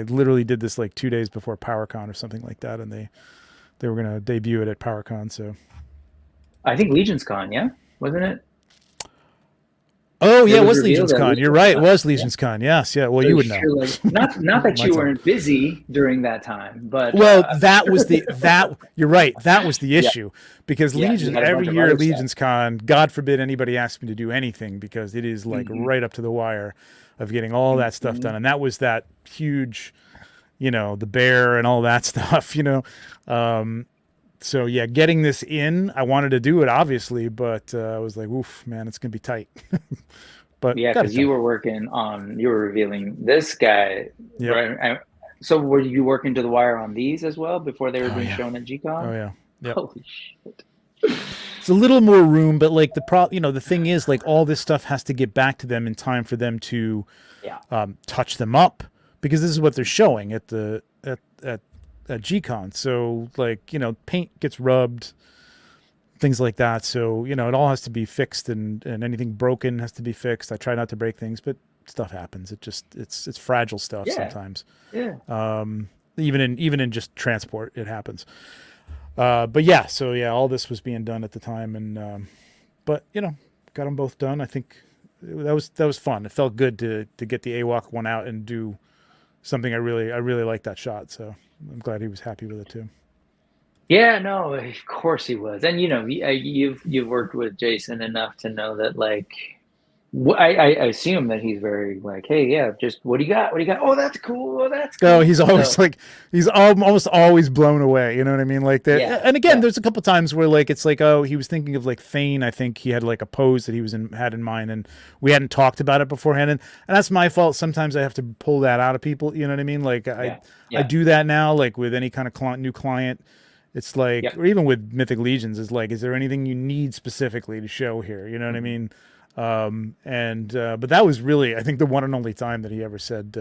literally did this like 2 days before PowerCon or something like that, and they were going to debut it at PowerCon. So I think Legion's Con, wasn't it? Oh yeah, it was Legion's Con. You're right, it was Legion's Con. Yes, yeah. Well, so you would know. Not that you weren't busy during that time, but that was you're right. That was the issue, because Legion, every year at Legion's Con, God forbid anybody asks me to do anything, because it is like right up to the wire of getting all that stuff done, and that was that huge, you know, the bear and all that stuff, you know. So yeah, getting this in, I wanted to do it obviously, but I was like, oof, man, it's gonna be tight. But yeah, because you were revealing this guy, right? So were you working to the wire on these as well before they were being shown at G-Con? Oh yeah. Yep. Holy shit. It's a little more room, but like the thing is, like, all this stuff has to get back to them in time for them to touch them up, because this is what they're showing at G-Con. So like, you know, paint gets rubbed, things like that. So, you know, it all has to be fixed, and anything broken has to be fixed. I try not to break things, but stuff happens. It's fragile stuff sometimes. Yeah. Even in just transport, it happens. But yeah, so yeah, all this was being done at the time, and but you know, got them both done. I think that was fun. It felt good to get the AWOK one out and do something I really like that shot. So I'm glad he was happy with it too. Yeah, no, of course he was. And you've worked with Jason enough to know that like I assume that he's very like, hey, yeah, just what do you got? What do you got? Oh, that's cool. Oh, that's cool. Oh, he's always like, he's almost always blown away. You know what I mean? Like that. Yeah, And again, yeah. there's a couple times where like it's like, oh, he was thinking of like Thane. I think he had like a pose that he had in mind, and we hadn't talked about it beforehand. And that's my fault. Sometimes I have to pull that out of people. You know what I mean? Like I do that now. Like with any kind of new client, it's like, or even with mythiclegions, is like, is there anything you need specifically to show here? You know what I mean? But that was really, I think, the one and only time that he ever said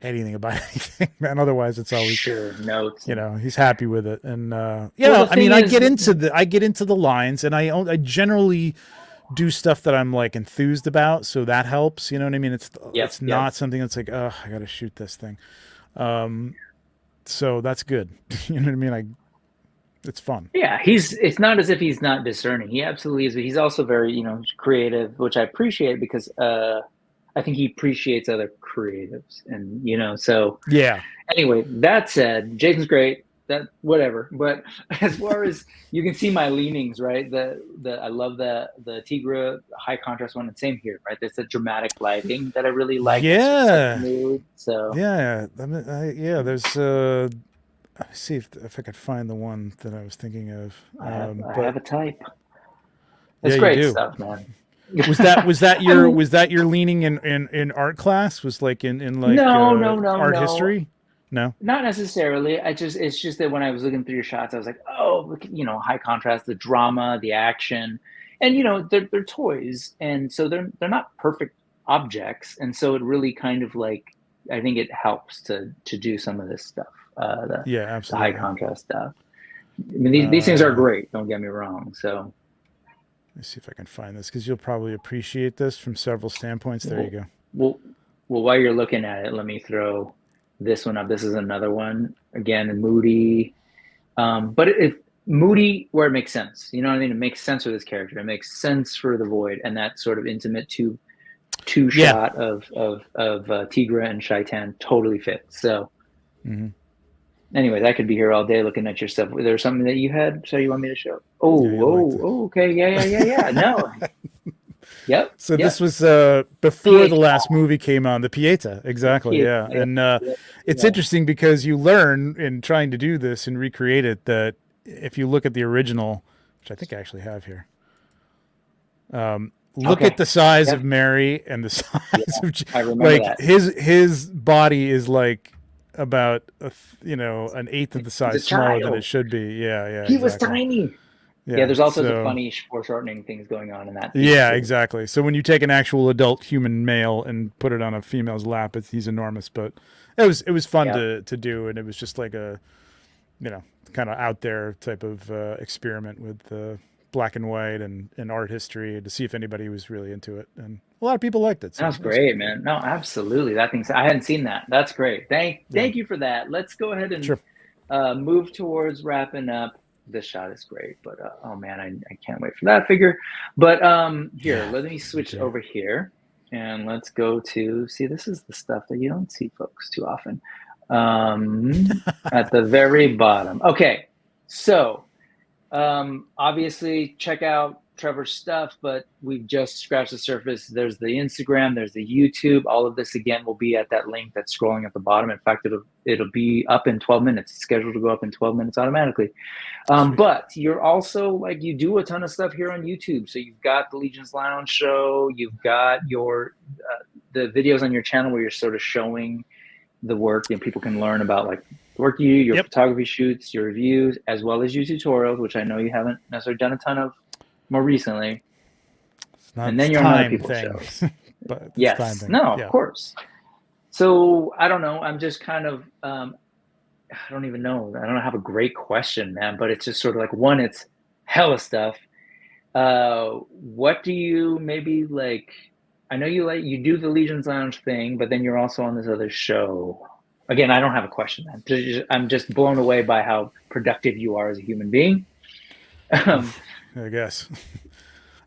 anything about anything, man. Otherwise it's always notes. You know, he's happy with it. And you know, I mean, I get into the lines, and I generally do stuff that I'm like enthused about, so that helps. You know what I mean? It's not something that's like, oh, I gotta shoot this thing. So that's good. You know what I mean? It's fun. Yeah, it's not as if he's not discerning. He absolutely is, but he's also very, creative, which I appreciate because I think he appreciates other creatives, and so yeah. Anyway, that said, Jason's great. That whatever, but as far as you can see my leanings, right? I love the Tigra high contrast one, and same here, right? There's a dramatic lighting that I really like. Yeah. Mood, so yeah, I mean, there's. Let me see if I could find the one that I was thinking of. I have a type. That's great stuff, man. Was that your leaning in art class? Was like in like art history? No, not necessarily. It's just that when I was looking through your shots, I was like, oh, look, high contrast, the drama, the action, and they're toys, and so they're not perfect objects, and so it really kind of like, I think it helps to do some of this stuff. Absolutely. The high contrast stuff. I mean, these things are great. Don't get me wrong. So. Let's see if I can find this, because you'll probably appreciate this from several standpoints. There you go. Well, while you're looking at it, let me throw this one up. This is another one. Again, moody, but it moody where it makes sense. You know what I mean? It makes sense for this character. It makes sense for the Void, and that sort of intimate two shot of Tigra and Shaitan totally fits. So. Mm-hmm. Anyways, I could be here all day looking at your stuff. Was there something that you had? So you want me to show? Okay. Yeah. No. Yep. So this was before the last movie came on, the Pieta. Exactly. Yeah. And it's interesting because you learn in trying to do this and recreate it that if you look at the original, which I think I actually have here, look at the size of Mary and the size of I remember that. his body is like about an eighth of the size smaller than it should be. Yeah. He was tiny. Yeah, there's also the funny foreshortening things going on in that. Yeah, exactly. So when you take an actual adult human male and put it on a female's lap, he's enormous. But it was fun to do, and it was just like a kind of out there type of experiment with black and white and art history to see if anybody was really into it, and a lot of people liked it. So that's great, man. No, absolutely. That thing's, I hadn't seen that. That's great. Thank you for that. Let's go ahead and move towards wrapping up. This shot is great, but oh man, I can't wait for that figure. But let me switch over here, and let's go to see. This is the stuff that you don't see, folks, too often. At the very bottom. Okay, so obviously check out Trevor's stuff, but we've just scratched the surface. There's the Instagram, there's the YouTube. All of this again will be at that link that's scrolling at the bottom. In fact, it'll be up in 12 minutes. It's scheduled to go up in 12 minutes automatically. But you're also you do a ton of stuff here on YouTube. So you've got the Legions Lounge show. You've got your the videos on your channel where you're sort of showing the work, and people can learn about the work you do, your photography shoots, your reviews, as well as your tutorials, which I know you haven't necessarily done a ton of more recently. And then you're on other people's shows. But yes. No, of course. So I don't know. I'm just kind of I don't even know. I don't have a great question, man, but it's just sort of one, it's hella stuff. What do you maybe I know you do the Legions Lounge thing, but then you're also on this other show. Again, I don't have a question, man. I'm just blown away by how productive you are as a human being. I guess.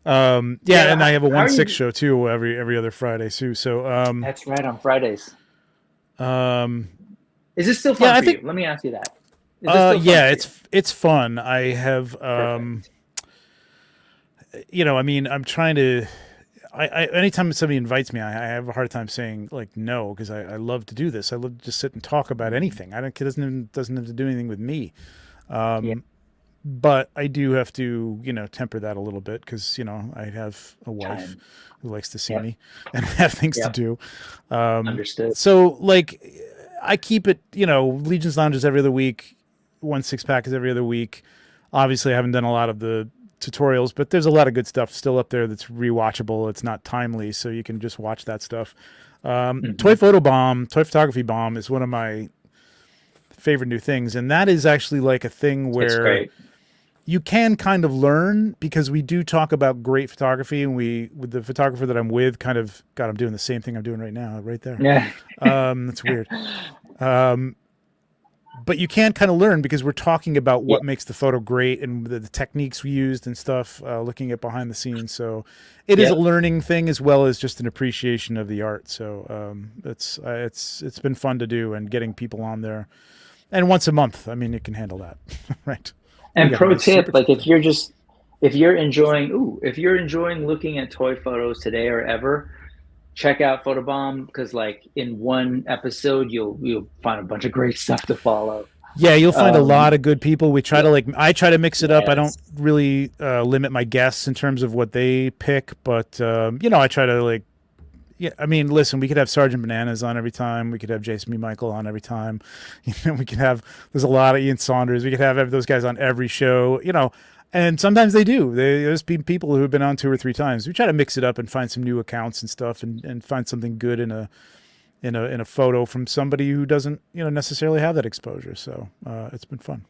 And I have a 1/6 show too every other Friday too. So that's right, on Fridays. Is this still fun Yeah, I for think. you? Let me ask you that. Is this still fun Yeah, for you? it's fun. I have, Perfect. I mean, I'm trying to. Anytime somebody invites me, I have a hard time saying like no, because I love to do this. I love to just sit and talk about anything. I don't. It doesn't have to do anything with me. Yeah. But I do have to, temper that a little bit because, I have a wife Time. who likes to see Yep. me and have things to Yep. do. Understood. So like I keep it, Legion's Lounge is every other week. 1 6-pack is every other week. Obviously I haven't done a lot of the tutorials, but there's a lot of good stuff still up there that's rewatchable. It's not timely, so you can just watch that stuff. Toy photography bomb is one of my favorite new things, and that is actually like a thing It's where great. you can kind of learn, because we do talk about great photography, and with the photographer that I'm with, kind of, God, I'm doing the same thing I'm doing right now, right there. Yeah. That's weird. But you can kind of learn because we're talking about what makes the photo great and the techniques we used and stuff, looking at behind the scenes. So it is a learning thing as well as just an appreciation of the art. So it's been fun to do, and getting people on there. And once a month, I mean, you can handle that, right? And pro tip, like if you're enjoying looking at toy photos today or ever, check out Photobomb, because like in one episode you'll find a bunch of great stuff to follow. Yeah, you'll find a lot of good people. We try to I try to mix it up. I don't really limit my guests in terms of what they pick, but I try to I mean, listen, we could have Sergeant Bananas on every time. We could have Jason B. Michael on every time. We could have, there's a lot of Ian Saunders. We could have those guys on every show, and sometimes they do. There's been people who have been on 2 or 3 times. We try to mix it up and find some new accounts and stuff, and find something good in a photo from somebody who doesn't, necessarily have that exposure. So it's been fun.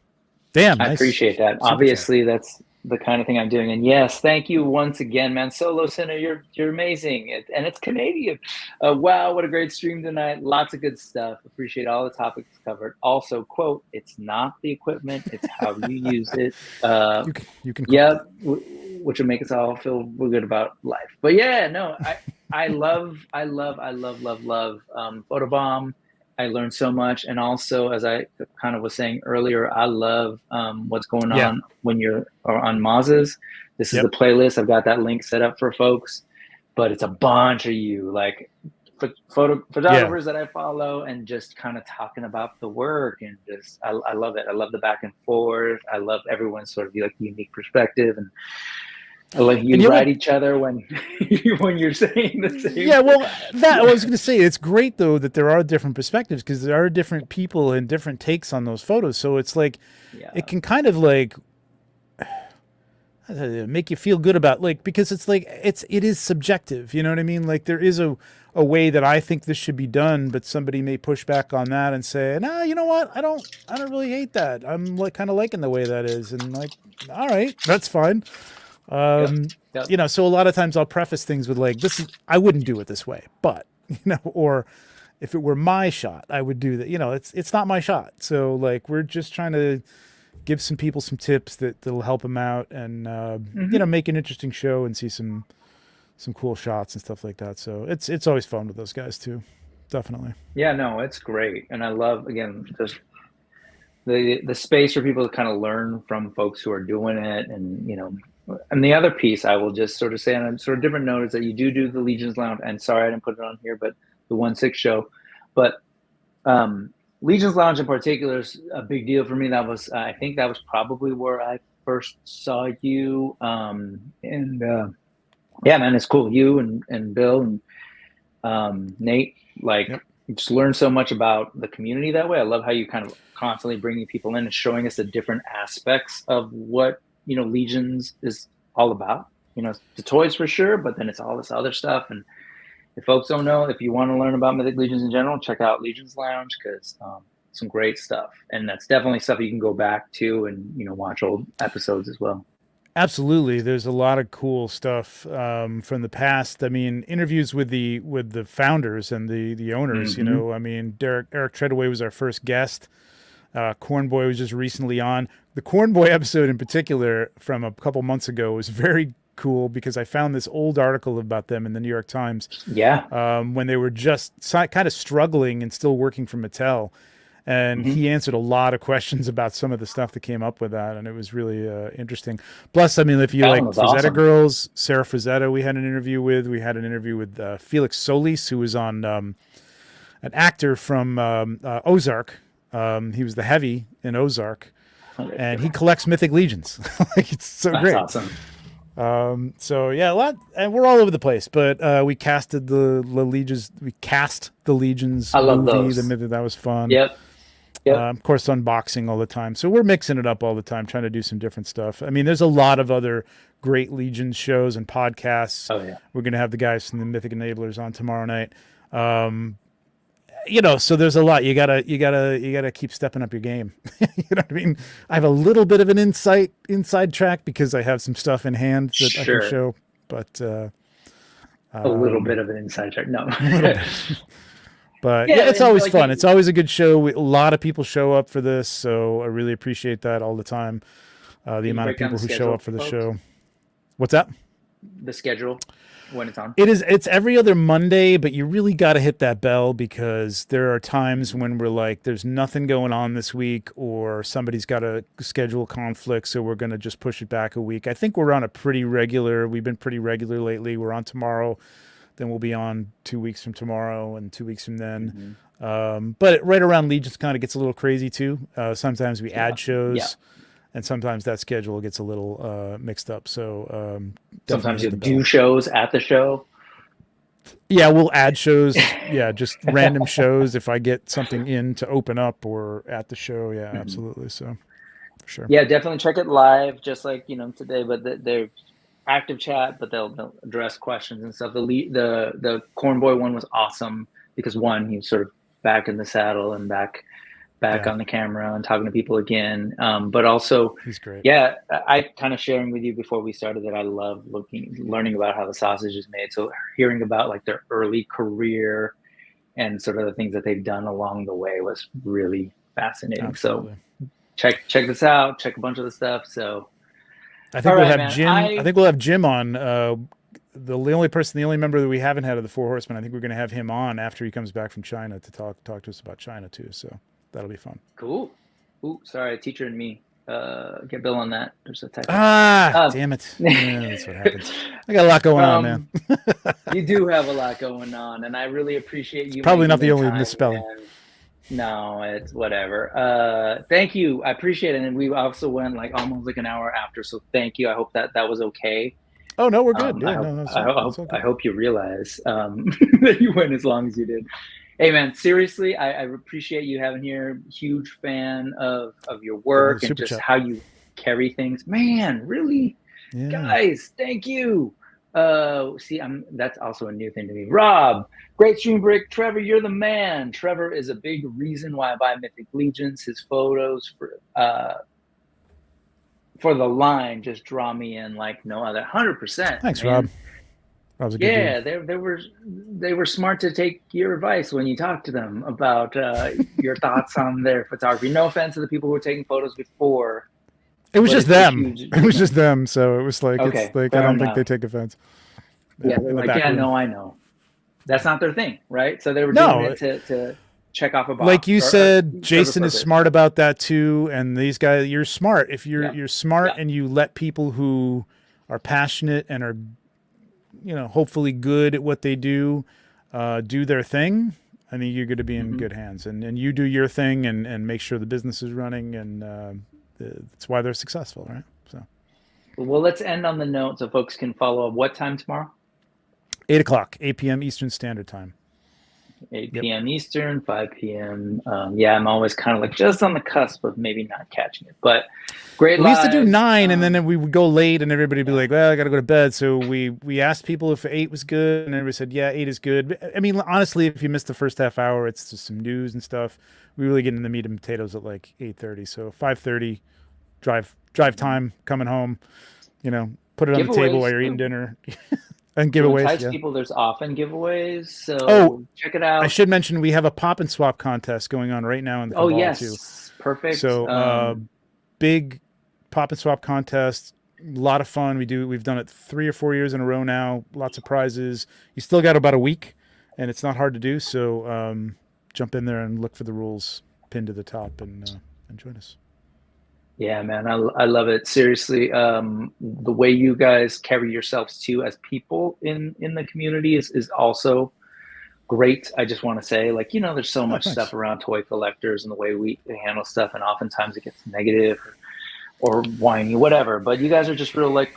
Damn, I appreciate that. Obviously, that's the kind of thing I'm doing. And yes, thank you once again, man. Solo Center, you're amazing. And it's Canadian. Wow, what a great stream tonight. Lots of good stuff. Appreciate all the topics covered. Also, quote, it's not the equipment, it's how you use it. You can yeah, which will make us all feel good about life. But yeah, no, I love Photobomb. I learned so much. And also, as I kind of was saying earlier, I love what's going on when you're on Maz's. This is the playlist. I've got that link set up for folks, but it's a bunch of you, like photographers that I follow, and just kind of talking about the work, and just, I love it. I love the back and forth. I love everyone's sort of unique perspective, and I like you write each other when you're saying the same. Yeah, well, that I was going to say, it's great though that there are different perspectives, because there are different people and different takes on those photos. So it's like it can kind of make you feel good about, because it's it is subjective. You know what I mean? Like there is a way that I think this should be done, but somebody may push back on that and say, "No, you know what? I don't really hate that. I'm kind of liking the way that is," and all right, that's fine. So a lot of times I'll preface things with I wouldn't do it this way, but or if it were my shot, I would do that. It's not my shot. So we're just trying to give some people some tips that'll help them out, and make an interesting show and see some cool shots and stuff like that. So it's always fun with those guys too. Definitely. Yeah, no, it's great. And I love, again, just the space for people to kind of learn from folks who are doing it. And the other piece I will just sort of say on a sort of different note is that you do the Legion's Lounge, and sorry I didn't put it on here, but the 1/6 show, but Legion's Lounge in particular is a big deal for me. That was, I think that was probably where I first saw you. Yeah, man, it's cool. You and Bill and Nate, you just learn so much about the community that way. I love how you kind of constantly bringing people in and showing us the different aspects of what Legions is all about. The toys for sure, but then it's all this other stuff. And if folks don't know, if you want to learn about Mythic Legions in general, check out Legion's Lounge, because some great stuff, and that's definitely stuff you can go back to and watch old episodes as well. Absolutely, there's a lot of cool stuff from the past. I mean, interviews with the founders and the owners. Mm-hmm. I mean, Eric Treadaway was our first guest. Cornboy was just recently on. The Cornboy episode in particular from a couple months ago was very cool because I found this old article about them in the New York Times. Yeah. When they were just kind of struggling and still working for Mattel. And he answered a lot of questions about some of the stuff that came up with that, and it was really interesting. Plus, I mean, if you like Frazetta Girls, Sarah Frazetta, we had an interview with. We had an interview with Felix Solis, who was on an actor from Ozark. He was the Heavy in Ozark, and he collects mythic legions. Like, it's so great. That's awesome. So yeah, a lot, and we're all over the place. But we casted the Legions. We cast the Legions. I love movie. those. That was fun. Yep. Of course, unboxing all the time. So we're mixing it up all the time, trying to do some different stuff. I mean, there's a lot of other great Legion shows and podcasts. Oh yeah. We're going to have the guys from the Mythic Enablers on tomorrow night. You know, so there's a lot. You gotta keep stepping up your game. You know what I mean? I have a little bit of an inside track because I have some stuff in hand that I can show, but a little bit of an inside track. No. But yeah, it's always fun. It's always a good show. A lot of people show up for this, so I really appreciate that all the time. The amount of people who show up for the show. What's that? The schedule when it's on. It's every other Monday, but you really got to hit that bell because there are times when we're like, there's nothing going on this week, or somebody's got a schedule conflict, so we're going to just push it back a week. I think we're on we've been pretty regular lately. We're on tomorrow. Then we'll be on 2 weeks from tomorrow and 2 weeks from then. But right around Legions kind of gets a little crazy too. Sometimes we add shows, and sometimes that schedule gets a little mixed up. So sometimes you do shows at the show. Yeah, we'll add shows. Yeah, just random shows if I get something in to open up or at the show. Yeah, absolutely. So for sure. Yeah, definitely check it live, just like today. But they're active chat, but they'll address questions and stuff. The Corn Boy one was awesome because one, he was sort of back in the saddle and back on the camera and talking to people again. But also, he's great. Yeah, I kind of sharing with you before we started that I love learning about how the sausage is made. So hearing about like their early career and sort of the things that they've done along the way was really fascinating. Absolutely. So check this out. Check a bunch of the stuff. So. I think we'll have Jim. I think we'll have Jim on. The only member that we haven't had of the Four Horsemen. I think we're going to have him on after he comes back from China to talk to us about China too. So that'll be fun. Cool. Ooh, sorry, teacher and me. Get Bill on that. There's a typo. Damn it. Yeah, that's what happens. I got a lot going on, man. You do have a lot going on, and I really appreciate you. Probably not the only misspelling. No, it's whatever. Thank you. I appreciate it. And we also went like almost like an hour after. So thank you. I hope that was okay. Oh, no, we're good. I hope you realize that you went as long as you did. Hey, man, seriously, I appreciate you having here. Huge fan of your work and just how you carry things. Man, really? Yeah. Guys, thank you. That's also a new thing to me. Rob, great stream, Brick. Trevor, you're the man. Trevor is a big reason why I buy Mythic Legions. His photos for the line just draw me in like no other. 100%. Thanks, man. Rob. Yeah, they were smart to take your advice when you talked to them about your thoughts on their photography. No offense to the people who were taking photos before. It was just them. It was just them. So it was like, okay, it's like, I don't think they take offense. Yeah, they're like, yeah, no, I know. That's not their thing, right? So they were doing it to check off a box. Like you said, Jason is smart about that too. And these guys, you're smart. If you're smart and you let people who are passionate and are, hopefully good at what they do their thing, I think you're going to be in good hands. And you do your thing and make sure the business is running, and that's why they're successful, right? So, well, let's end on the note so folks can follow up. What time tomorrow? 8 p.m. Eastern Standard Time. 8 p.m. Eastern, 5 p.m. I'm always kind of like just on the cusp of maybe not catching it, but great. We used to do 9, and then we would go late, and everybody would be like, "Well, I got to go to bed." So we asked people if 8 was good, and everybody said, "Yeah, 8 is good." I mean, honestly, if you missed the first half hour, it's just some news and stuff. We really get into the meat and potatoes at like 8:30. So 5:30, drive time coming home. Put it on the table while you're eating dinner. And giveaways. People, there's often giveaways, so check it out. I should mention we have a pop and swap contest going on right now in the Cabal too. Perfect. So big pop and swap contest. A lot of fun. We've done it 3 or 4 years in a row now. Lots of prizes. You still got about a week, and it's not hard to do. So jump in there and look for the rules pinned to the top, and join us. Yeah, man, I love it. Seriously, the way you guys carry yourselves too as people in the community is also great. I just want to say, like, you know, there's so much stuff around toy collectors and the way we handle stuff, and oftentimes it gets negative or whiny, whatever. But you guys are just real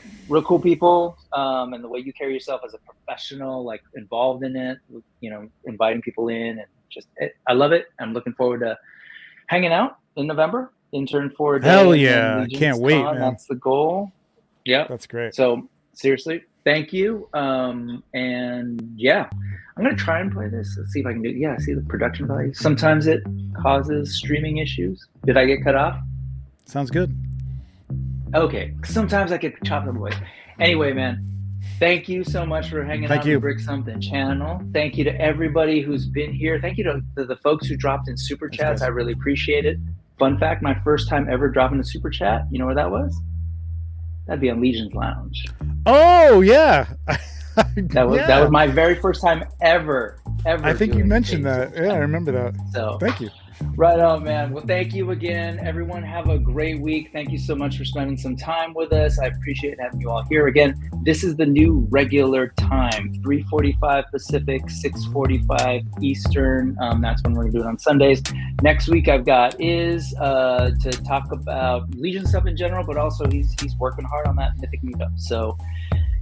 cool people, and the way you carry yourself as a professional, like involved in it, you know, inviting people in, and I love it. I'm looking forward to hanging out in November. Intern for a day. Hell yeah! I can't wait, man. That's the goal. Yeah, that's great. So seriously, thank you. And yeah, I'm gonna try and play this. Let's see if I can do. Yeah, see the production value. Sometimes it causes streaming issues. Did I get cut off? Sounds good. Okay. Sometimes I get chopped away. Anyway, man, thank you so much for hanging out on the Brick Something channel. Thank you to everybody who's been here. Thank you to the folks who dropped in super chats. I really appreciate it. Fun fact, my first time ever dropping a super chat, you know where that was? That'd be on Legion's Lounge. Oh, yeah. That was my very first time ever. I think you mentioned that. Yeah, I remember that. So thank you. Right on, man. Well, thank you again. Everyone have a great week. Thank you so much for spending some time with us. I appreciate having you all here. Again, this is the new regular time, 3:45 Pacific, 6:45 Eastern. That's when we're going to do it on Sundays. Next week I've got to talk about Legion stuff in general, but also he's working hard on that Mythic meetup. So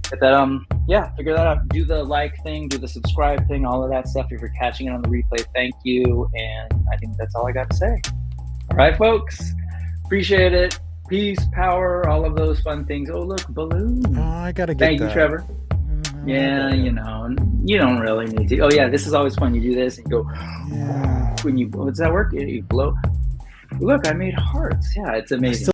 get that, figure that out. Do the like thing, do the subscribe thing, all of that stuff. If you're catching it on the replay, thank you. And I think that's all I got to say. All right, folks. Appreciate it. Peace, power, all of those fun things. Oh, look, balloon. Oh, I got to get Thank you, Trevor. Yeah, you know, you don't really need to. Oh, yeah, this is always fun. You do this and you go, when you, does that work? You blow. Look, I made hearts. Yeah, it's amazing.